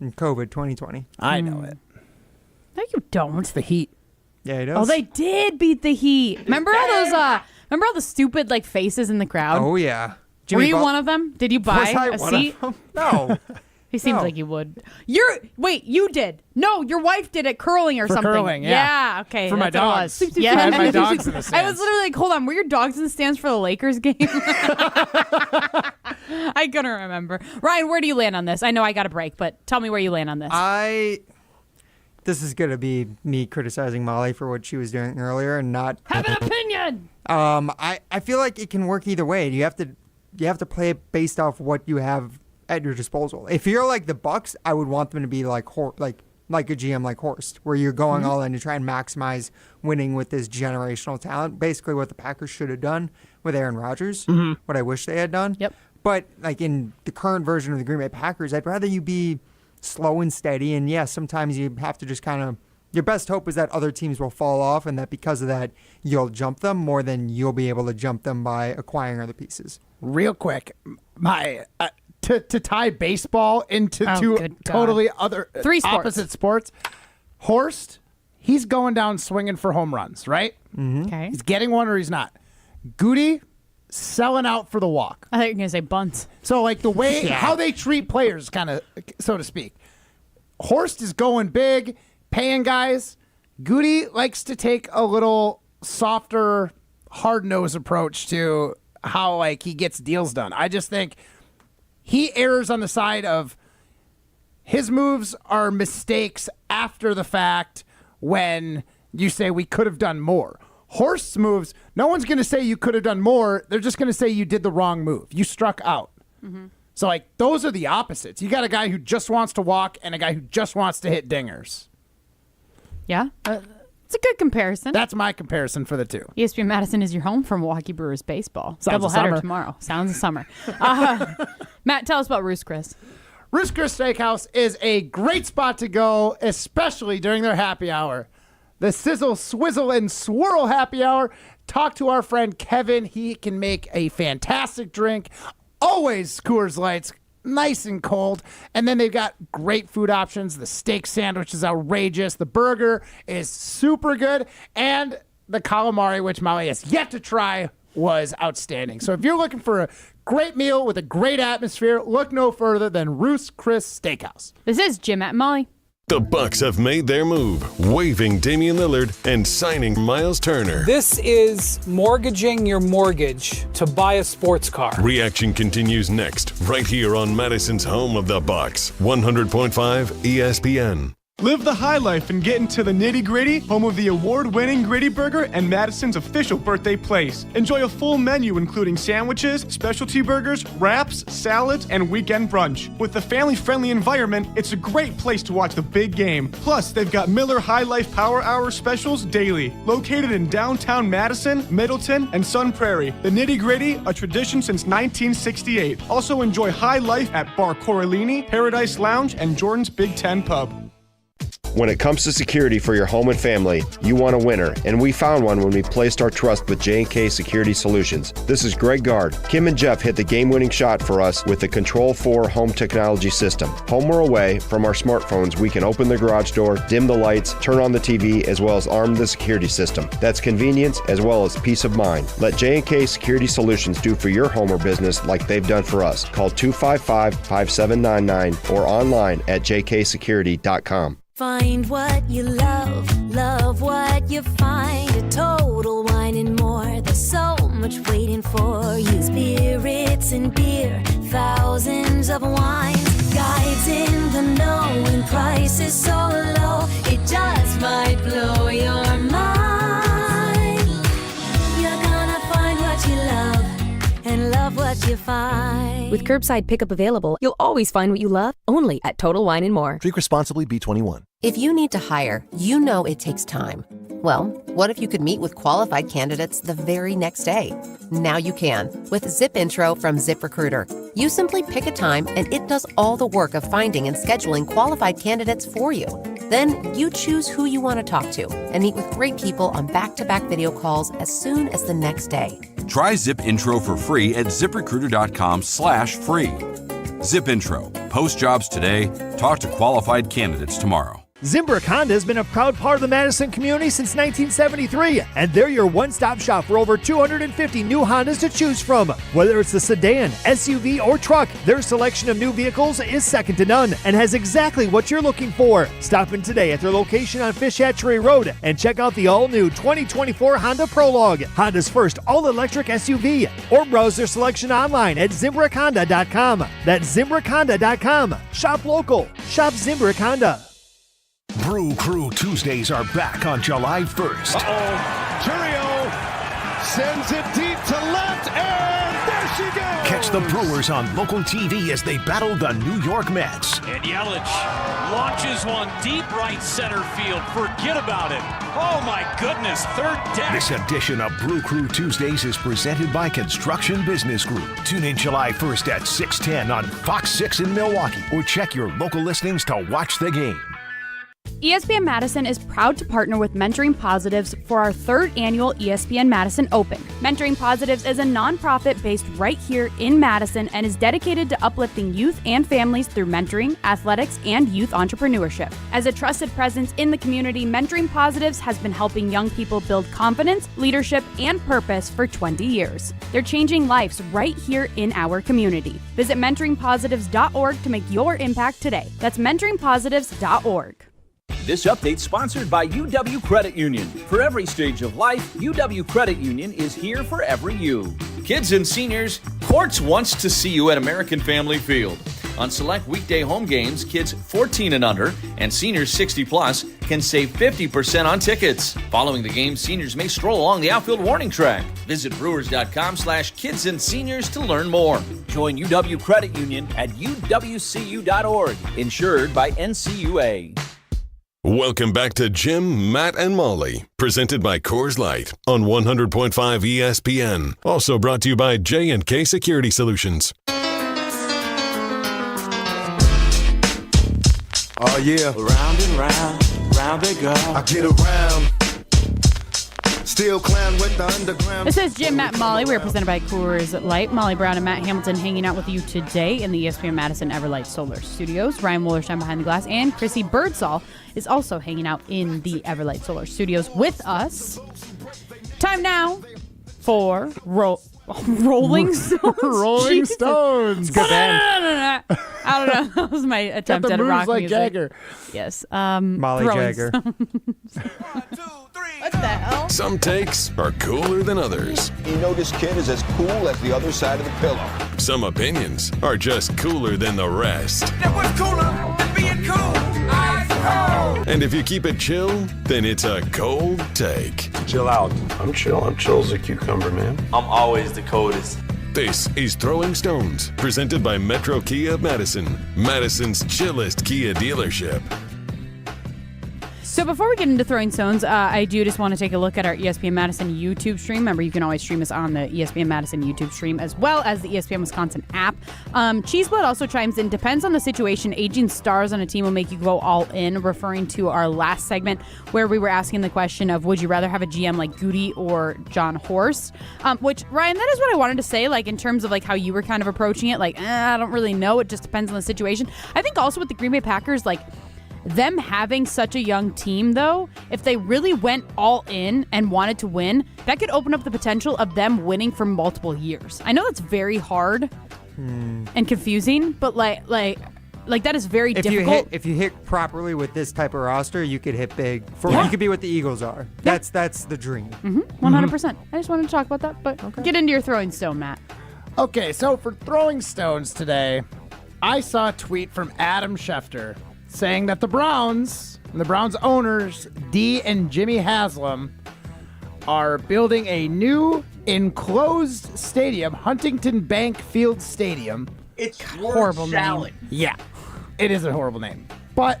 in COVID 2020?
I know it.
No, you don't.
It's the Heat.
Yeah, it is.
Oh, they did beat the Heat. Remember all those? Remember all the stupid like faces in the crowd?
Oh yeah.
Were you one of them? Did you buy a seat?
No.
He seems like you would. You did. No, your wife did it curling or
For
something.
curling, yeah.
Okay.
For my
that's what it
dogs.
was.
I had my dogs in the
I was
stands.
literally like, hold on, were your dogs in the stands for the Lakers game? I couldn't remember. Ryan, where do you land on this? I know I got a break, but tell me where you land on this.
This is going to be me criticizing Molly for what she was doing earlier and not
have an opinion.
I feel like it can work either way. You have to play it based off what you have at your disposal. If you're like the Bucks, I would want them to be like a GM like Horst, where you're going all in to try and maximize winning with this generational talent. Basically, what the Packers should have done with Aaron Rodgers. What I wish they had done.
Yep.
But like in the current version of the Green Bay Packers, I'd rather you be slow and steady. And yes, sometimes you have to just kind of. Your best hope is that other teams will fall off, and that because of that, you'll jump them more than you'll be able to jump them by acquiring other pieces.
Real quick, to tie baseball into two
good God.
totally other
Three sports.
opposite sports. Horst, he's going down swinging for home runs, right?
Okay.
He's getting one or he's not. Goody, selling out for the walk.
I thought you were going to say bunt.
So like the way how they treat players, kind of so to speak. Horst is going big, paying guys. Goody likes to take a little softer, hard-nosed approach to how like he gets deals done. I just think he errs on the side of his moves are mistakes after the fact when you say we could have done more. Horst's moves, no one's going to say you could have done more. They're just going to say you did the wrong move. You struck out. So, like, those are the opposites. You got a guy who just wants to walk and a guy who just wants to hit dingers.
Yeah. It's a good comparison.
That's my comparison for the two.
ESPN Madison is your home for Milwaukee Brewers baseball.
Sounds of
Doubleheader
summer.
tomorrow. Sounds of summer. Matt, tell us about Roost Chris.
Roost Chris Steakhouse is a great spot to go, especially during their happy hour. The Sizzle, Swizzle, and Swirl happy hour. Talk to our friend Kevin. He can make a fantastic drink. Always Coors Lights, nice and cold. And then they've got great food options. The steak sandwich is outrageous. The burger is super good. And the calamari, which Molly has yet to try, was outstanding. So if you're looking for a great meal with a great atmosphere, look no further than Roost Chris Steakhouse.
This is Jim at Molly.
The Bucks have made their move, waiving Damian Lillard and signing Myles Turner.
This is mortgaging your mortgage to buy a sports car.
Reaction continues next, right here on Madison's home of the Bucks, 100.5 ESPN.
Live the high life and get into the nitty-gritty, home of the award-winning Gritty Burger and Madison's official birthday place. Enjoy a full menu including sandwiches, specialty burgers, wraps, salads, and weekend brunch. With the family-friendly environment, it's a great place to watch the big game. Plus, they've got Miller High Life Power Hour specials daily. Located in downtown Madison, Middleton, and Sun Prairie. The nitty-gritty, a tradition since 1968. Also enjoy high life at Bar Coralini, Paradise Lounge, and Jordan's Big Ten Pub.
When it comes to security for your home and family, you want a winner, and we found one when we placed our trust with J&K Security Solutions. This is Greg Gard. Kim and Jeff hit the game-winning shot for us with the Control 4 home technology system. Home or away, from our smartphones, we can open the garage door, dim the lights, turn on the TV, as well as arm the security system. That's convenience as well as peace of mind. Let J&K Security Solutions do for your home or business like they've done for us. Call 255-5799 or online at jksecurity.com.
Find what you love what you find. A Total Wine and More. There's so much waiting for you. Spirits and beer, thousands of wines. Guides in the know and prices so low. It just might blow your mind. You're gonna find what you love and love what you find.
With curbside pickup available, you'll always find what you love, only at Total Wine & More.
Drink responsibly, B21.
If you need to hire, you know it takes time.
Well, what if you could meet with qualified candidates the very next day? Now you can with Zip Intro from ZipRecruiter. You simply pick a time and it does all the work of finding and scheduling qualified candidates for you. Then you choose who you want to talk to and meet with great people on back-to-back video calls as soon as the next day.
Try Zip Intro for free at ZipRecruiter.com/free. Zip Intro. Post jobs today. Talk to qualified candidates tomorrow.
Zimbrick Honda has been a proud part of the Madison community since 1973, and they're your one-stop shop for over 250 new Hondas to choose from. Whether it's the sedan, SUV, or truck, their selection of new vehicles is second to none and has exactly what you're looking for. Stop in today at their location on Fish Hatchery Road and check out the all-new 2024 Honda Prologue, Honda's first all-electric SUV, or browse their selection online at ZimbrickHonda.com. That's ZimbrickHonda.com. Shop local. Shop Zimbrick Honda.
Brew Crew Tuesdays are back on July 1st.
Churio sends it deep to left, and there she goes!
Catch the Brewers on local TV as they battle the New York Mets.
And Yelich launches one deep right center field. Forget about it. Oh my goodness, third deck.
This edition of Brew Crew Tuesdays is presented by Construction Business Group. Tune in July 1st at 6:10 on Fox 6 in Milwaukee, or check your local listings to watch the game.
ESPN Madison is proud to partner with Mentoring Positives for our third annual ESPN Madison Open. Mentoring Positives is a nonprofit based right here in Madison and is dedicated to uplifting youth and families through mentoring, athletics, and youth entrepreneurship. As a trusted presence in the community, Mentoring Positives has been helping young people build confidence, leadership, and purpose for 20 years. They're changing lives right here in our community. Visit mentoringpositives.org to make your impact today. That's mentoringpositives.org.
This update sponsored by UW Credit Union. For every stage of life, UW Credit Union is here for every you. Kids and seniors, Quartz wants to see you at American Family Field. On select weekday home games, kids 14 and under and seniors 60 plus can save 50% on tickets. Following the game, seniors may stroll along the outfield warning track. Visit brewers.com/kids and seniors to learn more. Join UW Credit Union at uwcu.org. Insured by NCUA.
Welcome back to Jim, Matt, and Molly, presented by Coors Light on 100.5 ESPN. Also brought to you by J&K Security Solutions.
Oh yeah, round and round they go. I get around. Still clown with the underground.
This is Jim, Matt, and Molly. We are presented by Coors Light. Molly Brown and Matt Hamilton hanging out with you today in the ESPN Madison Everlight Solar Studios. Ryan Wollersheim behind the glass, and Chrissy Birdsall is also hanging out in the Everlight Solar Studios with us. Time now for Rolling Stones.
Rolling Stones. Good band.
I don't know. That was my attempt at a rock
like
music.
Jagger.
Yes.
Molly
Rolling
Jagger.
What the hell?
Some takes are cooler than others.
You know this kid is as cool as the other side of the pillow.
Some opinions are just cooler than the rest.
That was cooler than being cool. Ice cold.
And if you keep it chill, then it's a cold take.
Chill out. I'm chill. I'm chill as a cucumber, man. I'm always the coldest.
This is Throwing Stones, presented by Metro Kia of Madison, Madison's chillest Kia dealership.
So before we get into Throwing Stones, I do just want to take a look at our ESPN Madison YouTube stream. Remember, you can always stream us on the ESPN Madison YouTube stream as well as the ESPN Wisconsin app. Cheeseblood also chimes in, depends on the situation, aging stars on a team will make you go all in, referring to our last segment where we were asking the question of would you rather have a GM like Goody or John Horst? Which, Ryan, that is what I wanted to say, like in terms of like how you were kind of approaching it, like, I don't really know. It just depends on the situation. I think also with the Green Bay Packers, like, them having such a young team, though, if they really went all in and wanted to win, that could open up the potential of them winning for multiple years. I know that's very hard and confusing, but like that is very difficult.
If you hit properly with this type of roster, you could hit big. You could be what the Eagles are. That's the dream.
100%. I just wanted to talk about that, but get into your Throwing Stone, Matt.
Okay, so for Throwing Stones today, I saw a tweet from Adam Schefter saying that the Browns and the Browns owners, Dee and Jimmy Haslam, are building a new enclosed stadium, Huntington Bank Field Stadium.
It's
horrible name.
Yeah, it is a horrible name. But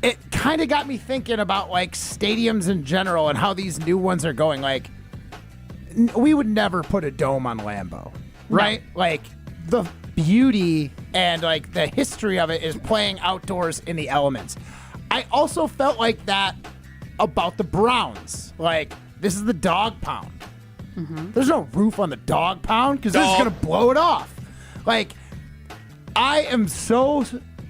it kind of got me thinking about like stadiums in general and how these new ones are going. Like, we would never put a dome on Lambeau, right? No. Like, the beauty and like the history of it is playing outdoors in the elements. I also felt like that about the Browns. Like, this is the dog pound. Mm-hmm. There's no roof on the dog pound because this is going to blow it off. Like, I am so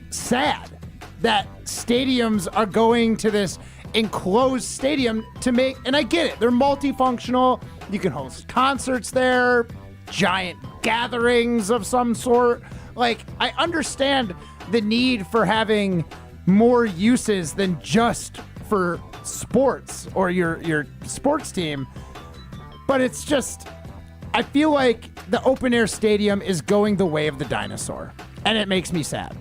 sad that stadiums are going to this enclosed stadium to make, and I get it, they're multifunctional. You can host concerts there, giant gatherings of some sort. Like, I understand the need for having more uses than just for sports or your sports team. But it's just, I feel like the open air stadium is going the way of the dinosaur, and it makes me sad.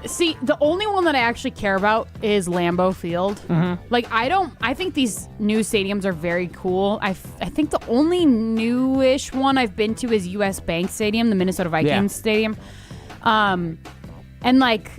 See, the only one that I actually care about is Lambeau Field. Mm-hmm. Like, I think these new stadiums are very cool. I think the only newish one I've been to is US Bank Stadium, the Minnesota Vikings Stadium. And like,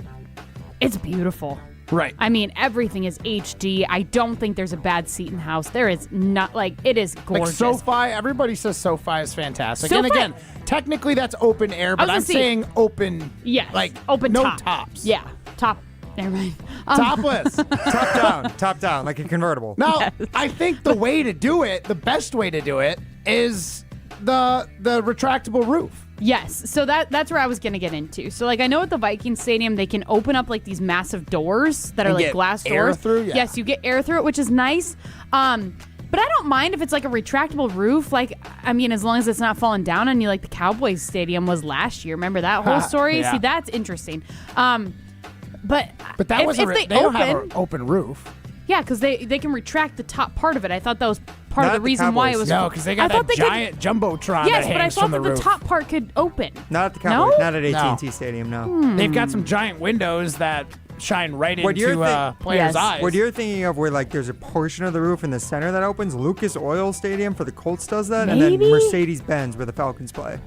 it's beautiful.
Right.
I mean, everything is HD. I don't think there's a bad seat in the house. There is not, like, it is gorgeous.
Like SoFi, everybody says SoFi is fantastic. SoFi, and again, technically that's open air, but I'm saying open, like
open
no
top.
tops.
Yeah, top. Never mind.
Topless.
top down, like a convertible.
Now, I think the way to do it, the best way to do it, is the retractable roof.
Yes, so that's where I was going to get into. So, like, I know at the Vikings Stadium, they can open up, like, these massive doors that are, like, glass doors.
Air through? Yeah.
Yes, you get air through it, which is nice. But I don't mind if it's, like, a retractable roof. Like, I mean, as long as it's not falling down on you like the Cowboys Stadium was last year. Remember that whole story?
Yeah.
See, that's interesting. But
that wasn't they don't have an open roof.
Yeah, because they can retract the top part of it. I thought that was part of the reason why it was.
No, because they got that giant jumbotron that hangs from the roof.
Yes, but I thought that the top part could open.
Not at the Cowboys.
No?
Not at AT&T Stadium, no.
They've got some giant windows that shine right into players' eyes.
What you're thinking of where, like, there's a portion of the roof in the center that opens, Lucas Oil Stadium for the Colts does that, and then Mercedes-Benz where the Falcons play.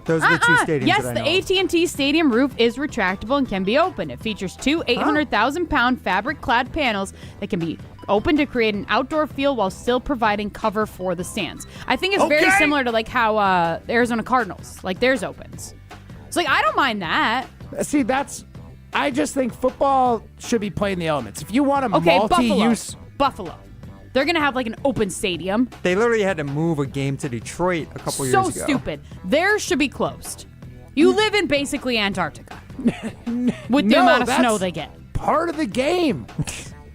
Those are the two stadiums
yes,
that I know.
Yes, the AT&T Stadium roof is retractable and can be open. It features two 800,000-pound fabric-clad panels that can be open to create an outdoor feel while still providing cover for the stands. I think it's very similar to, like, how the Arizona Cardinals, like, theirs opens. So, like, I don't mind that.
See, I just think football should be playing the elements. If you want a multi-use...
Buffalo. They're going to have, like, an open stadium.
They literally had to move a game to Detroit a couple years ago.
So stupid. Theirs should be closed. You live in basically Antarctica with the amount of snow they get.
Part of the game.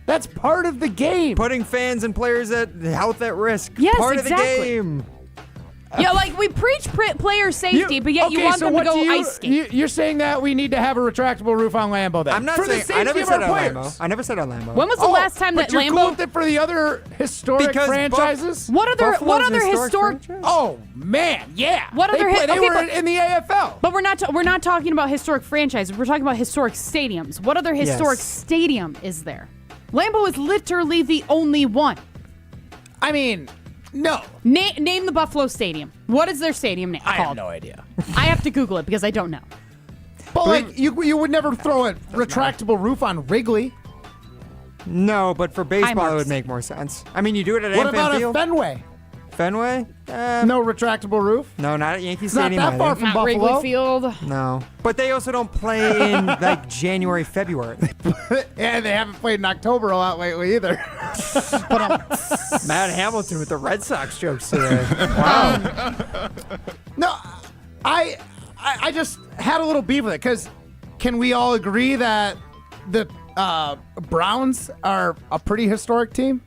That's part of the game.
Putting fans and players at health at risk.
Yes,
part
exactly.
of the game.
Yeah, like, we preach player safety, but yet you want them to go ice skate.
You're saying that we need to have a retractable roof on Lambeau then?
I'm not
for
saying,
the safety
I never
of
said
our
on
players.
Lambeau. I never said on Lambeau.
When was the last time that
but you're
Lambeau...
cool with it for the other historic franchises?
What other historic...
Oh, man, yeah.
What other...
They were in the AFL.
But we're not talking about historic franchises. We're talking about historic stadiums. What other historic stadium is there? Lambeau is literally the only one.
I mean... No.
Name the Buffalo Stadium. What is their stadium name called?
I have no idea.
I have to Google it because I don't know.
But, like, you would never throw a retractable roof on Wrigley.
No, but for baseball, it would make more sense. I mean, you do it at
What
about
a Fenway?
Fenway?
No retractable roof?
No, not at Yankee
It's
Stadium.
not that far from Buffalo.
Wrigley Field.
No. But they also don't play in, like, January, February.
Yeah, they haven't played in October a lot lately either.
Matt Hamilton with the Red Sox jokes today. Wow.
No, I just had a little beef with it because can we all agree that the Browns are a pretty historic team?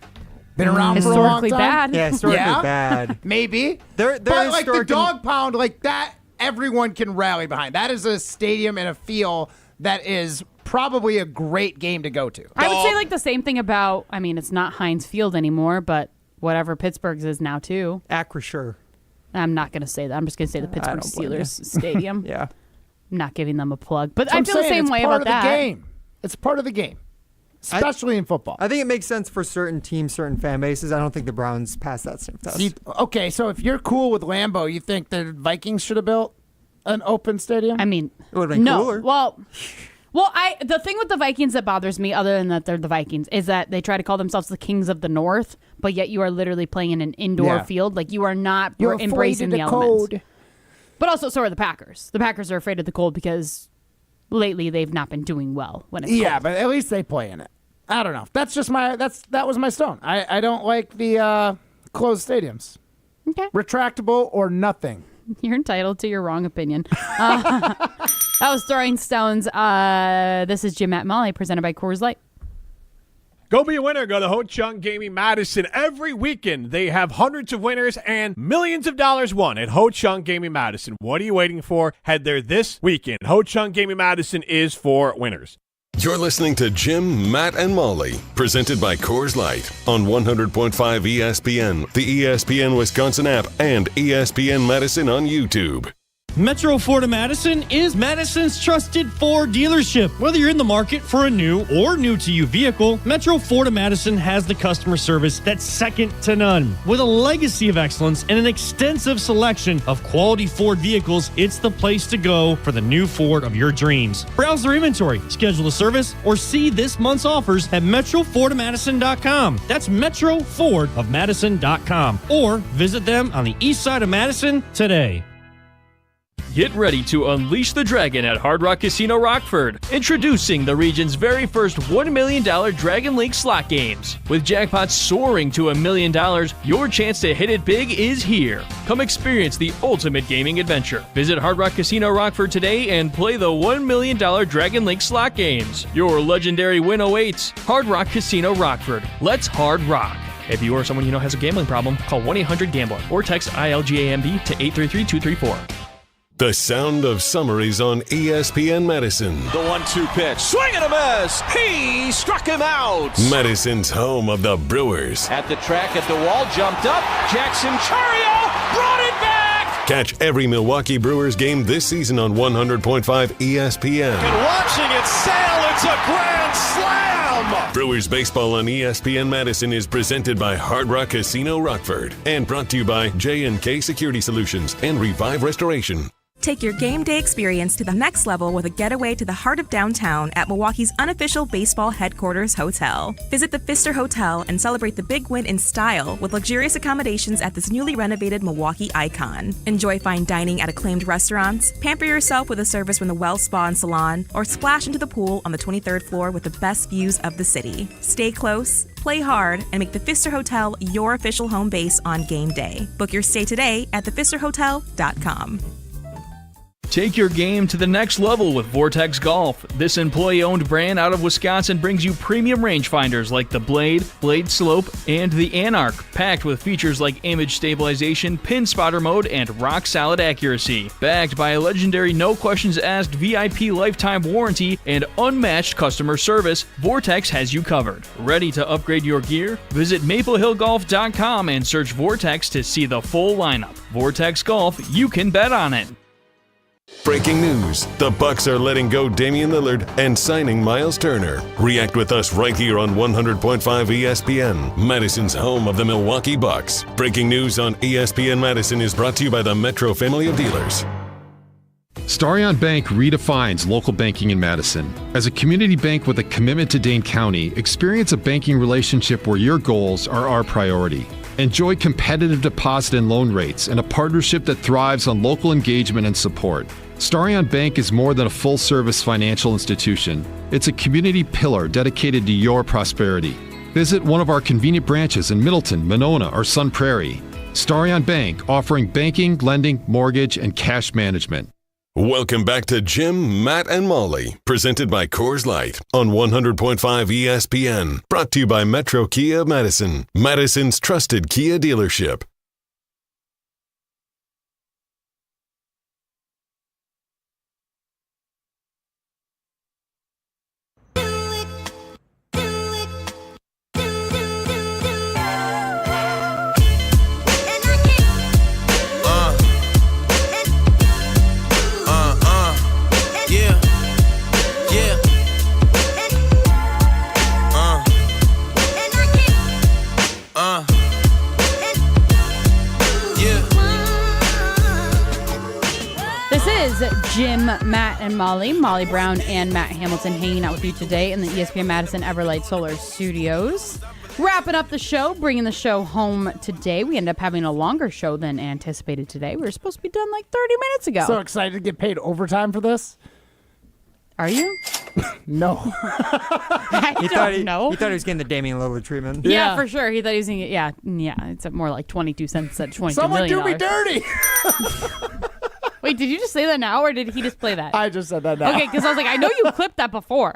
Been around for a long time.
Bad.
Yeah, historically bad.
Maybe.
They're
but like the dog pound, like that, everyone can rally behind. That is a stadium and a feel that is probably a great game to go to.
I would say like the same thing about, I mean, it's not Heinz Field anymore, but whatever Pittsburgh's is now too.
Acrisure.
I'm not going to say that. I'm just going to say the Pittsburgh Steelers Stadium.
Yeah.
I'm not giving them a plug. But
I
feel the same way about that.
It's part of the game. Especially in football.
I think it makes sense for certain teams, certain fan bases. I don't think the Browns pass that sniff test.
Okay, so if you're cool with Lambeau, you think the Vikings should have built an open stadium?
I mean,
it would have been cooler.
Well, Well, the thing with the Vikings that bothers me, other than that they're the Vikings, is that they try to call themselves the Kings of the North, but yet you are literally playing in an indoor field. Like, you are not embracing the elements. Cold. But also, so are the Packers. The Packers are afraid of the cold because lately they've not been doing well when it's cold.
But at least they play in it. I don't know. That's just that was my stone. I don't like the closed stadiums.
Okay.
Retractable or nothing.
You're entitled to your wrong opinion. That was Throwing Stones. This is Jim, Matt, and Molly, presented by Coors Light.
Go be a winner. Go to Ho Chunk Gaming Madison. Every weekend, they have hundreds of winners and millions of dollars won at Ho Chunk Gaming Madison. What are you waiting for? Head there this weekend. Ho Chunk Gaming Madison is for winners.
You're listening to Jim, Matt, and Molly, presented by Coors Light on 100.5 ESPN, the ESPN Wisconsin app, and ESPN Madison on YouTube.
Metro Ford of Madison is Madison's trusted Ford dealership. Whether you're in the market for a new or new-to-you vehicle, Metro Ford of Madison has the customer service that's second to none. With a legacy of excellence and an extensive selection of quality Ford vehicles, it's the place to go for the new Ford of your dreams. Browse their inventory, schedule a service, or see this month's offers at MetroFordofMadison.com. That's MetroFordofMadison.com. Or visit them on the east side of Madison today.
Get ready to unleash the dragon at Hard Rock Casino Rockford. Introducing the region's very first $1 million Dragon Link slot games. With jackpots soaring to $1 million, your chance to hit it big is here. Come experience the ultimate gaming adventure. Visit Hard Rock Casino Rockford today and play the $1 million Dragon Link slot games. Your legendary win awaits. Hard Rock Casino Rockford. Let's hard rock. If you or someone you know has a gambling problem, call 1-800-GAMBLER or text ILGAMB to 833-234.
The sound of summaries on ESPN Madison.
The 1-2 pitch. Swing and a miss. He struck him out.
Madison's home of the Brewers.
At the track, at the wall, jumped up. Jackson Chario brought it back.
Catch every Milwaukee Brewers game this season on 100.5 ESPN.
And watching it sail, it's a grand slam.
Brewers baseball on ESPN Madison is presented by Hard Rock Casino Rockford and brought to you by J&K Security Solutions and Revive Restoration.
Take your game day experience to the next level with a getaway to the heart of downtown at Milwaukee's unofficial baseball headquarters hotel. Visit the Pfister Hotel and celebrate the big win in style with luxurious accommodations at this newly renovated Milwaukee icon. Enjoy fine dining at acclaimed restaurants, pamper yourself with a service from the Well Spa and Salon, or splash into the pool on the 23rd floor with the best views of the city. Stay close, play hard, and make the Pfister Hotel your official home base on game day. Book your stay today at thepfisterhotel.com.
Take your game to the next level with Vortex Golf. This employee-owned brand out of Wisconsin brings you premium rangefinders like the Blade, Blade Slope, and the Anarch, packed with features like image stabilization, pin spotter mode, and rock-solid accuracy. Backed by a legendary no-questions-asked VIP lifetime warranty and unmatched customer service, Vortex has you covered. Ready to upgrade your gear? Visit MapleHillGolf.com and search Vortex to see the full lineup. Vortex Golf, you can bet on it.
Breaking news. The Bucks are letting go Damian Lillard and signing Myles Turner. React with us right here on 100.5 ESPN, Madison's home of the Milwaukee Bucks. Breaking news on ESPN Madison is brought to you by the Metro family of dealers.
Starion Bank redefines local banking in Madison. As a community bank with a commitment to Dane County, experience a banking relationship where your goals are our priority. Enjoy competitive deposit and loan rates and a partnership that thrives on local engagement and support. Starion Bank is more than a full-service financial institution. It's a community pillar dedicated to your prosperity. Visit one of our convenient branches in Middleton, Monona, or Sun Prairie. Starion Bank, offering banking, lending, mortgage, and cash management.
Welcome back to Jim, Matt, and Molly, presented by Coors Light on 100.5 ESPN. Brought to you by Metro Kia Madison, Madison's trusted Kia dealership.
Matt and Molly. Molly Brown and Matt Hamilton hanging out with you today in the ESPN Madison Everlight Solar Studios. Wrapping up the show, bringing the show home today. We ended up having a longer show than anticipated today. We were supposed to be done like 30 minutes ago.
So excited to get paid overtime for this?
Are you?
No.
I don't know.
He thought he was getting the Damian Lillard treatment.
Yeah, for sure. He thought he was going to get, it's more like 22 cents at $22
Someone
million.
do me dirty.
Wait, did you just say that now, or did he just play that?
I just said that now.
Okay, because I was like, I know you clipped that before.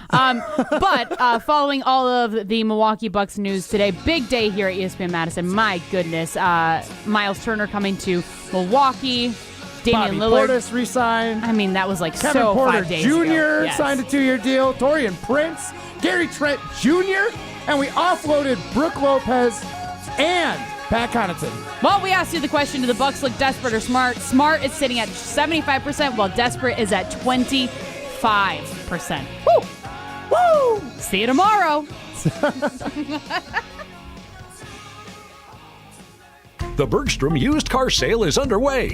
But following all of the Milwaukee Bucks news today, big day here at ESPN Madison. My goodness. Myles Turner coming to Milwaukee. Damian
Bobby
Lillard.
Portis re-signed.
I mean, that was like
Kevin
so
Porter
5 days
Jr.
ago. Yes.
signed a 2-year deal. Torian Prince, Gary Trent Jr., and we offloaded Brooke Lopez and Pat Connaughton.
Well, we asked you the question, do the Bucks look desperate or smart? Smart is sitting at 75%, while desperate is at 25%. Woo! Woo! See you tomorrow.
The Bergstrom used car sale is underway.